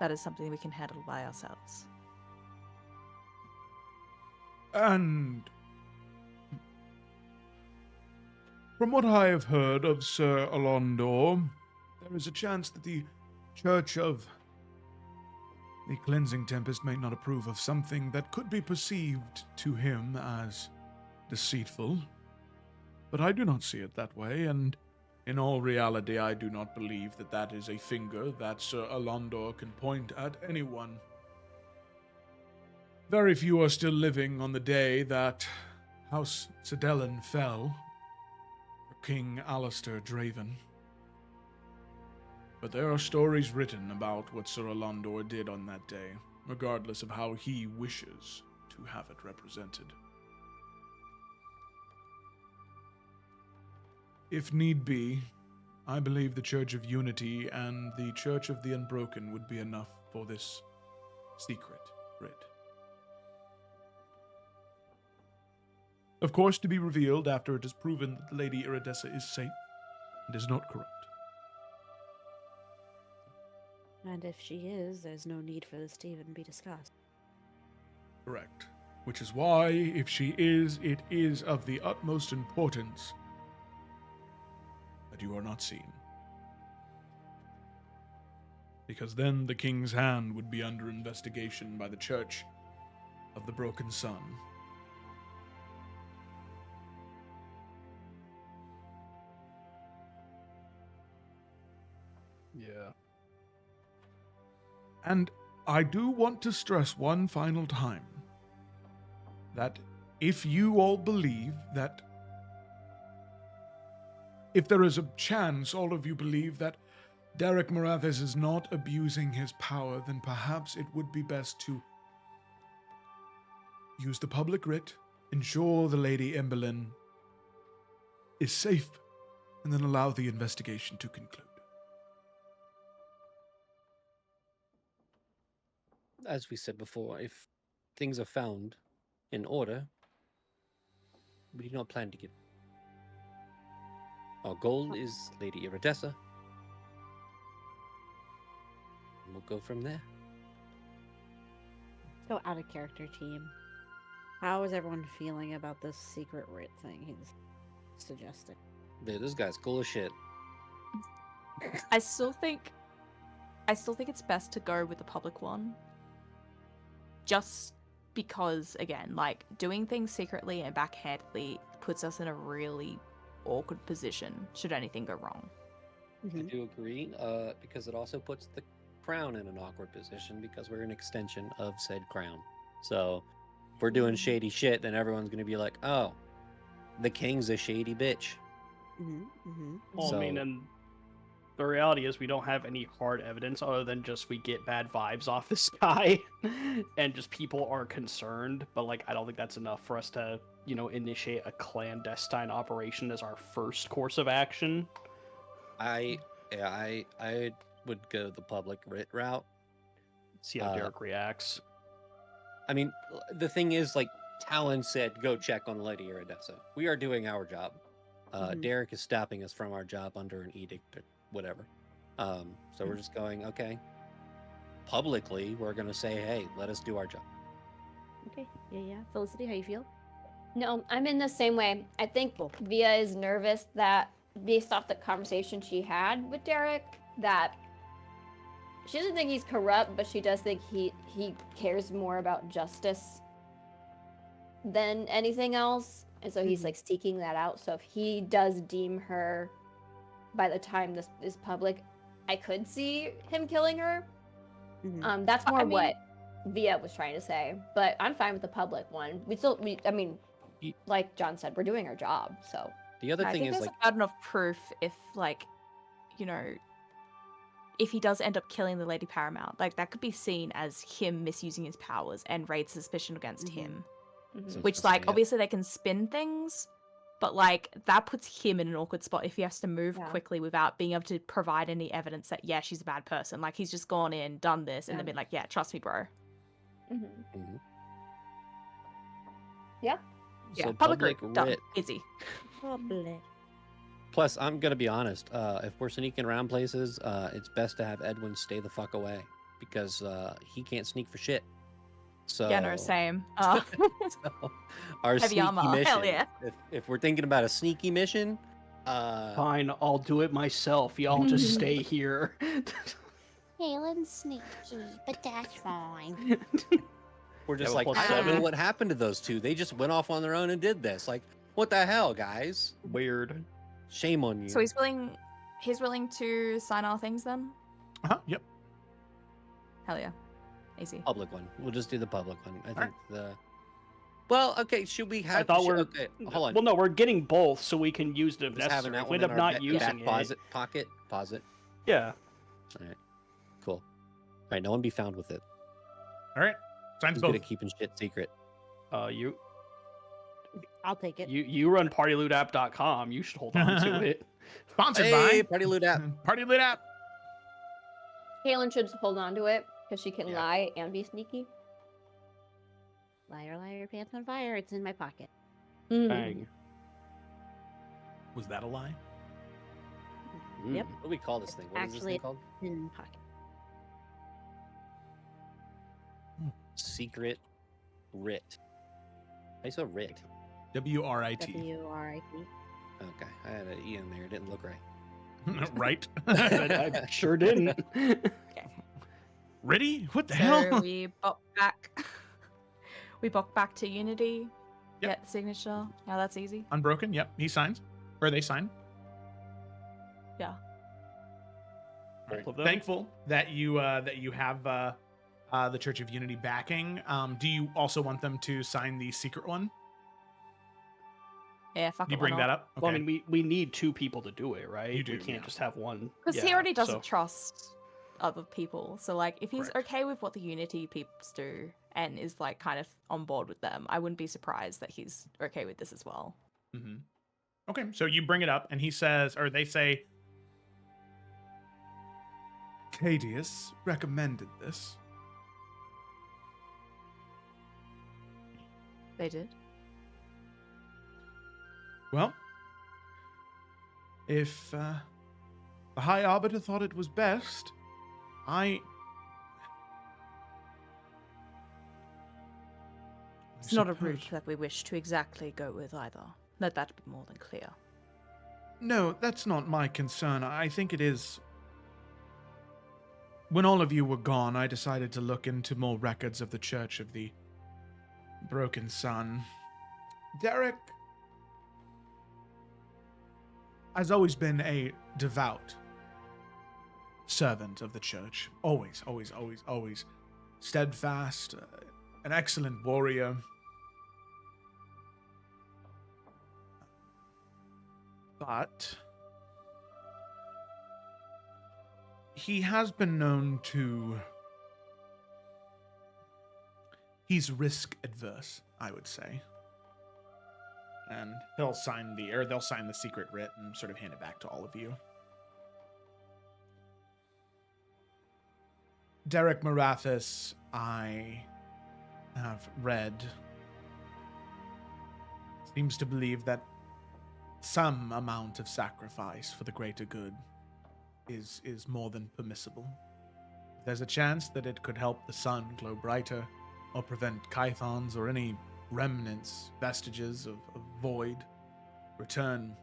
S7: That is something we can handle by ourselves.
S8: And from what I have heard of Sir Alondor, there is a chance that the Church of the Cleansing Tempest may not approve of something that could be perceived to him as deceitful. But I do not see it that way, and in all reality, I do not believe that that is a finger that Sir Alondor can point at anyone. Very few are still living on the day that House Cedelin fell for King Alistair Draven. But there are stories written about what Sir Alondor did on that day, regardless of how he wishes to have it represented. If need be, I believe the Church of Unity and the Church of the Unbroken would be enough for this secret writ. Of course, to be revealed after it is proven that the Lady Iridessa is safe and is not corrupt.
S6: And if she is, there's no need for this to even be discussed.
S8: Correct. Which is why, if she is, it is of the utmost importance that you are not seen. Because then the king's hand would be under investigation by the church, of the broken sun.
S4: Yeah.
S8: And I do want to stress one final time that if you all believe that, if there is a chance all of you believe that Derek Marathis is not abusing his power, then perhaps it would be best to use the public writ, ensure the Lady Emberlyn is safe, and then allow the investigation to conclude.
S5: As we said before, if things are found in order, we do not plan to give. Our goal is Lady Iridessa. And we'll go from there.
S6: So out of character, team. How is everyone feeling about this secret writ thing he's suggesting?
S5: Dude, this guy's cool as shit.
S7: I still think it's best to go with the public one. Just because, again, like, doing things secretly and backhandedly puts us in a really awkward position should anything go wrong.
S5: I do agree, because it also puts the crown in an awkward position because we're an extension of said crown. So if we're doing shady shit, then everyone's going to be like, oh, the king's a shady bitch.
S4: Well, I mean, and the reality is we don't have any hard evidence other than just we get bad vibes off this guy and just people are concerned, but like I don't think that's enough for us to, you know, initiate a clandestine operation as our first course of action.
S5: I would go the public writ route.
S4: See how Derek reacts.
S5: I mean, the thing is, like, Talon said, go check on Lady Iridessa. We are doing our job. Derek is stopping us from our job under an edict or whatever. So we're just going, okay. Publicly, we're going to say, hey, let us do our job.
S6: Okay, yeah. Felicity, how you feel?
S3: No, I'm in the same way. I think Via is nervous that, based off the conversation she had with Derek, that she doesn't think he's corrupt, but she does think he cares more about justice than anything else. And so he's like seeking that out. So if he does deem her, by the time this is public, I could see him killing her. That's more what Via was trying to say. But I'm fine with the public one. I mean, like John said, we're doing our job. So
S5: the other
S7: I
S5: thing
S7: think
S5: is,
S7: there's
S5: like,
S7: not enough proof if, like, you know, if he does end up killing the Lady Paramount, like that could be seen as him misusing his powers and raise suspicion against him. Which, like, obviously they can spin things, but like that puts him in an awkward spot if he has to move quickly without being able to provide any evidence that, yeah, she's a bad person. Like, he's just gone in, done this, and then been like, yeah, trust me, bro.
S3: Yeah.
S5: So
S7: public done.
S5: writ.
S7: Easy.
S6: Public.
S5: Plus, I'm gonna be honest. If we're sneaking around places, it's best to have Edwin stay the fuck away because he can't sneak for shit. So
S7: Yeah, no, same.
S5: so our
S7: Heavy
S5: sneaky
S7: armor,
S5: mission.
S7: hell yeah.
S5: If we're thinking about a sneaky mission,
S4: Fine, I'll do it myself. Y'all just stay here.
S6: Kalen's sneaky, but that's fine.
S5: we're just
S4: Yeah,
S5: like,
S4: plus
S5: I don't know
S4: 7.
S5: what happened to those two. They just went off on their own and did this. Like, what the hell, guys?
S4: Weird.
S5: Shame on you.
S7: So he's willing to sign our things then?
S2: Yep.
S7: Hell yeah. Easy.
S5: Public one. We'll just do the public one. I think the. Well, okay. Should we have?
S4: I thought we're
S5: okay. Hold on.
S4: Well, no, we're getting both, so we can use them if
S5: Just having
S4: necessary.
S5: that
S4: If we
S5: one
S4: end
S5: in
S4: up
S5: our
S4: not
S5: back
S4: using it.
S5: pocket. Pause it.
S4: Yeah.
S5: All right. Cool. All right. No one be found with it.
S2: All right. Signs
S5: Who's
S2: both.
S5: good at keeping shit secret?
S4: You
S6: I'll take it.
S4: you run partylootapp.com. You should hold on to it.
S2: Sponsored
S5: Hey,
S2: by
S5: Party Loot app.
S2: Party Lit App.
S3: Kalen should hold on to it because she can
S5: Yeah.
S3: lie and be sneaky.
S6: Liar, liar, pants on fire. It's in my pocket.
S4: Bang.
S2: Was that a lie?
S6: Yep.
S5: What do we call this thing? What is this
S6: Actually,
S5: thing called?
S6: In my pocket.
S5: Secret writ. How do you spell writ?
S2: WRIT.
S6: W-R-I-T.
S5: Okay, I had an E in there. It didn't look right.
S2: Right.
S4: I sure didn't.
S7: Okay.
S2: Ready? What the
S7: So
S2: hell?
S7: we bop back. We walk back to Unity.
S2: Yep.
S7: Get the signature. Yeah, that's easy.
S2: Unbroken. Yep. He signs, or they sign.
S7: Yeah.
S4: Both of them.
S2: Thankful that you have the Church of Unity backing. Do you also want them to sign the secret one?
S7: Yeah, fuck
S2: Do you
S7: it, why
S2: bring that
S7: not?
S2: up?
S4: Well, I mean, we need 2 people to do it, right?
S2: You do,
S4: we can't
S2: yeah.
S4: just have one.
S7: Because he
S4: Yeah,
S7: already doesn't
S4: so-
S7: trust other people. So like if he's
S2: Correct.
S7: okay with what the Unity peeps do and is like kind of on board with them, I wouldn't be surprised that he's okay with this as well.
S2: Mm-hmm. Okay, so you bring it up, and he says, or they say, Cadius recommended this.
S7: They did.
S2: Well, if the High Arbiter thought it was best,
S7: It's not a
S2: suppose-
S7: route that we wish to exactly go with either. Let that be more than clear.
S2: No, that's not my concern. I think it is. When all of you were gone, I decided to look into more records of the Church of the Broken Sun. Derek has always been a devout servant of the church. Always, always, always, always. Steadfast, an excellent warrior. But he has been known to... He's risk adverse, I would say. And they'll sign the secret writ and sort of hand it back to all of you. Derek Marathis, I have read, seems to believe that some amount of sacrifice for the greater good is more than permissible. There's a chance that it could help the sun glow brighter, or prevent Kythons or any remnants, vestiges of void return,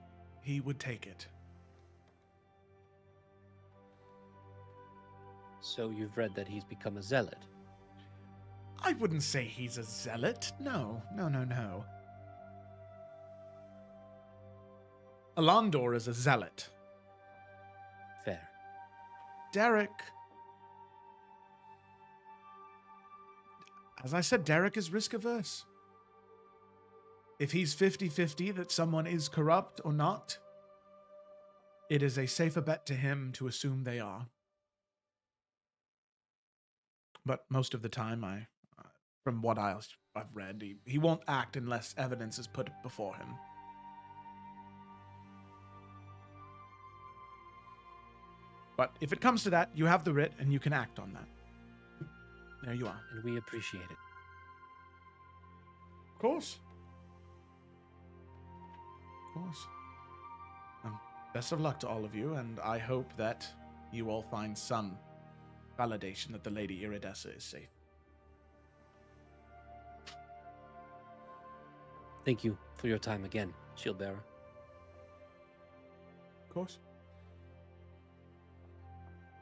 S2: he would take it.
S5: So you've read that he's become a zealot.
S2: I wouldn't say he's a zealot. No. Alandor is a zealot.
S5: Fair.
S2: Derek... As I said, Derek is risk averse. If he's 50-50 that someone is corrupt or not, it is a safer bet to him to assume they are. But most of the time, from what I've read, he won't act unless evidence is put before him. But if it comes to that, you have the writ and you can act on that. There you are.
S5: And we appreciate it.
S2: Of course. Of course. Best of luck to all of you, and I hope that you all find some validation that the Lady Iridessa is safe.
S5: Thank you for your time again, Shield Bearer.
S2: Of course.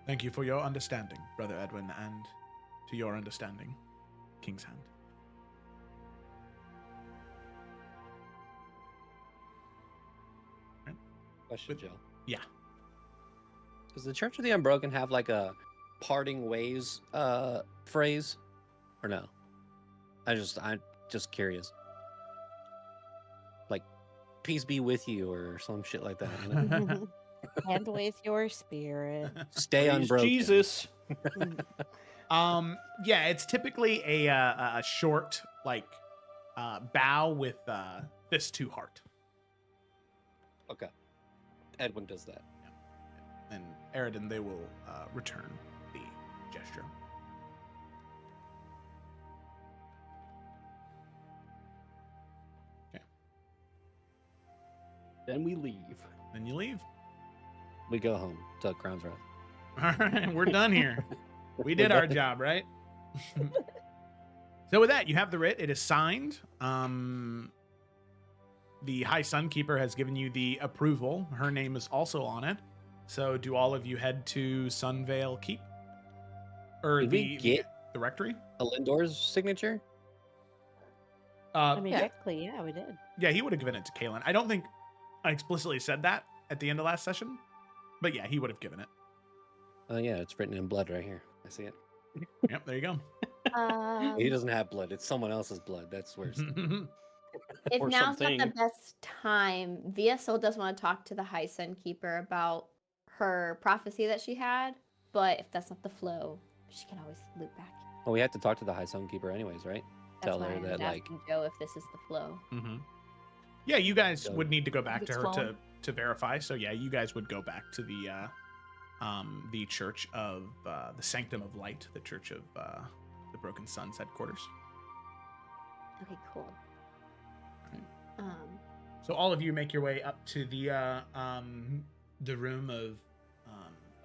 S2: Thank you for your understanding, Brother Edwin, and to your understanding, King's Hand.
S5: Question, Joe.
S2: Yeah.
S5: Does the Church of the Unbroken have like a parting ways phrase? Or no? I'm just curious. Like, peace be with you or some shit like that. You know?
S6: And with your spirit.
S5: Stay
S4: Praise
S5: unbroken.
S4: Jesus.
S2: Yeah, it's typically a short, bow with fist to heart.
S5: Okay. Edwin does that.
S2: And Eridan, they will return the gesture. Okay.
S4: Then we leave.
S2: Then you leave.
S5: We go home to Crown's Wrath.
S2: All right, we're done here. We did our job, right? So with that, you have the writ. It is signed. The High Sunkeeper has given you the approval. Her name is also on it. So do all of you head to Sunvale Keep? Or
S5: Did we get
S2: the rectory?
S5: Alindor's signature?
S6: I mean,
S2: Yeah,
S6: technically, yeah, we did.
S2: yeah, he would have given it to Kalen. I don't think I explicitly said that at the end of last session, but yeah, he would have given it.
S5: Oh yeah, it's written in blood right here. I see it.
S2: Yep, there you go.
S5: He doesn't have blood. It's someone else's blood. That's worse.
S3: If
S4: Or
S3: now's not the
S4: something.
S3: best time, VSL does want to talk to the High Sun Keeper about her prophecy that she had, but if that's not the flow, she can always loop back.
S5: Well, we have to talk to the High Sun Keeper anyways, right?
S3: That's
S5: Tell
S3: why
S5: her
S3: I was
S5: that, like,
S3: asking Joe if this is the flow.
S2: Yeah, you guys
S5: So-
S2: would need to go back to
S7: It's
S2: her
S7: flowing.
S2: to verify. So yeah, you guys would go back to the Church of the Sanctum of Light, the Church of the Broken Sun's headquarters.
S3: Okay, cool.
S2: So all of you make your way up to the room of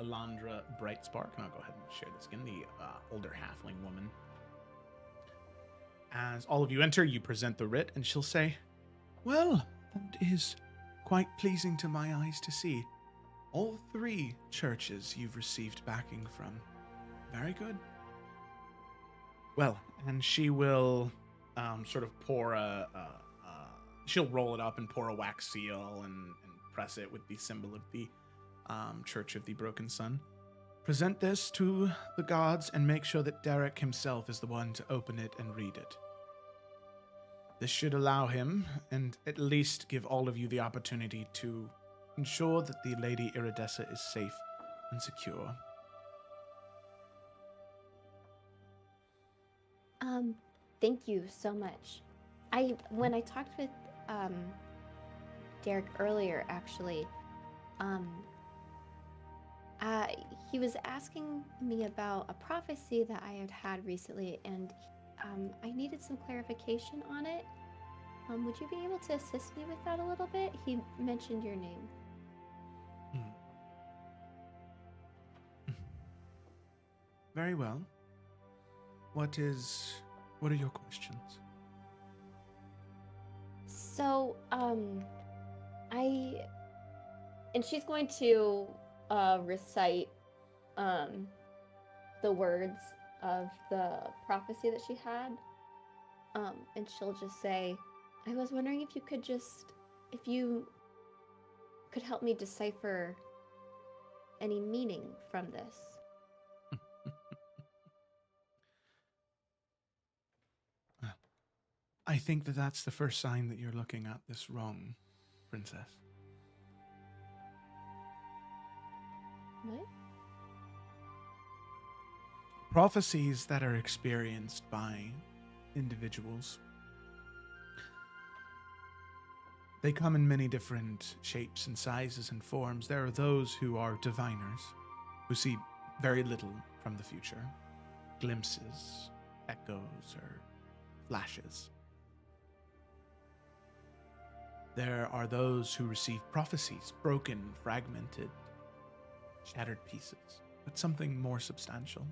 S2: Alondra Brightspark, and I'll go ahead and share this again. The older halfling woman. As all of you enter, you present the writ, and she'll say,
S8: Well, that is quite pleasing to my eyes to see. All 3 churches you've received backing from. Very good.
S2: well, and she will sort of pour she'll roll it up and pour a wax seal and press it with the symbol of the Church of the Broken Sun.
S8: Present this to the gods and make sure that Derek himself is the one to open it and read it. This should allow him, and at least give all of you the opportunity to ensure that the Lady Iridessa is safe and secure.
S3: Thank you so much. When I talked with Derek earlier, actually, he was asking me about a prophecy that I had had recently, and I needed some clarification on it. Would you be able to assist me with that a little bit? He mentioned your name.
S8: Very well. What are your questions?
S3: So, and she's going to recite the words of the prophecy that she had. And she'll just say, I was wondering if you could help me decipher any meaning from this.
S8: I think that that's the first sign that you're looking at this wrong, Princess.
S3: What?
S8: Prophecies that are experienced by individuals, they come in many different shapes and sizes and forms. There are those who are diviners, who see very little from the future, glimpses, echoes, or flashes. There are those who receive prophecies, broken, fragmented, shattered pieces, but something more substantial.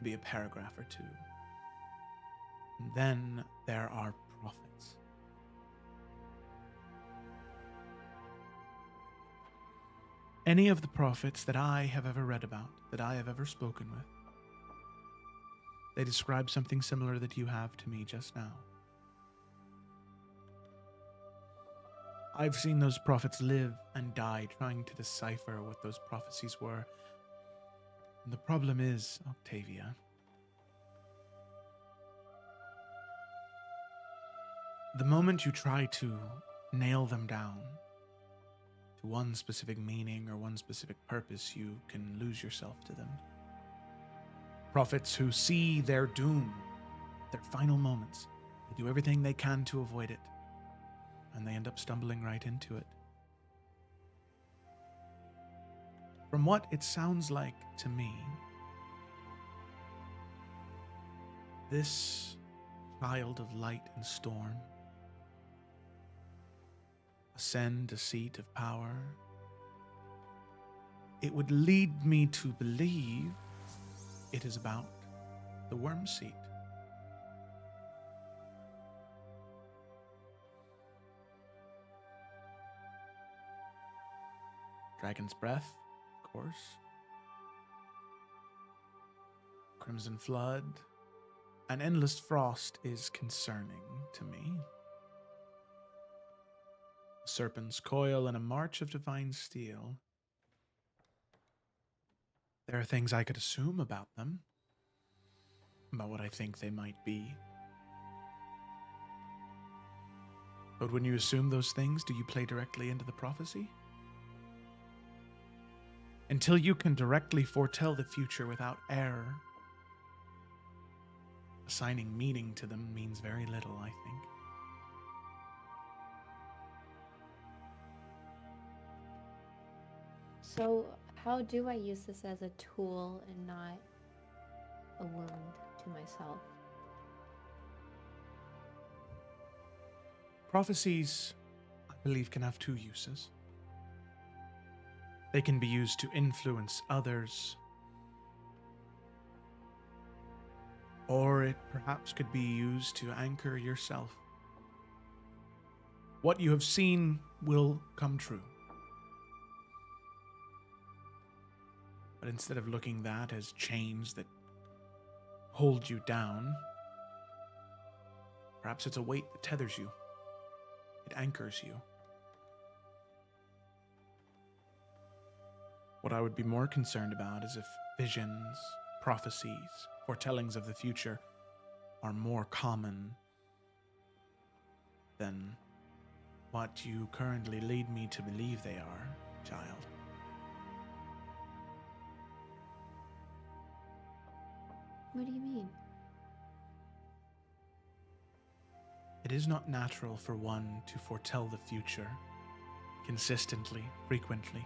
S8: Be a paragraph or two. And then there are prophets. Any of the prophets that I have ever read about, that I have ever spoken with, they describe something similar that you have to me just now. I've seen those prophets live and die trying to decipher what those prophecies were. And the problem is, Octavia, the moment you try to nail them down to one specific meaning or one specific purpose, you can lose yourself to them. Prophets who see their doom, their final moments, they do everything they can to avoid it, and they end up stumbling right into it. From what it sounds like to me, this child of light and storm ascend a seat of power, it would lead me to believe it is about the worm seat. Dragon's breath, of course. Crimson flood.
S2: An endless frost is concerning to me. A serpent's coil and a march of divine steel. There are things I could assume about them, about what I think they might be. But when you assume those things, do you play directly into the prophecy? Until you can directly foretell the future without error, assigning meaning to them means very little, I think.
S3: So, how do I use this as a tool and not a wound to myself?
S2: Prophecies, I believe, can have two uses. They can be used to influence others, or it perhaps could be used to anchor yourself. What you have seen will come true. But instead of looking that as chains that hold you down, perhaps it's a weight that tethers you. It anchors you. What I would be more concerned about is if visions, prophecies, foretellings of the future are more common than what you currently lead me to believe they are, child.
S3: What do you mean?
S2: It is not natural for one to foretell the future consistently, frequently.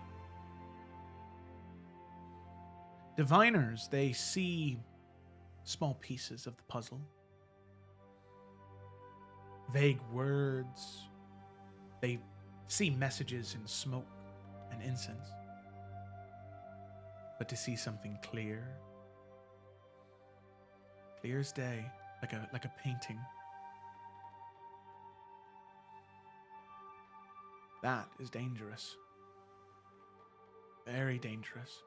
S2: Diviners, they see small pieces of the puzzle. Vague words. They see messages in smoke and incense. But to see something clear as day, like a painting, that is dangerous. Very dangerous.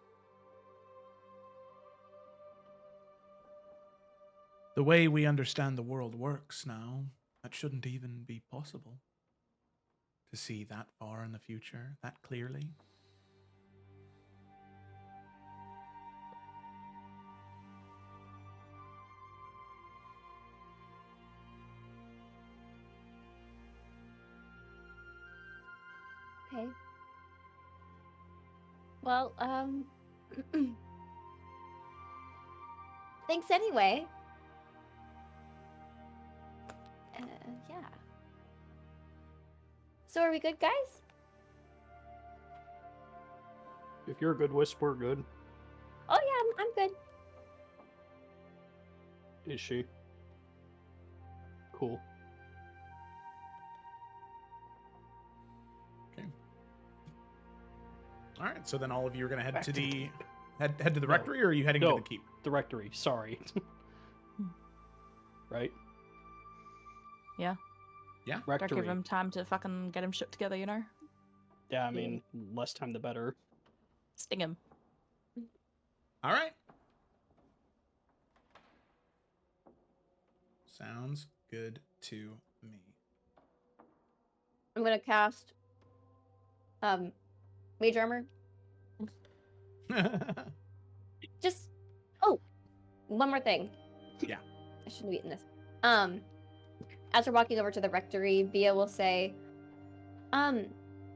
S2: The way we understand the world works now, that shouldn't even be possible. To see that far in the future, that clearly.
S3: Okay. Well, thanks anyway. Yeah. So are we good, guys?
S4: If you're a good wisp, we're good.
S3: Oh yeah, I'm good.
S4: Is she? Cool.
S2: Okay. All right. So then all of you are going to head
S4: Back
S2: to
S4: to the
S2: the
S4: keep.
S2: head to the
S4: No.
S2: rectory, or are you heading
S4: No.
S2: to the keep?
S4: The rectory, sorry. Right?
S7: Yeah.
S2: Yeah.
S7: Don't
S4: Rectory.
S7: give him time to fucking get him shook together, you know?
S4: Yeah, I mean, less time the better.
S7: Sting him.
S2: All right. Sounds good to me.
S3: I'm gonna cast mage armor. Just one more thing.
S2: Yeah.
S3: I shouldn't have eaten this. As we're walking over to the rectory, Bia will say,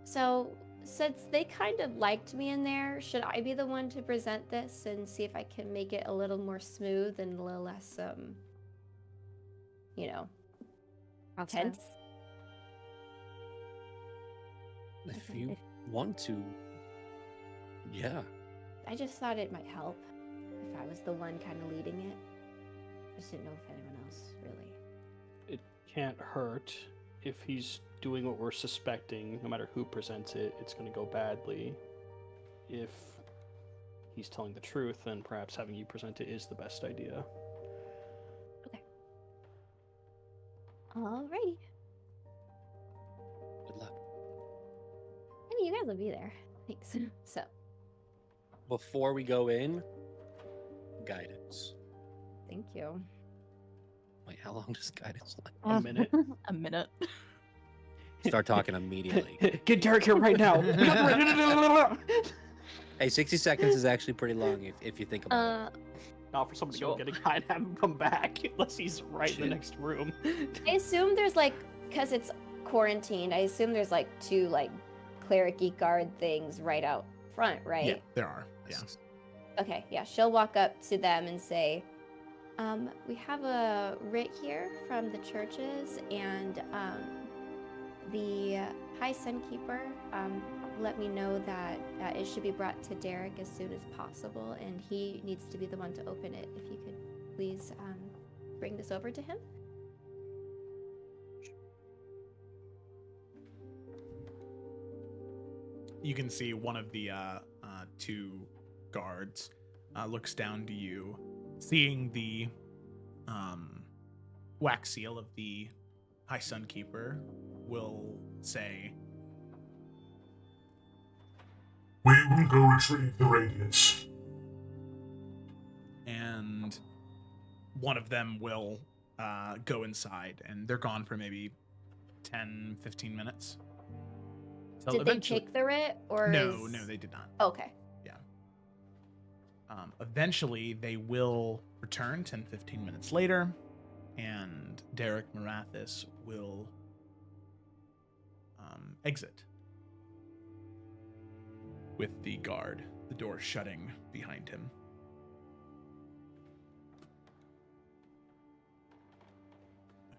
S3: so since they kind of liked me in there, should I be the one to present this and see if I can make it a little more smooth and a little less
S6: Outside.
S3: tense?
S5: If you want to, yeah.
S3: I just thought it might help if I was the one kind of leading it. I just didn't know if anyone else really.
S4: It can't hurt. If he's doing what we're suspecting, no matter who presents it, it's going to go badly. If he's telling the truth, then perhaps having you present it is the best idea.
S3: Alrighty.
S5: Good luck.
S3: I mean, you guys will be there. Thanks. So,
S5: Before we go in, guidance.
S3: thank you.
S5: How long does guidance last?
S4: A minute.
S7: A minute.
S5: Start talking immediately.
S4: Get Derek here right now.
S5: Hey, 60 seconds is actually pretty long if you think about it.
S4: Not for someone to go
S3: Sure.
S4: get a guy and have him come back unless he's right in the
S5: Shit.
S4: next room.
S3: I assume there's like, because it's quarantined, I assume there's like 2 like cleric-y guard things right out front, right?
S1: Yeah, there are. Yeah.
S3: Okay, yeah, she'll walk up to them and say, we have a writ here from the churches, and the High Sunkeeper let me know that it should be brought to Derek as soon as possible, and he needs to be the one to open it. If you could please bring this over to him.
S1: You can see one of the 2 guards looks down to you, seeing the wax seal of the High Sunkeeper, will say,
S8: We will go retrieve the radiance.
S1: and one of them will go inside, and they're gone for maybe 10, 15 minutes. Till
S3: Did they
S1: eventually-
S3: take the writ, or
S1: No,
S3: is...
S1: no, they did not.
S3: Okay.
S1: Eventually, they will return 10, 15 minutes later, and Derek Marathis will exit with the guard, the door shutting behind him.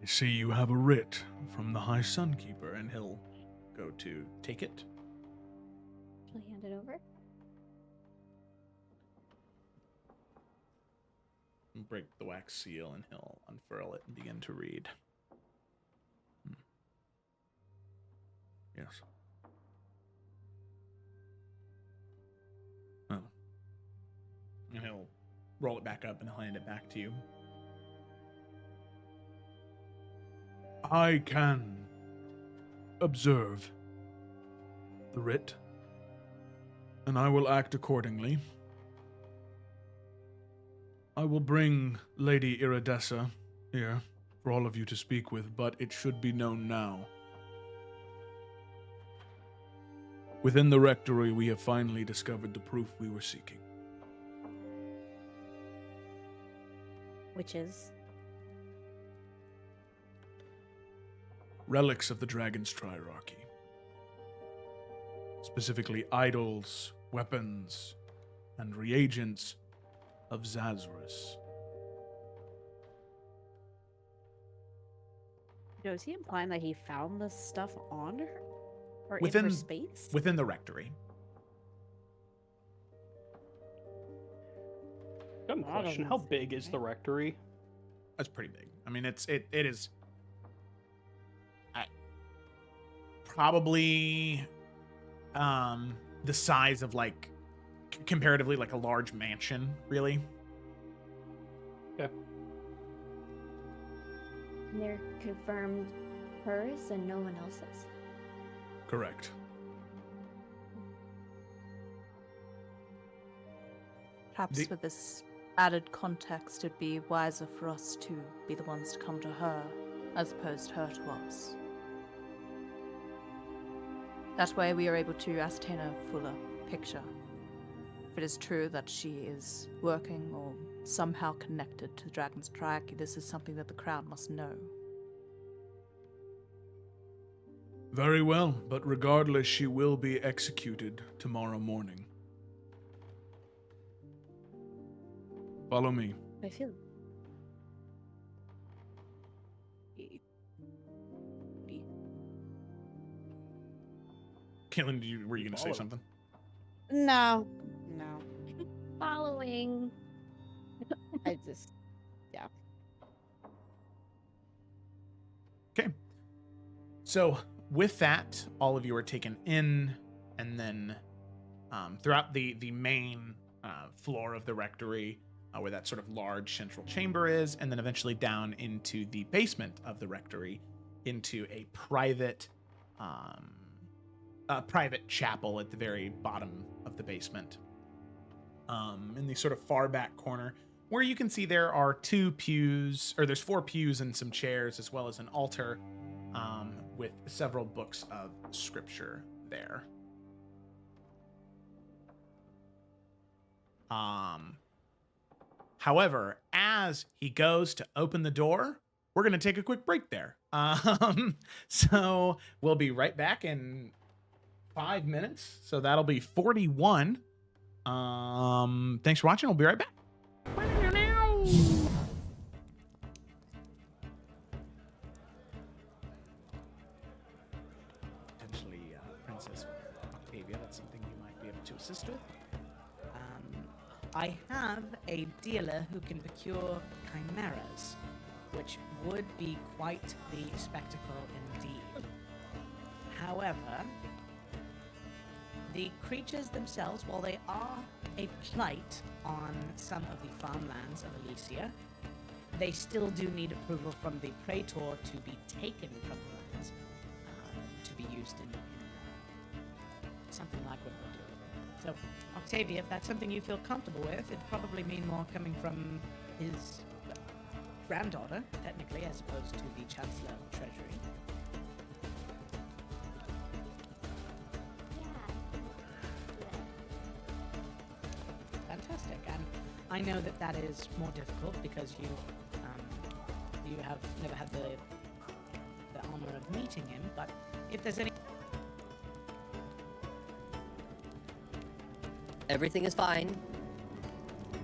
S8: I see you have a writ from the High Sunkeeper.
S1: And he'll go to take it.
S3: She'll hand it over.
S1: And break the wax seal, and he'll unfurl it and begin to read.
S8: Yes.
S1: And he'll roll it back up and he'll hand it back to you.
S8: I can observe the writ, and I will act accordingly. I will bring Lady Iridessa here for all of you to speak with, but it should be known now. Within the rectory, we have finally discovered the proof we were seeking.
S6: Which is
S8: Relics of the Dragon's Triarchy. Specifically, idols, weapons, and reagents of Zazrus.
S6: is he implying that he found this stuff on her? Or in
S1: Within-
S6: her space?
S1: Within the rectory.
S4: Dumb
S6: I don't
S4: question.
S6: know.
S4: How big is the rectory?
S1: That's pretty big. I mean, it is probably the size of like comparatively like a large mansion, really.
S3: And they're confirmed hers and no one else's.
S8: Correct.
S7: Perhaps with this added context, it'd be wiser for us to be the ones to come to her, as opposed to her to us. That way we are able to ascertain a fuller picture. If it is true that she is working or somehow connected to the Dragon's Triarchy, this is something that the Crown must know.
S8: Very well, but regardless, she will be executed tomorrow morning. Follow me.
S6: I feel.
S1: Caitlin, were you going to say
S4: Follow.
S1: something?
S6: No.
S3: Following.
S6: I just.
S1: Okay. So with that, all of you are taken in, and then throughout the main floor of the rectory, where that sort of large central chamber is, and then eventually down into the basement of the rectory, into a private chapel at the very bottom of the basement. In the sort of far back corner,
S2: where you can see there are 2 pews, or there's 4 pews and some chairs, as well as an altar with several books of scripture there. However, as he goes to open the door, we're going to take a quick break there. So we'll be right back in 5 minutes. So that'll be 41. Thanks for watching. We'll be right back. Potentially, Princess Octavia, that's something you might be able to assist with.
S9: I have a dealer who can procure chimeras, which would be quite the spectacle indeed. However, the creatures themselves, while they are a plight on some of the farmlands of Elysia, they still do need approval from the Praetor to be taken from the lands to be used in something like what we're doing. So, Octavia, if that's something you feel comfortable with, it'd probably mean more coming from his granddaughter, technically, as opposed to the Chancellor of the Treasury. Fantastic, and I know that that is more difficult because you have never had the honor of meeting him. But if there's any,
S10: Everything is fine.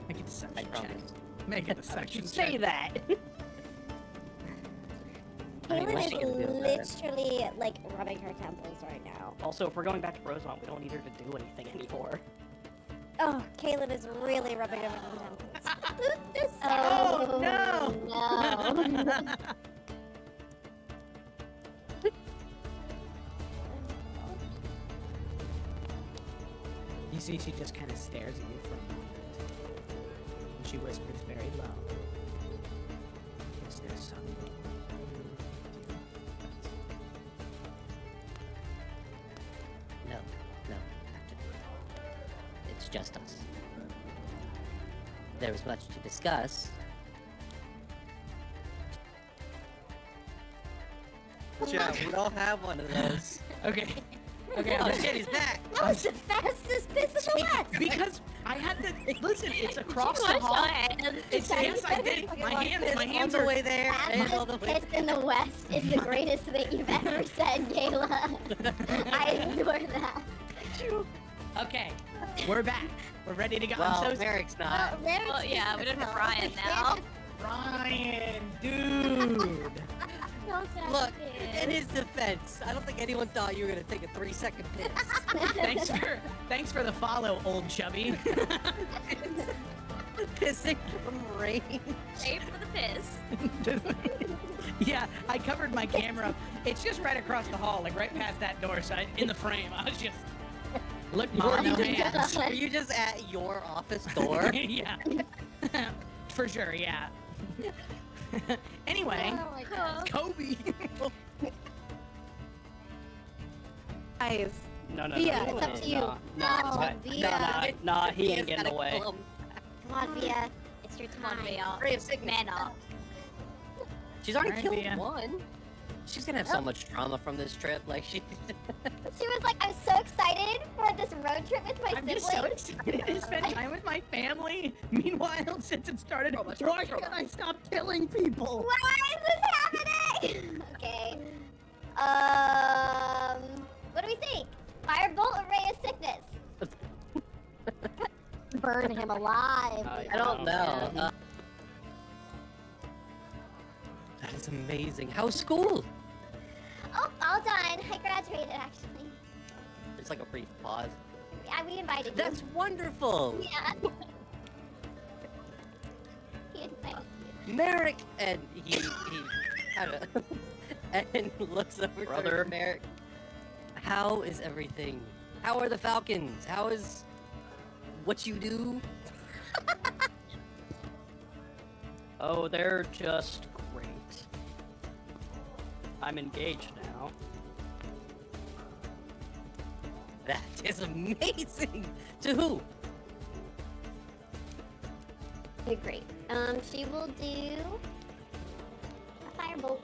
S9: make a deception
S10: I
S9: check.
S10: promise.
S9: Make a deception
S10: Say
S9: check.
S10: that. I
S11: Kaylin
S10: wish
S11: is
S10: I could do that.
S11: literally like rubbing her temples right now.
S10: Also, if we're going back to Rosemont, we don't need her to do anything anymore.
S11: Oh, Kaylin is really rubbing her temples.
S9: Oh, no!
S3: no.
S9: You see, she just kind of stares at you for a moment, and she whispers very low. Is there some...
S10: No, Captain. It's just us. There was much to discuss.
S5: Yeah, we don't have one of those.
S9: Okay. Okay,
S10: Oh
S9: I'm
S10: shit, he's back!
S11: That was the fastest piss in the West.
S9: because I had to listen. It's across the hall. It's, yes, I did. My hands
S10: on
S9: are
S10: the way there and all the way
S3: Fastest piss in the West is the greatest thing you've ever said, Gayla. I adore that.
S9: Okay, we're back. We're ready to go.
S10: Well,
S9: I'm so
S10: Merrick's not.
S3: Well,
S11: yeah,
S3: we don't have Brian now.
S9: Brian, dude.
S10: Look, in his defense, I don't think anyone thought you were gonna take a 3-second piss.
S9: Thanks for the follow, old chubby.
S10: Pissing from rain.
S3: Aim for the piss.
S9: Yeah, I covered my camera. It's just right across the hall, like right past that door. So in the frame, I was just look, mom, no hands.
S10: Were you just at your office door?
S9: Yeah, for sure. Yeah. Anyway, Kobe.
S3: Guys,
S4: No,
S3: Via, it's up to you.
S4: Nah, he ain't getting away.
S11: Come on, Via. It's your time.
S3: Man up.
S10: She's already
S9: Alright,
S10: killed
S9: Via.
S10: one. She's gonna have so much trauma from this trip. Like she.
S3: She was like, I'm so excited for this road trip with my
S9: I'm
S3: siblings.
S9: just so excited to spend time with my family. Meanwhile, since it started, why can't I stop killing people?
S3: Why is this happening? Okay. What do we think? Firebolt or ray of sickness? Burn him alive.
S10: I don't know. That is amazing. How's school?
S3: Oh, all done. I graduated actually.
S10: It's like a brief pause.
S3: Yeah, we invited you.
S10: That's wonderful.
S3: Yeah. He invited you.
S10: Merrick, and he kind of and looks over
S4: Brother.
S10: to Merrick. How is everything? How are the Falcons? How is what you do?
S4: Oh, they're just great. I'm engaged now.
S10: That is amazing. To who?
S11: Okay, great. She will do a firebolt.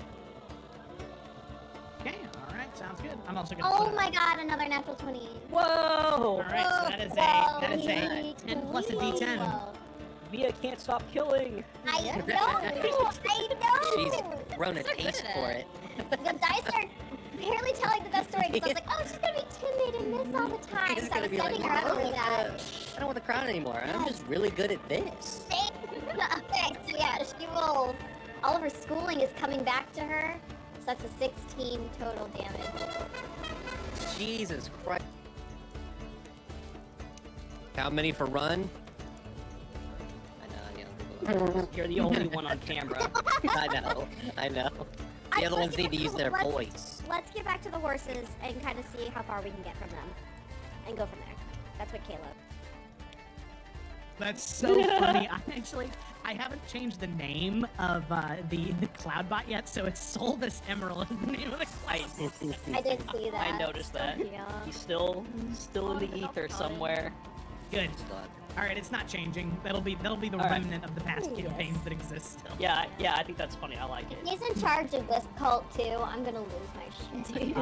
S9: Okay, all right, sounds good. I'm also gonna.
S11: Oh
S9: put
S11: my god, another natural 20.
S10: Whoa!
S9: All right, so that is a 10 plus a D10.
S11: Whoa.
S10: Mia can't stop killing.
S11: I know.
S10: She's grown a taste for it.
S11: The dice are barely telling the best story because I was like, oh, she's gonna be timid and miss all the time.
S10: She's
S11: So I
S10: gonna
S11: was
S10: be like,
S11: setting her up for that.
S10: I don't want the crown anymore. I'm just really good at this.
S11: Okay, so yeah, she will. All of her schooling is coming back to her. So that's a 16 total damage.
S10: Jesus Christ. How many for run? I know.
S12: You're the only one on camera.
S10: I know. The other ones need to use their
S11: let's-
S10: voice.
S11: Let's get back to the horses and kind of see how far we can get from them. And go from there. That's what Caleb.
S9: That's so funny. I haven't changed the name of the Cloudbot yet, so it's Solvis Emerald is the name of the cloud.
S11: I did see that.
S12: I noticed that.
S11: Yeah.
S12: He's still in the ether somewhere.
S9: Good. All right, it's not changing. That'll be the
S12: right.
S9: remnant of the past
S11: Yes.
S9: campaigns that exist still.
S12: Yeah, I think that's funny. I like it.
S11: He's in charge of this cult too. I'm gonna lose my shit.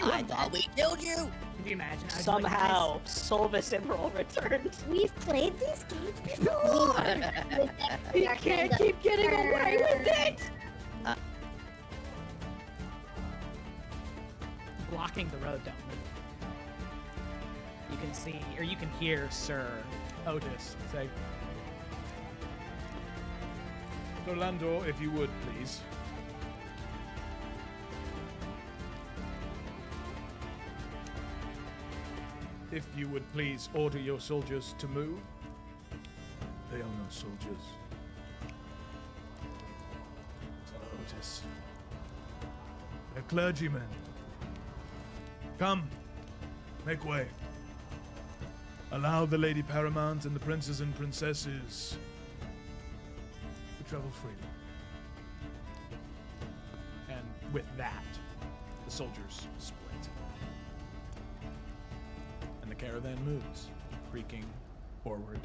S10: I thought we killed you.
S9: Could you imagine? I'd be like,
S12: Somehow, Solvis Emerald returned.
S11: We've played these games before.
S12: You can't keep getting away with it.
S9: blocking the road down there. You can see, or you can hear Sir Otis say,
S8: Orlando, if you would, please. If you would please order your soldiers to move. They are no soldiers. Sir Otis. They're clergymen. Come, make way. Allow the Lady Paramount and the princes and princesses to travel freely.
S1: And with that, the soldiers split. And the caravan moves, creaking forward.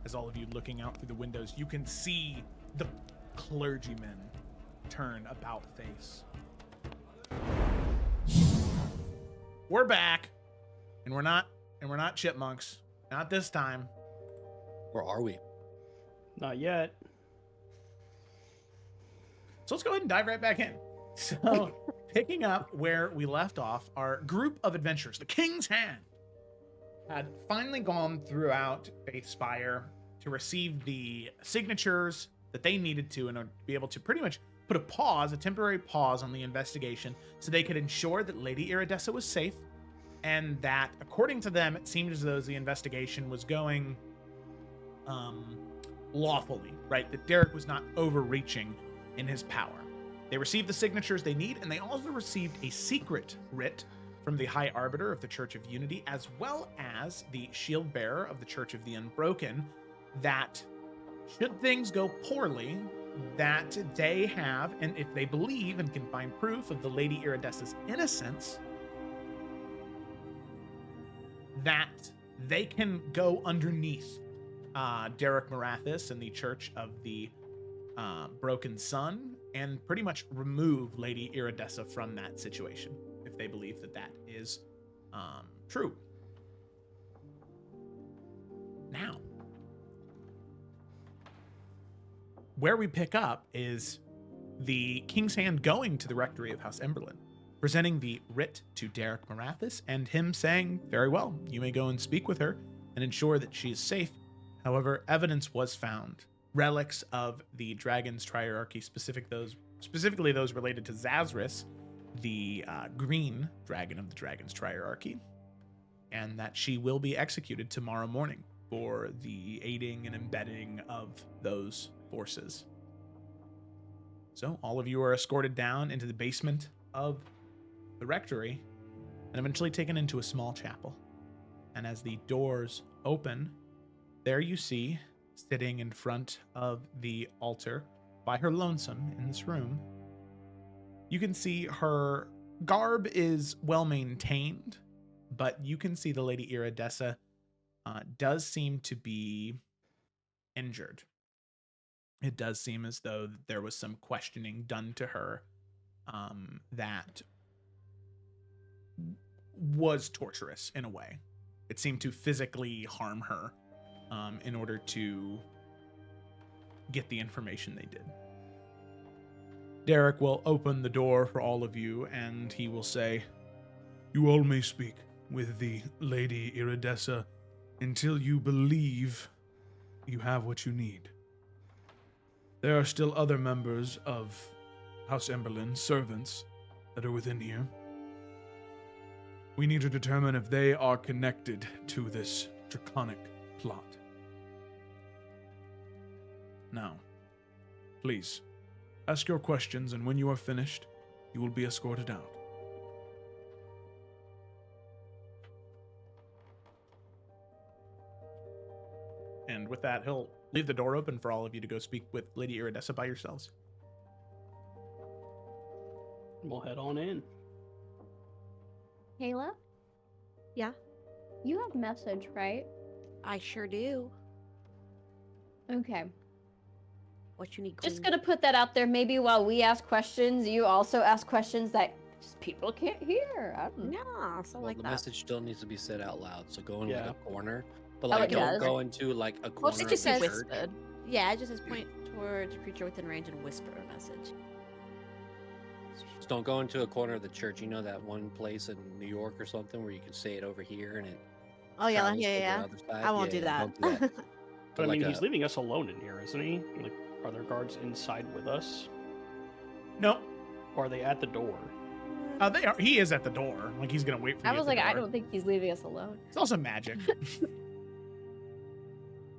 S1: As all of you looking out through the windows, you can see the clergymen turn about face. We're back, and we're not chipmunks. Not this time.
S5: Or are we?
S4: Not yet.
S1: So let's go ahead and dive right back in. So, picking up where we left off, our group of adventurers, the King's Hand, had finally gone throughout Faith Spire to receive the signatures that they needed to in order to be able to pretty much put a temporary pause on the investigation so they could ensure that Lady Iridessa was safe and that, according to them, it seemed as though the investigation was going lawfully, right? That Derek was not overreaching in his power. They received the signatures they need, and they also received a secret writ from the High Arbiter of the Church of Unity, as well as the Shield Bearer of the Church of the Unbroken, that should things go poorly, that they have, and if they believe and can find proof of the Lady Iridessa's innocence, that they can go underneath Derek Marathis and the Church of the Broken Sun and pretty much remove Lady Iridessa from that situation if they believe that that is true. Now, where we pick up is the King's Hand going to the Rectory of House Emberlin, presenting the writ to Derek Marathis, and him saying, very well, you may go and speak with her and ensure that she is safe. However, evidence was found. Relics of the Dragon's Triarchy, specifically those related to Zazris, the green dragon of the Dragon's Triarchy, and that she will be executed tomorrow morning for the aiding and embedding of those forces. So all of you are escorted down into the basement of the rectory and eventually taken into a small chapel. And as the doors open, there you see, sitting in front of the altar by her lonesome in this room, you can see her garb is well maintained, but you can see the Lady Iridessa does seem to be
S2: injured. It does seem as though there was some questioning done to her that was torturous in a way. It seemed to physically harm her in order to get the information they did. Derek will open the door for all of you, and he will say,
S8: You all may speak with the Lady Iridessa until you believe you have what you need. There are still other members of House Emberlin, servants, that are within here. We need to determine if they are connected to this draconic plot. Now, please, ask your questions, and when you are finished, you will be escorted out.
S2: and with that, he'll leave the door open for all of you to go speak with Lady Iridessa by yourselves.
S4: We'll head on in.
S11: Kayla,
S6: Yeah,
S11: you have message, right?
S6: I sure do.
S11: Okay.
S6: What you need,
S11: Just
S6: queen?
S11: gonna put that out there. Maybe while we ask questions, you also ask questions that just people can't hear. I don't know.
S6: Yeah, so
S5: Well,
S6: like
S5: the
S6: that.
S5: message still needs to be said out loud. So go in like
S4: Yeah.
S5: a corner, but
S11: Oh,
S5: like
S11: it
S5: don't
S11: does?
S5: go into like a
S6: Well,
S5: corner
S6: it
S5: of
S6: just
S5: the
S6: says
S5: church.
S7: whispered.
S6: Yeah, it just says point towards a creature within range and whisper a message.
S5: Just don't go into a corner of the church. You know that one place in New York or something where you can say it over here and it
S6: Oh yeah,
S5: travels to the
S6: yeah.
S5: other side?
S6: I won't
S5: Yeah,
S6: do
S5: yeah,
S6: that.
S5: don't do that.
S4: But I
S5: like
S4: mean, he's
S5: a-
S4: leaving us alone in here, isn't he? Like, are there guards inside with us?
S2: No,
S4: Or are they at the door?
S2: they are. He is at the door. Like he's gonna wait for you.
S11: I was
S2: at the
S11: like, I
S2: door.
S11: don't think he's leaving us alone.
S2: It's also magic.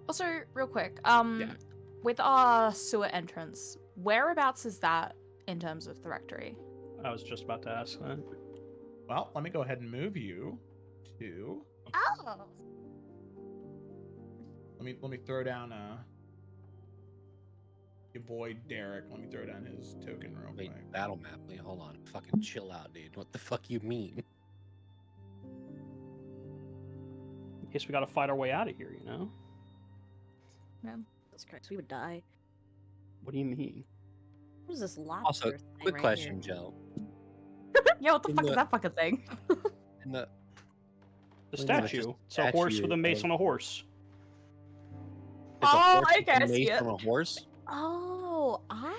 S7: Also, real quick,
S2: Yeah.
S7: with our sewer entrance, whereabouts is that in terms of the rectory?
S4: I was just about to ask that.
S2: Well, let me go ahead and move you to.
S6: Oh.
S2: Let me throw down your boy Derek. Let me throw down his token real
S5: Wait,
S2: quick.
S5: battle map. Wait, hold on. Fucking chill out, dude. What the fuck you mean?
S4: Guess we gotta fight our way out of here, you know?
S6: That's correct. We would die.
S4: What do you mean?
S6: What is this lobster
S5: Also,
S6: thing
S5: quick
S6: right
S5: question,
S6: here?
S5: Joe.
S7: Yeah, what the
S5: In
S7: fuck
S5: the-
S7: is that fucking thing?
S5: In the
S4: The
S5: Well, no, it's
S4: statue.
S5: just
S4: It's a horse
S5: statue
S4: with a mace
S5: of-
S4: on a horse.
S5: it's a
S7: Oh,
S5: horse
S7: I
S5: with a
S7: guess,
S5: mace
S7: yeah.
S5: on a horse.
S6: Oh,
S7: I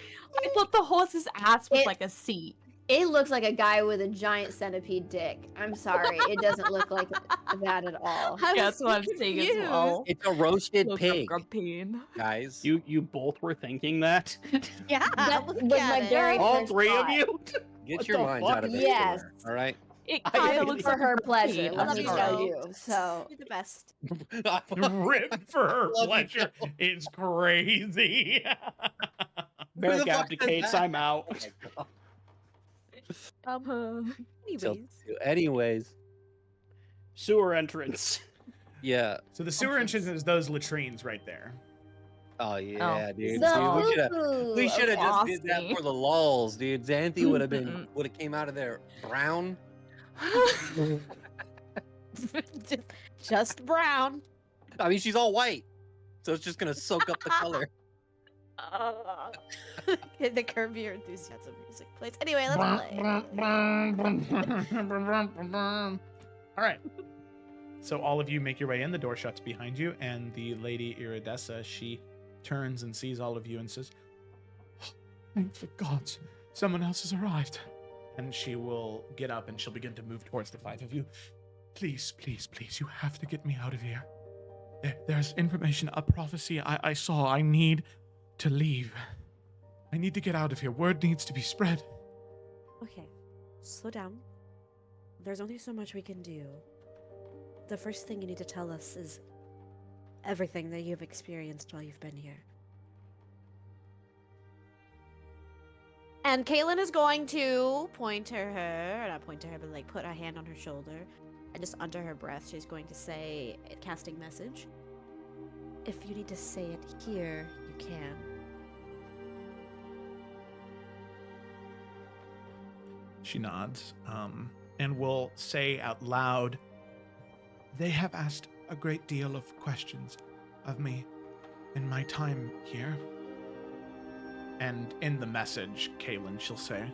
S7: thought the horse's ass was
S11: It-
S7: like a seat.
S11: It looks like a guy with a giant centipede dick. I'm sorry, it doesn't look like that at all.
S6: I
S7: Yeah,
S6: was
S7: that's what I'm
S6: so
S7: saying as
S6: confused.
S7: well.
S5: It's a roasted
S7: Look up
S5: pig,
S7: Grumpine.
S5: guys.
S4: You both were thinking that?
S6: Yeah,
S11: That
S6: look
S11: was my
S6: at it.
S11: very
S4: All
S11: first
S4: three of
S11: thought.
S4: you?
S5: Get
S4: What
S5: your
S4: the
S5: minds
S4: fuck?
S5: out of it.
S11: Yes.
S5: All right.
S7: It
S4: I
S7: kind
S4: hate
S7: of
S4: it.
S7: looks
S11: For
S7: like
S11: her
S7: a
S11: pleasure,
S7: centipede.
S11: let
S6: love
S11: me
S6: you,
S11: tell
S6: Joe.
S11: you. So
S6: You're the best.
S2: Ripped for her
S5: Love you,
S2: pleasure.
S5: Joe.
S2: It's crazy.
S4: Merrick
S5: fuck is
S4: abdicates,
S5: that?
S4: I'm out.
S5: Oh my God.
S6: Anyways,
S5: Anyways,
S4: Sewer entrance.
S5: yeah.
S2: So the sewer entrance is those latrines right there.
S5: Oh yeah, dude.
S11: the
S5: See, we should have just did that
S7: Saucy.
S5: for the lulls, dude. Xanthi would have came out of there brown.
S6: just brown.
S5: I mean, she's all white, so it's just gonna soak up the color.
S6: The Curb Your Enthusiasm music plays. Anyway, let's play.
S2: All right. So all of you make your way in. The door shuts behind you, and the Lady Iridessa, she turns and sees all of you and says, "Thank the gods, someone else has arrived." And she will get up and she'll begin to move towards the five of you. Please, please, please, you have to get me out of here. There's information, a prophecy I saw. I need to leave. I need to get out of here. Word needs to be spread.
S6: Okay, slow down. There's only so much we can do. The first thing you need to tell us is everything that you've experienced while you've been here. And Kaylin is going to point to her, or not point to her, but like put her hand on her shoulder, and just under her breath, she's going to say, casting message. If you need to say it here, you can.
S2: She nods, and will say out loud, "They have asked a great deal of questions of me. in my time here. And in the message, Kaylin, she'll say,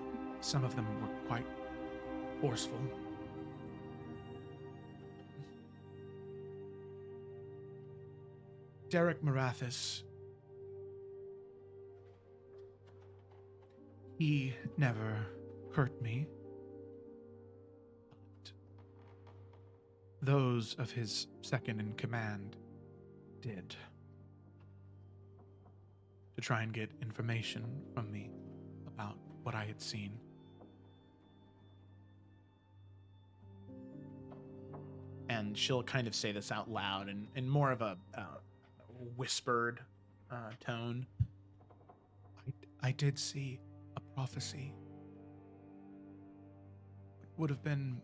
S2: some of them were quite forceful. Derek Marathis, he never hurt me. But those of his second in command did. To try and get information from me about what I had seen. And she'll kind of say this out loud in more of a whispered tone. I did see a prophecy. It would have been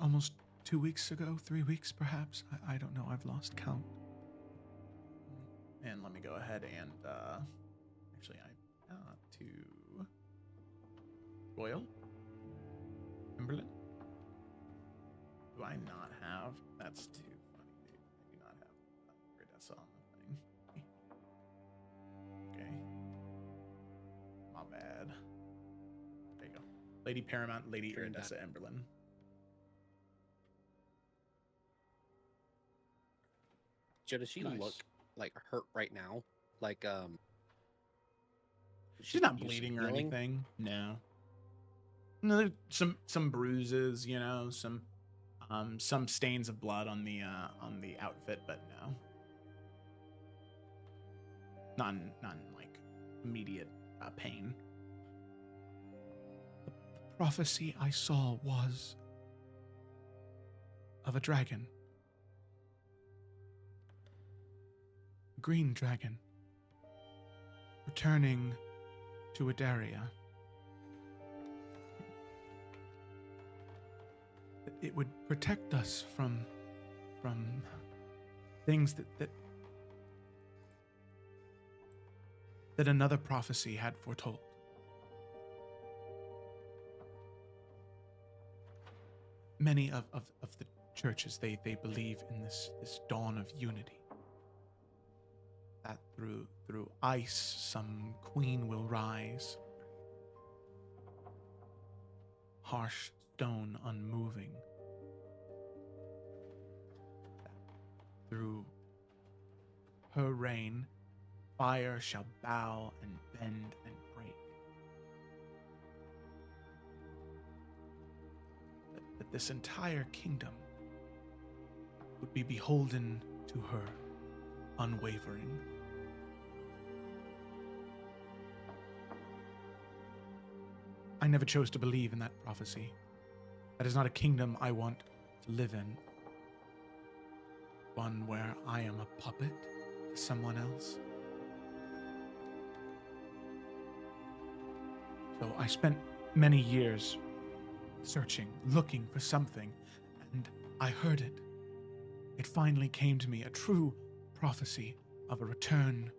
S2: almost 2 weeks ago, 3 weeks perhaps. I don't know, I've lost count. And let me go ahead and, actually, I got to Royal Timberland. Do I not have? That's too funny, dude. I do not have Gridessa on the thing. Okay. My bad. There you go. Lady Paramount, Lady Iridessa Emberlyn.
S5: Joe, does she look like hurt right now? Like,
S2: she's not bleeding or anything. No. No, there's some bruises, you know, some stains of blood on the outfit, but no. Not in like immediate pain. The prophecy I saw was of a dragon. A green dragon. Returning to Adaria. It would protect us from things that another prophecy had foretold. Many of the churches, they believe in this dawn of unity. That through ice some queen will rise. Harsh stone unmoving. Through her reign, fire shall bow and bend and break. That this entire kingdom would be beholden to her, unwavering. I never chose to believe in that prophecy. That is not a kingdom I want to live in. One where I am a puppet to someone else. So I spent many years searching, looking for something, and I heard it. It finally came to me, a true prophecy of a return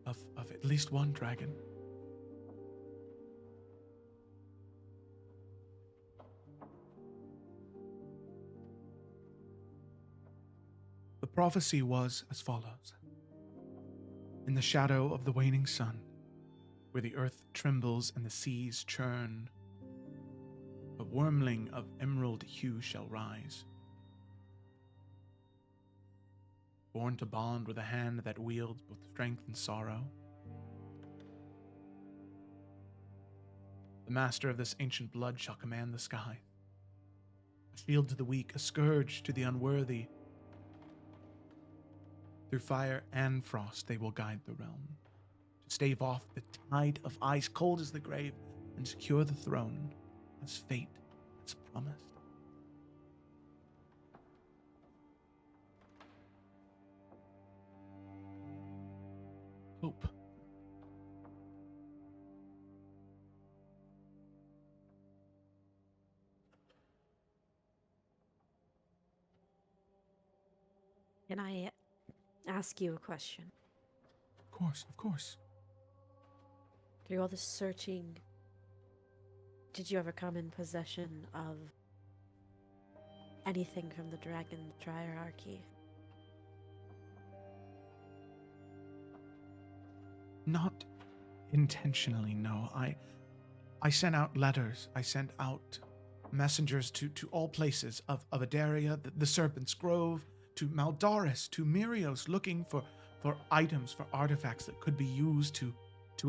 S2: of at least one dragon. The prophecy was as follows. In the shadow of the waning sun, where the earth trembles and the seas churn, a wormling of emerald hue shall rise, born to bond with a hand that wields both strength and sorrow. The master of this ancient blood shall command the sky, a shield to the weak, a scourge to the unworthy. Through fire and frost they will guide the realm, to stave off the tide of ice cold as the grave, and secure the throne as fate has promised. Hope.
S6: Can I ask you a question?
S2: Of course, of course.
S6: Through all this searching, did you ever come in possession of anything from the dragon triarchy?
S1: Not intentionally, no. I sent out letters. I sent out messengers to all places of Adaria, the Serpent's Grove, to Maldoris, to Mirios, looking for items, for artifacts that could be used to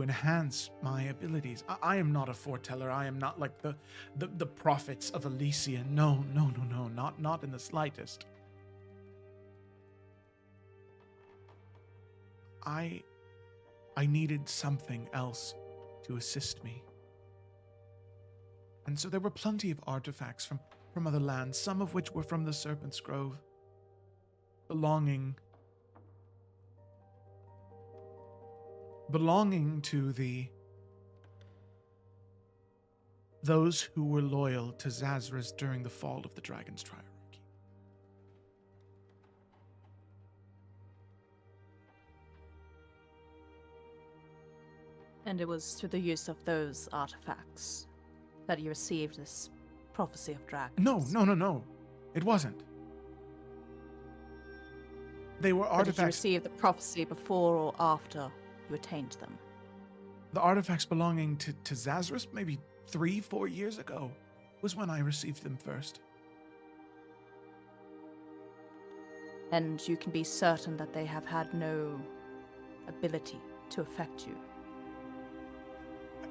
S1: enhance my abilities. I am not a foreteller. I am not like the prophets of Elysia. No, not in the slightest. I needed something else to assist me. And so there were plenty of artifacts from other lands, some of which were from the Serpent's Grove, belonging to those who were loyal to Zazras during the fall of the Dragon's Triarchy.
S7: And it was through the use of those artifacts that you received this prophecy of dragons.
S1: No. It wasn't. They were
S7: But did you
S1: artifacts.
S7: receive the prophecy before or after you attained them?
S1: The artifacts belonging to Zazras, maybe 3-4 years ago, was when I received them first.
S7: And you can be certain that they have had no ability to affect you.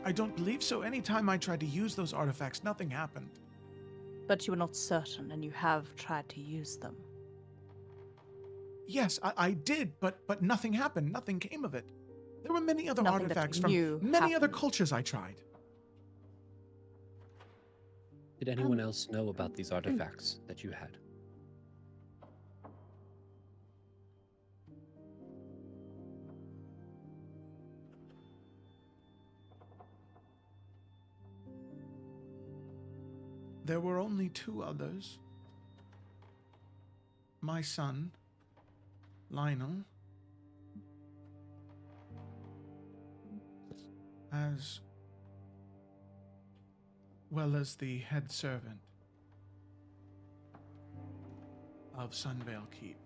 S1: I don't believe so. Anytime I tried to use those artifacts, nothing happened.
S7: But you were not certain, and you have tried to use them.
S1: Yes, I did, but nothing happened. Nothing came of it. There were many other
S7: Nothing that
S1: artifacts
S7: you
S1: from many other
S7: happened.
S1: cultures I tried.
S5: Did anyone else know about these artifacts that you had?
S1: There were only 2 others. My son, Lionel, as well as the head servant of Sunvale Keep,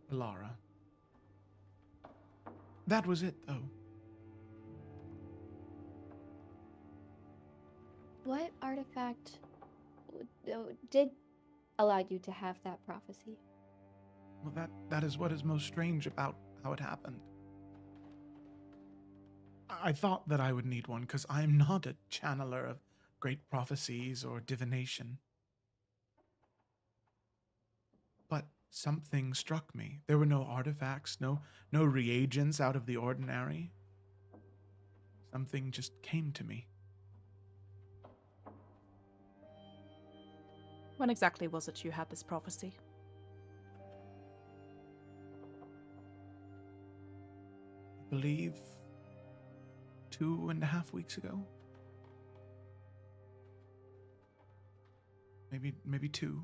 S1: Lara. That was it, though.
S3: What artifact did allow you to have that prophecy?
S1: Well, that is what is most strange about how it happened. I thought that I would need one because I am not a channeler of great prophecies or divination. But something struck me. There were no artifacts, no reagents out of the ordinary. Something just came to me.
S7: When exactly was it you had this prophecy?
S1: I believe 2.5 weeks ago. Maybe 2.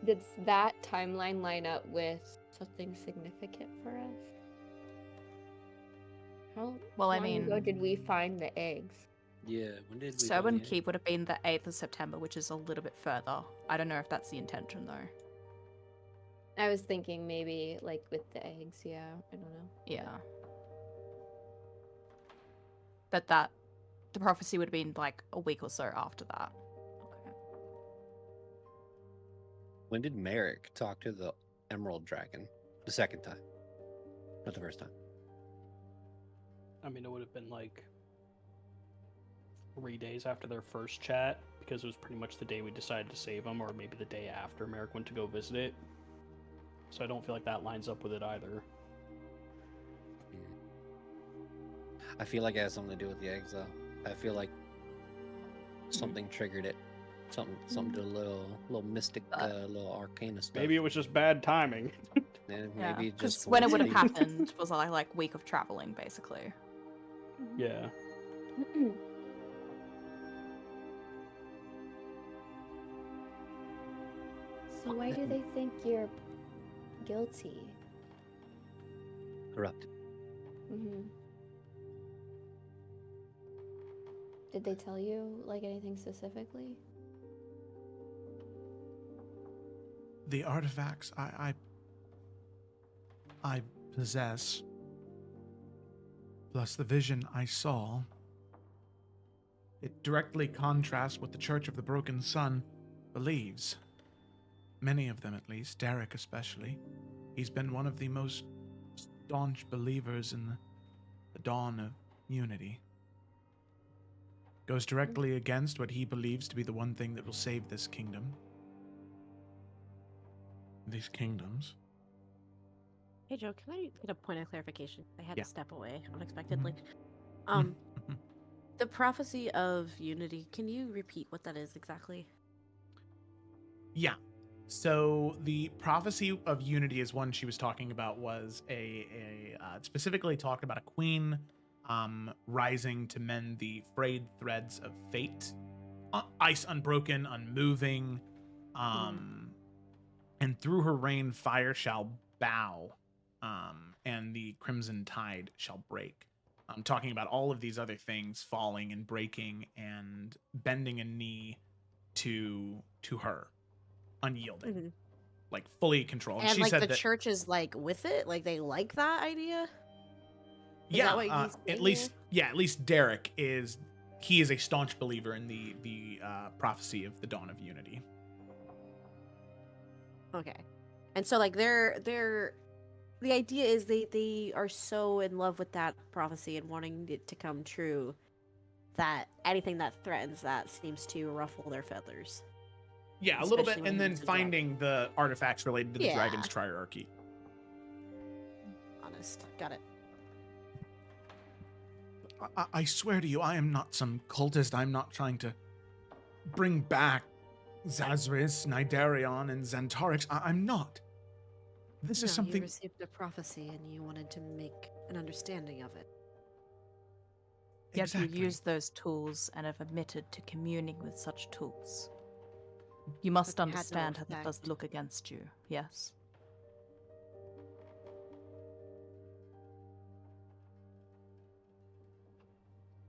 S3: Does that timeline line up with something significant for us? How
S7: Well, I
S3: long ago
S7: mean-
S3: did we find the eggs?
S5: Yeah, when did we
S7: Serban
S5: find the
S7: Keep would have been the 8th of September, which is a little bit further. I don't know if that's the intention, though.
S3: I was thinking maybe like with the eggs, yeah. I don't know.
S7: Yeah. But the prophecy would have been like a week or so after that.
S3: Okay.
S5: When did Merrick talk to the Emerald Dragon? The second time. Not the first time.
S4: I mean, it would have been like 3 days after their first chat, because it was pretty much the day we decided to save them, or maybe the day after Merrick went to go visit it. So I don't feel like that lines up with it either.
S5: I feel like it has something to do with the eggs, though. I feel like something triggered it. Something to a little mystic, little arcana stuff.
S4: Maybe it was just bad timing.
S5: And
S7: Yeah,
S5: maybe
S7: because
S5: just
S7: when it would have
S5: coincidence.
S7: happened was like week of traveling, basically.
S4: Yeah.
S3: So why do they think you're guilty?
S5: Corrupt.
S3: Mm-hmm. Did they tell you like anything specifically?
S2: the artifacts I possess, plus the vision I saw, it directly contrasts what the Church of the Broken Sun believes. Many of them, at least, Derek especially. He's been one of the most staunch believers in the dawn of unity. Goes directly against what he believes to be the one thing that will save this kingdom. These kingdoms.
S13: Hey Joe, can I get a point of clarification? I had
S2: Yeah.
S13: to step away unexpectedly.
S2: Mhm.
S13: The prophecy of unity, can you repeat what that is exactly?
S2: Yeah. So the prophecy of unity is one she was talking about was specifically talked about a queen rising to mend the frayed threads of fate, ice unbroken, unmoving, and through her reign fire shall bow, and the crimson tide shall break. I'm talking about all of these other things falling and breaking and bending a knee to her, unyielding, like fully controlled.
S13: And
S2: she
S13: like
S2: said
S13: the
S2: that,
S13: church is like with it, like they like that idea. Is
S2: yeah,
S13: that what he's
S2: at
S13: saying
S2: least at least Derek is a staunch believer in the prophecy of the dawn of unity.
S13: Okay, and so like they're the idea is they are so in love with that prophecy and wanting it to come true that anything that threatens that seems to ruffle their feathers.
S2: Yeah, a little bit,
S13: Especially when
S2: and
S13: he
S2: then
S13: was a dragon.
S2: finding the artifacts related to the
S13: Yeah.
S2: dragon's triarchy.
S13: Honest, got it.
S2: I swear to you, I am not some cultist. I'm not trying to bring back Zazris, Nidarion, and Xantarix. I'm not. This is
S13: No,
S2: something.
S13: you received a prophecy and you wanted to make an understanding of it.
S7: Yet
S2: Exactly.
S7: you use those tools and have admitted to communing with such tools. You must
S13: But they had no
S7: understand how that does
S13: effect.
S7: look against you, yes?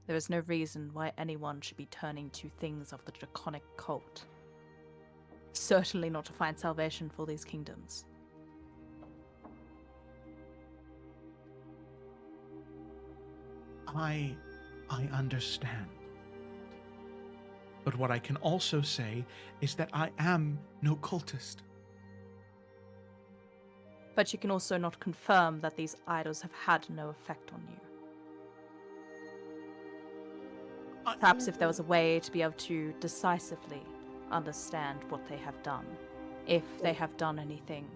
S7: There is no reason why anyone should be turning to things of the draconic cult. Certainly not to find salvation for these kingdoms.
S2: I understand. But what I can also say is that I am no cultist.
S7: But you can also not confirm that these idols have had no effect on you. Perhaps if there was a way to be able to decisively understand what they have done, if they have done anything,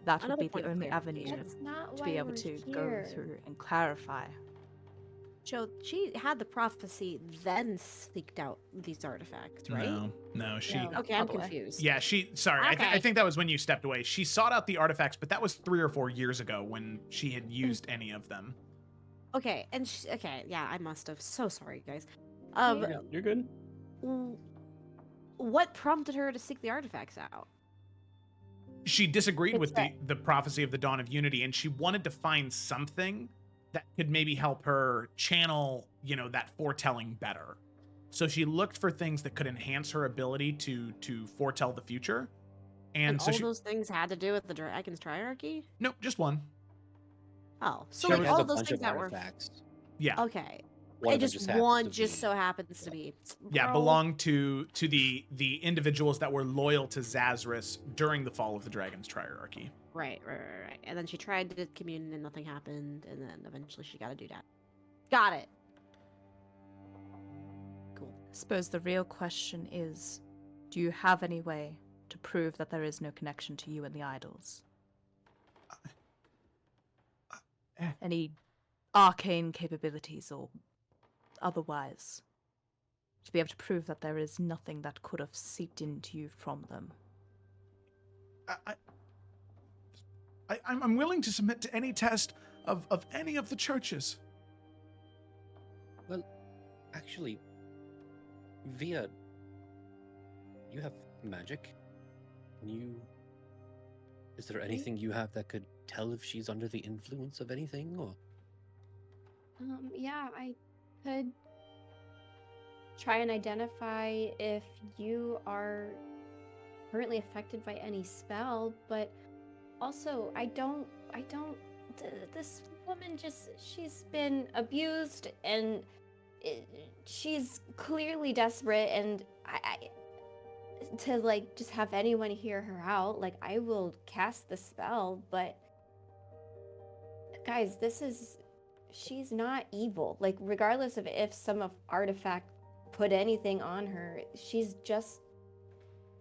S7: that would
S13: Another
S7: be
S13: point
S7: the
S13: of
S7: only avenue
S13: clarification.
S3: That's not
S7: to
S3: why
S7: be able
S3: we're
S7: to
S3: here.
S7: go through and clarify.
S13: Joe, she had the prophecy, then seeked out these artifacts, right?
S2: No, she.
S3: No.
S13: Okay, I'm
S7: All the way.
S13: confused.
S2: Yeah, sorry, I
S13: Okay.
S2: think that was when you stepped away. She sought out the artifacts, but that was 3 or 4 years ago when she had used any of them.
S13: Okay, and okay, yeah, I must have. So sorry, guys.
S4: Yeah, you're good.
S13: What prompted her to seek the artifacts out?
S2: She disagreed
S3: It's
S2: with the prophecy of the dawn of unity, and she wanted to find something that could maybe help her channel, that foretelling better. So she looked for things that could enhance her ability to foretell the future. And so
S13: all
S2: she,
S13: those things had to do with the dragon's triarchy?
S2: nope, just one.
S13: Oh, so
S5: She
S13: like
S5: has
S13: all
S5: a
S13: those
S5: bunch
S13: things
S5: of
S13: that were
S5: artifacts.
S2: Yeah.
S13: okay.
S5: One
S13: It
S5: of them
S13: just
S5: happens
S13: one
S5: to
S13: just
S5: be-
S13: so happens to be.
S2: Yeah,
S13: Bro.
S2: belong to the individuals that were loyal to Zazris during the fall of the dragon's triarchy.
S13: Right. And then she tried to commune and nothing happened, and then eventually she got to do that. Got it. Cool.
S7: I suppose the real question is, do you have any way to prove that there is no connection to you and the idols? Any arcane capabilities or otherwise, to be able to prove that there is nothing that could have seeped into you from them?
S2: I'm willing to submit to any test of any of the churches.
S5: Well, actually, Via, you have magic. Is there anything you have that could tell if she's under the influence of anything, or?
S3: Yeah, I could try and identify if you are currently affected by any spell, but also this woman she's been abused, and she's clearly desperate, and I to like just have anyone hear her out, like I will cast the spell, but guys, she's not evil. Like regardless of if some artifact put anything on her, she's just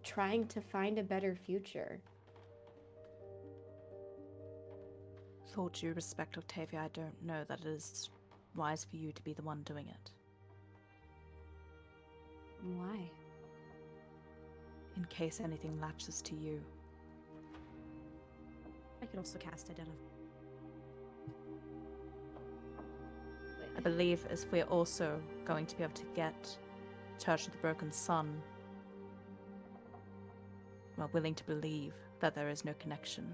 S3: trying to find a better future.
S7: With all due respect, Octavia, I don't know that it is wise for you to be the one doing it.
S3: Why?
S7: In case anything latches to you.
S13: I could also cast Identify.
S7: I believe as we're also going to be able to get Church of the Broken Sun, we're willing to believe that there is no connection.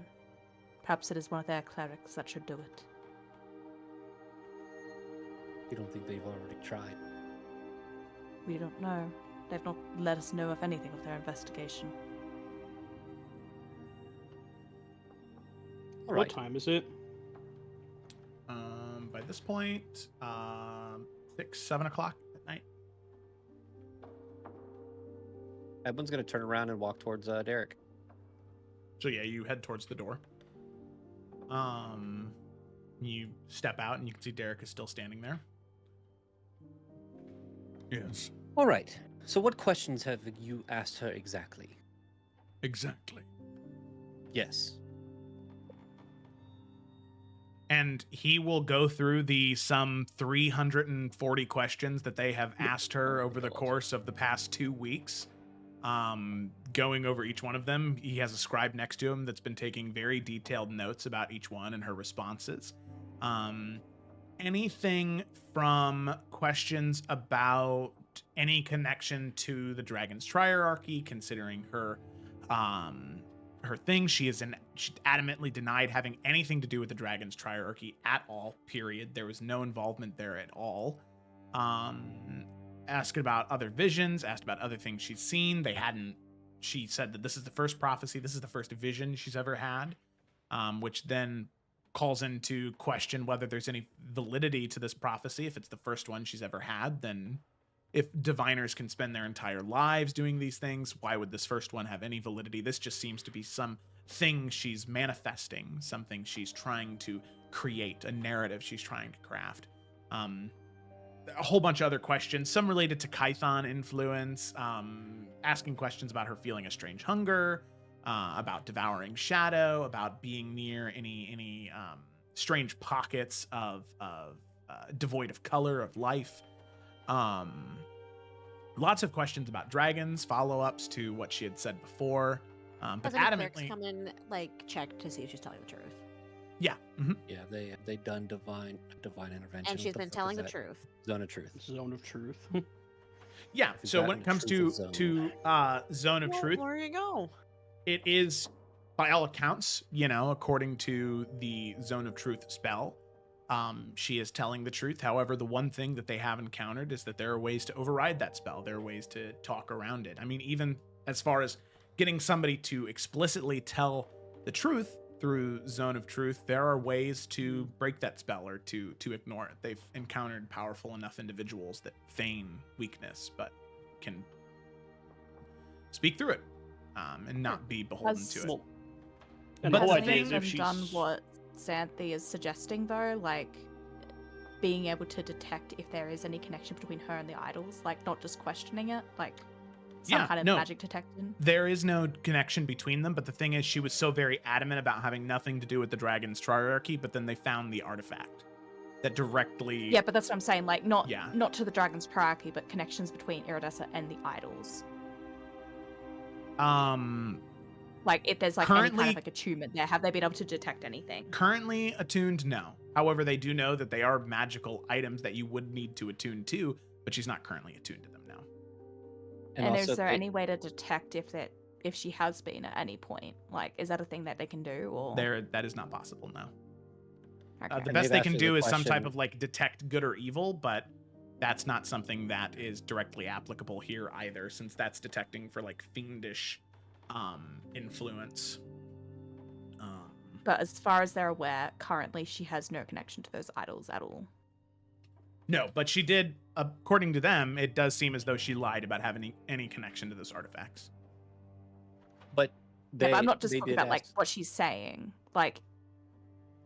S7: Perhaps it is one of their clerics that should do it.
S5: You don't think they've already tried?
S7: We don't know. They've not let us know of anything of their investigation.
S5: All
S4: What
S5: right.
S4: time is it?
S2: By this point, 6, 7 o'clock at night.
S5: Edwin's gonna turn around and walk towards Derek.
S2: So yeah, you head towards the door. You step out and you can see Derek is still standing there.
S8: Yes,
S5: All right. So what questions have you asked her exactly?
S8: exactly.
S5: Yes.
S2: And he will go through the some 340 questions that they have asked her over the course of the past 2 weeks. Going over each one of them. He has a scribe next to him that's been taking very detailed notes about each one and her responses. Anything from questions about any connection to the Dragon's Triarchy, considering her thing. She adamantly denied having anything to do with the Dragon's Triarchy at all, period. There was no involvement there at all. Asked about other visions, asked about other things she's seen. She said that this is the first prophecy, this is the first vision she's ever had, which then calls into question whether there's any validity to this prophecy. If it's the first one she's ever had, then if diviners can spend their entire lives doing these things, why would this first one have any validity? This just seems to be something she's manifesting, something she's trying to create, a narrative she's trying to craft. A whole bunch of other questions, some related to Kython influence, asking questions about her feeling a strange hunger, about devouring shadow, about being near any strange pockets of devoid of color, of life. Lots of questions about dragons, follow-ups to what she had said before, but
S13: Has any clerics
S2: adamantly,
S13: come in, like, check to see if she's telling the truth?
S2: yeah, mhm.
S5: Yeah, they done divine intervention.
S13: And she's
S5: What the
S13: been
S5: fuck
S13: telling
S5: is
S13: the
S5: that?
S13: truth.
S5: Zone of truth.
S4: Zone of truth.
S2: Yeah.
S5: Is
S2: So
S5: that
S2: when
S5: in
S2: it comes
S5: truth
S2: to
S5: zone?
S2: Zone of
S13: Well,
S2: Truth,
S13: there you go.
S2: it is, by all accounts, according to the Zone of Truth spell, she is telling the truth. However, the one thing that they have encountered is that there are ways to override that spell. There are ways to talk around it. I mean, even as far as getting somebody to explicitly tell the truth through Zone of Truth, there are ways to break that spell or to ignore it. They've encountered powerful enough individuals that feign weakness, but can speak through it, and not be beholden to it.
S4: Well, and
S2: But
S4: the whole
S2: the
S4: idea
S2: thing-
S4: is
S7: Have
S4: if she's
S7: done what Xanthi is suggesting, though, like being able to detect if there is any connection between her and the idols, like not just questioning it, like some
S2: Yeah,
S7: kind of
S2: no.
S7: magic detection.
S2: There is no connection between them, but the thing is, she was so very adamant about having nothing to do with the Dragon's Triarchy, but then they found the artifact that directly...
S7: Yeah, but that's what I'm saying. Like not
S2: Yeah.
S7: not to the Dragon's Priority, but connections between Iridessa and the idols. Like if there's like any kind
S2: Currently-
S7: of like attunement there, have they been able to detect anything?
S2: Currently attuned, no. However, they do know that they are magical items that you would need to attune to, but she's not currently attuned to them now.
S7: And
S5: also
S7: is there
S5: they-
S7: any way to detect if she has been at any point? Like, is that a thing that they can do, or
S2: That is not possible, no.
S7: Okay.
S2: The
S5: And
S2: best
S5: they've
S2: they
S5: asked
S2: can
S5: her
S2: do
S5: the
S2: is some type
S5: question-
S2: of like detect good or evil, but that's not something that is directly applicable here either, since that's detecting for like fiendish influence.
S7: But as far as they're aware, currently she has no connection to those idols at all.
S2: No, but she did, according to them, it does seem as though she lied about having any connection to those artifacts.
S5: But
S7: Yeah, but I'm not just talking about like what she's saying, like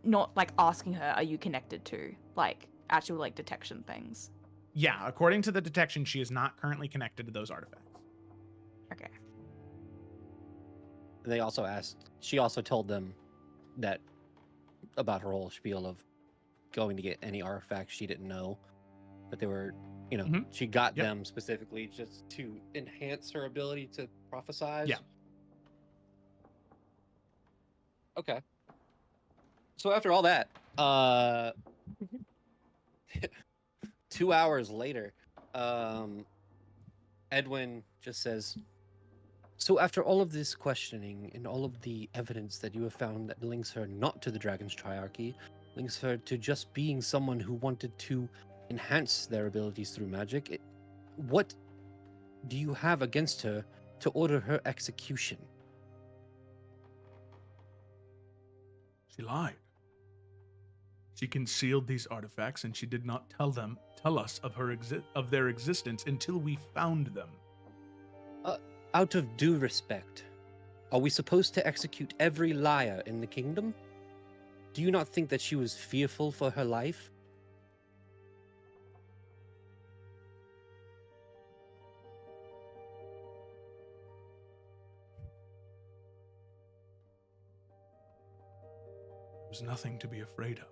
S7: not like asking her, "Are you connected to?" Like actual like detection things.
S2: Yeah, according to the detection, she is not currently connected to those artifacts.
S7: Okay.
S5: They also asked. She also told them that about her whole spiel of going to get any artifacts she didn't know that they were, she got them specifically just to enhance her ability to prophesize.
S2: Yeah.
S5: Okay. So after all that, 2 hours later, Edwin just says, "So after all of this questioning and all of the evidence that you have found that links her not to the Dragon's Triarchy, links her to just being someone who wanted to enhance their abilities through magic, what do you have against her to order her execution?"
S8: She lied. She concealed these artifacts, and she did not tell us of their existence until we found them.
S5: Out of due respect, are we supposed to execute every liar in the kingdom? Do you not think that she was fearful for her life?
S8: There was nothing to be afraid of.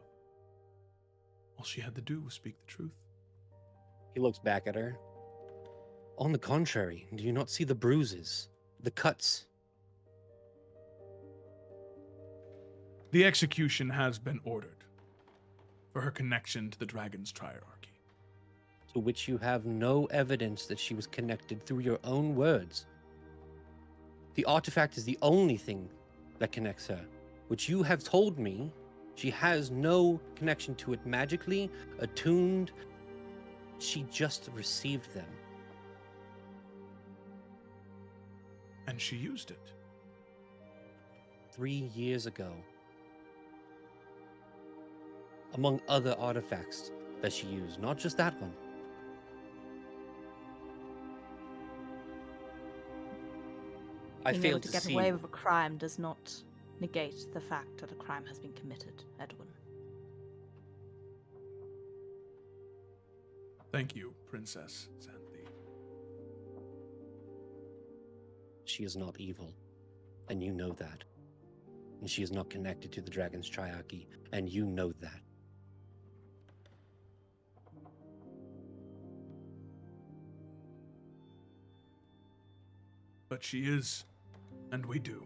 S8: All she had to do was speak the truth.
S5: He looks back at her. On the contrary, do you not see the bruises, the cuts?
S8: The execution has been ordered for her connection to the Dragon's Triarchy.
S5: To which you have no evidence that she was connected through your own words. The artifact is the only thing that connects her, which you have told me she has no connection to it magically, attuned. She just received them.
S8: And she used it.
S5: 3 years ago. Among other artifacts that she used, not just that one. I
S7: Being
S5: failed
S7: able to get
S5: see.
S7: away with a crime does not negate the fact that a crime has been committed, Edwin.
S8: Thank you, Princess Xanthi.
S5: She is not evil, and you know that. And she is not connected to the Dragon's Triarchy, and you know that.
S8: But she is, and we do.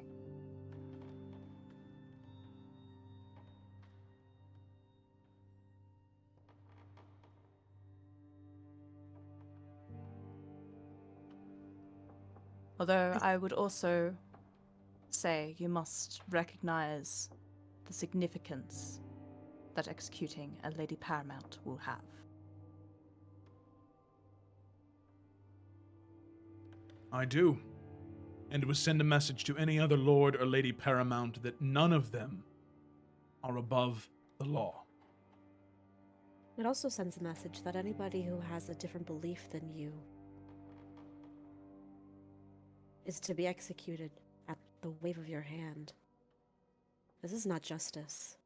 S7: Although I would also say you must recognize the significance that executing a Lady Paramount will have.
S8: I do. And it would send a message to any other Lord or Lady Paramount that none of them are above the law.
S6: It also sends a message that anybody who has a different belief than you is to be executed at the wave of your hand. This is not justice.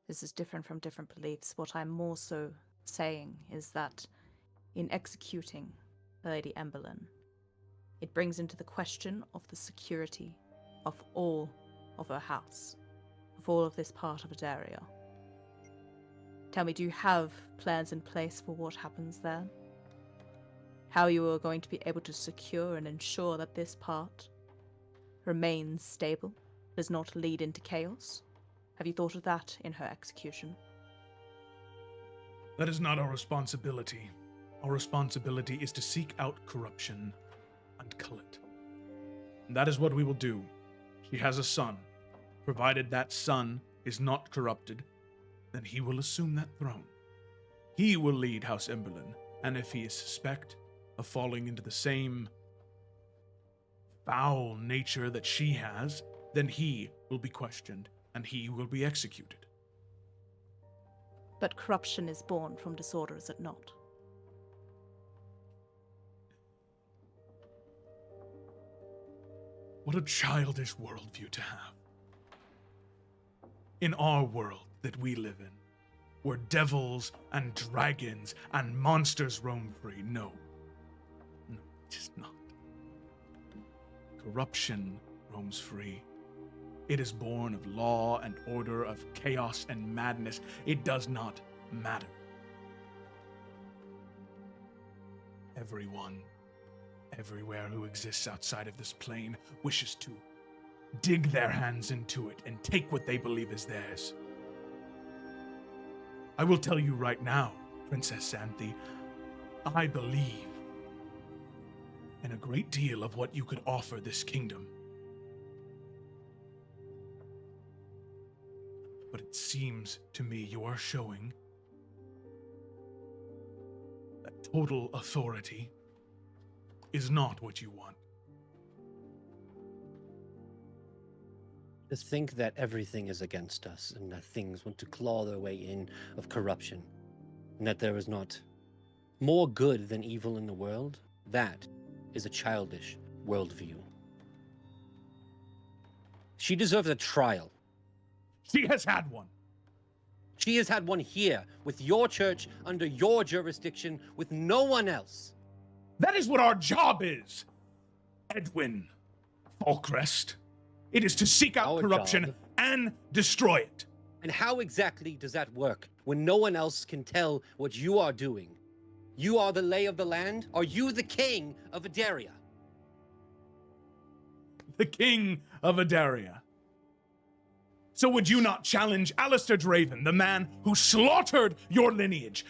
S7: This is different from different beliefs. What I'm more so saying is that in executing Lady Emberlyn, it brings into the question of the security of all of her house, of all of this part of Adaria. Tell me, do you have plans in place for what happens there? How you are going to be able to secure and ensure that this part remains stable, does not lead into chaos? Have you thought of that in her execution?
S8: That is not our responsibility. Our responsibility is to seek out corruption and kill it. And that is what we will do. She has a son. Provided that son is not corrupted, then he will assume that throne. He will lead House Emberlyn, and if he is suspect of falling into the same foul nature that she has, then he will be questioned and he will be executed.
S7: But corruption is born from disorder, is it not?
S8: What a childish worldview to have. In our world that we live in, where devils and dragons and monsters roam free, no, it is not. Corruption roams free. It is born of law and order, of chaos and madness. It does not matter. Everyone, everywhere who exists outside of this plane wishes to dig their hands into it and take what they believe is theirs. I will tell you right now, Princess Xanthi, I believe in a great deal of what you could offer this kingdom. But it seems to me you are showing that total authority is not what you want.
S5: To think that everything is against us and that things want to claw their way in of corruption and that there is not more good than evil in the world, that is a childish worldview. She deserves a trial.
S8: She has had one.
S5: She has had one here, with your church, under your jurisdiction, with no one else.
S8: That is what our job is, Edwin Falkrest. It is to seek out corruption
S5: job.
S8: and destroy it.
S5: And how exactly does that work when no one else can tell what you are doing? You are the lay of the land? Are you the king of Adaria?
S8: The king of Adaria. So would you not challenge Alistair Draven, the man who slaughtered your lineage,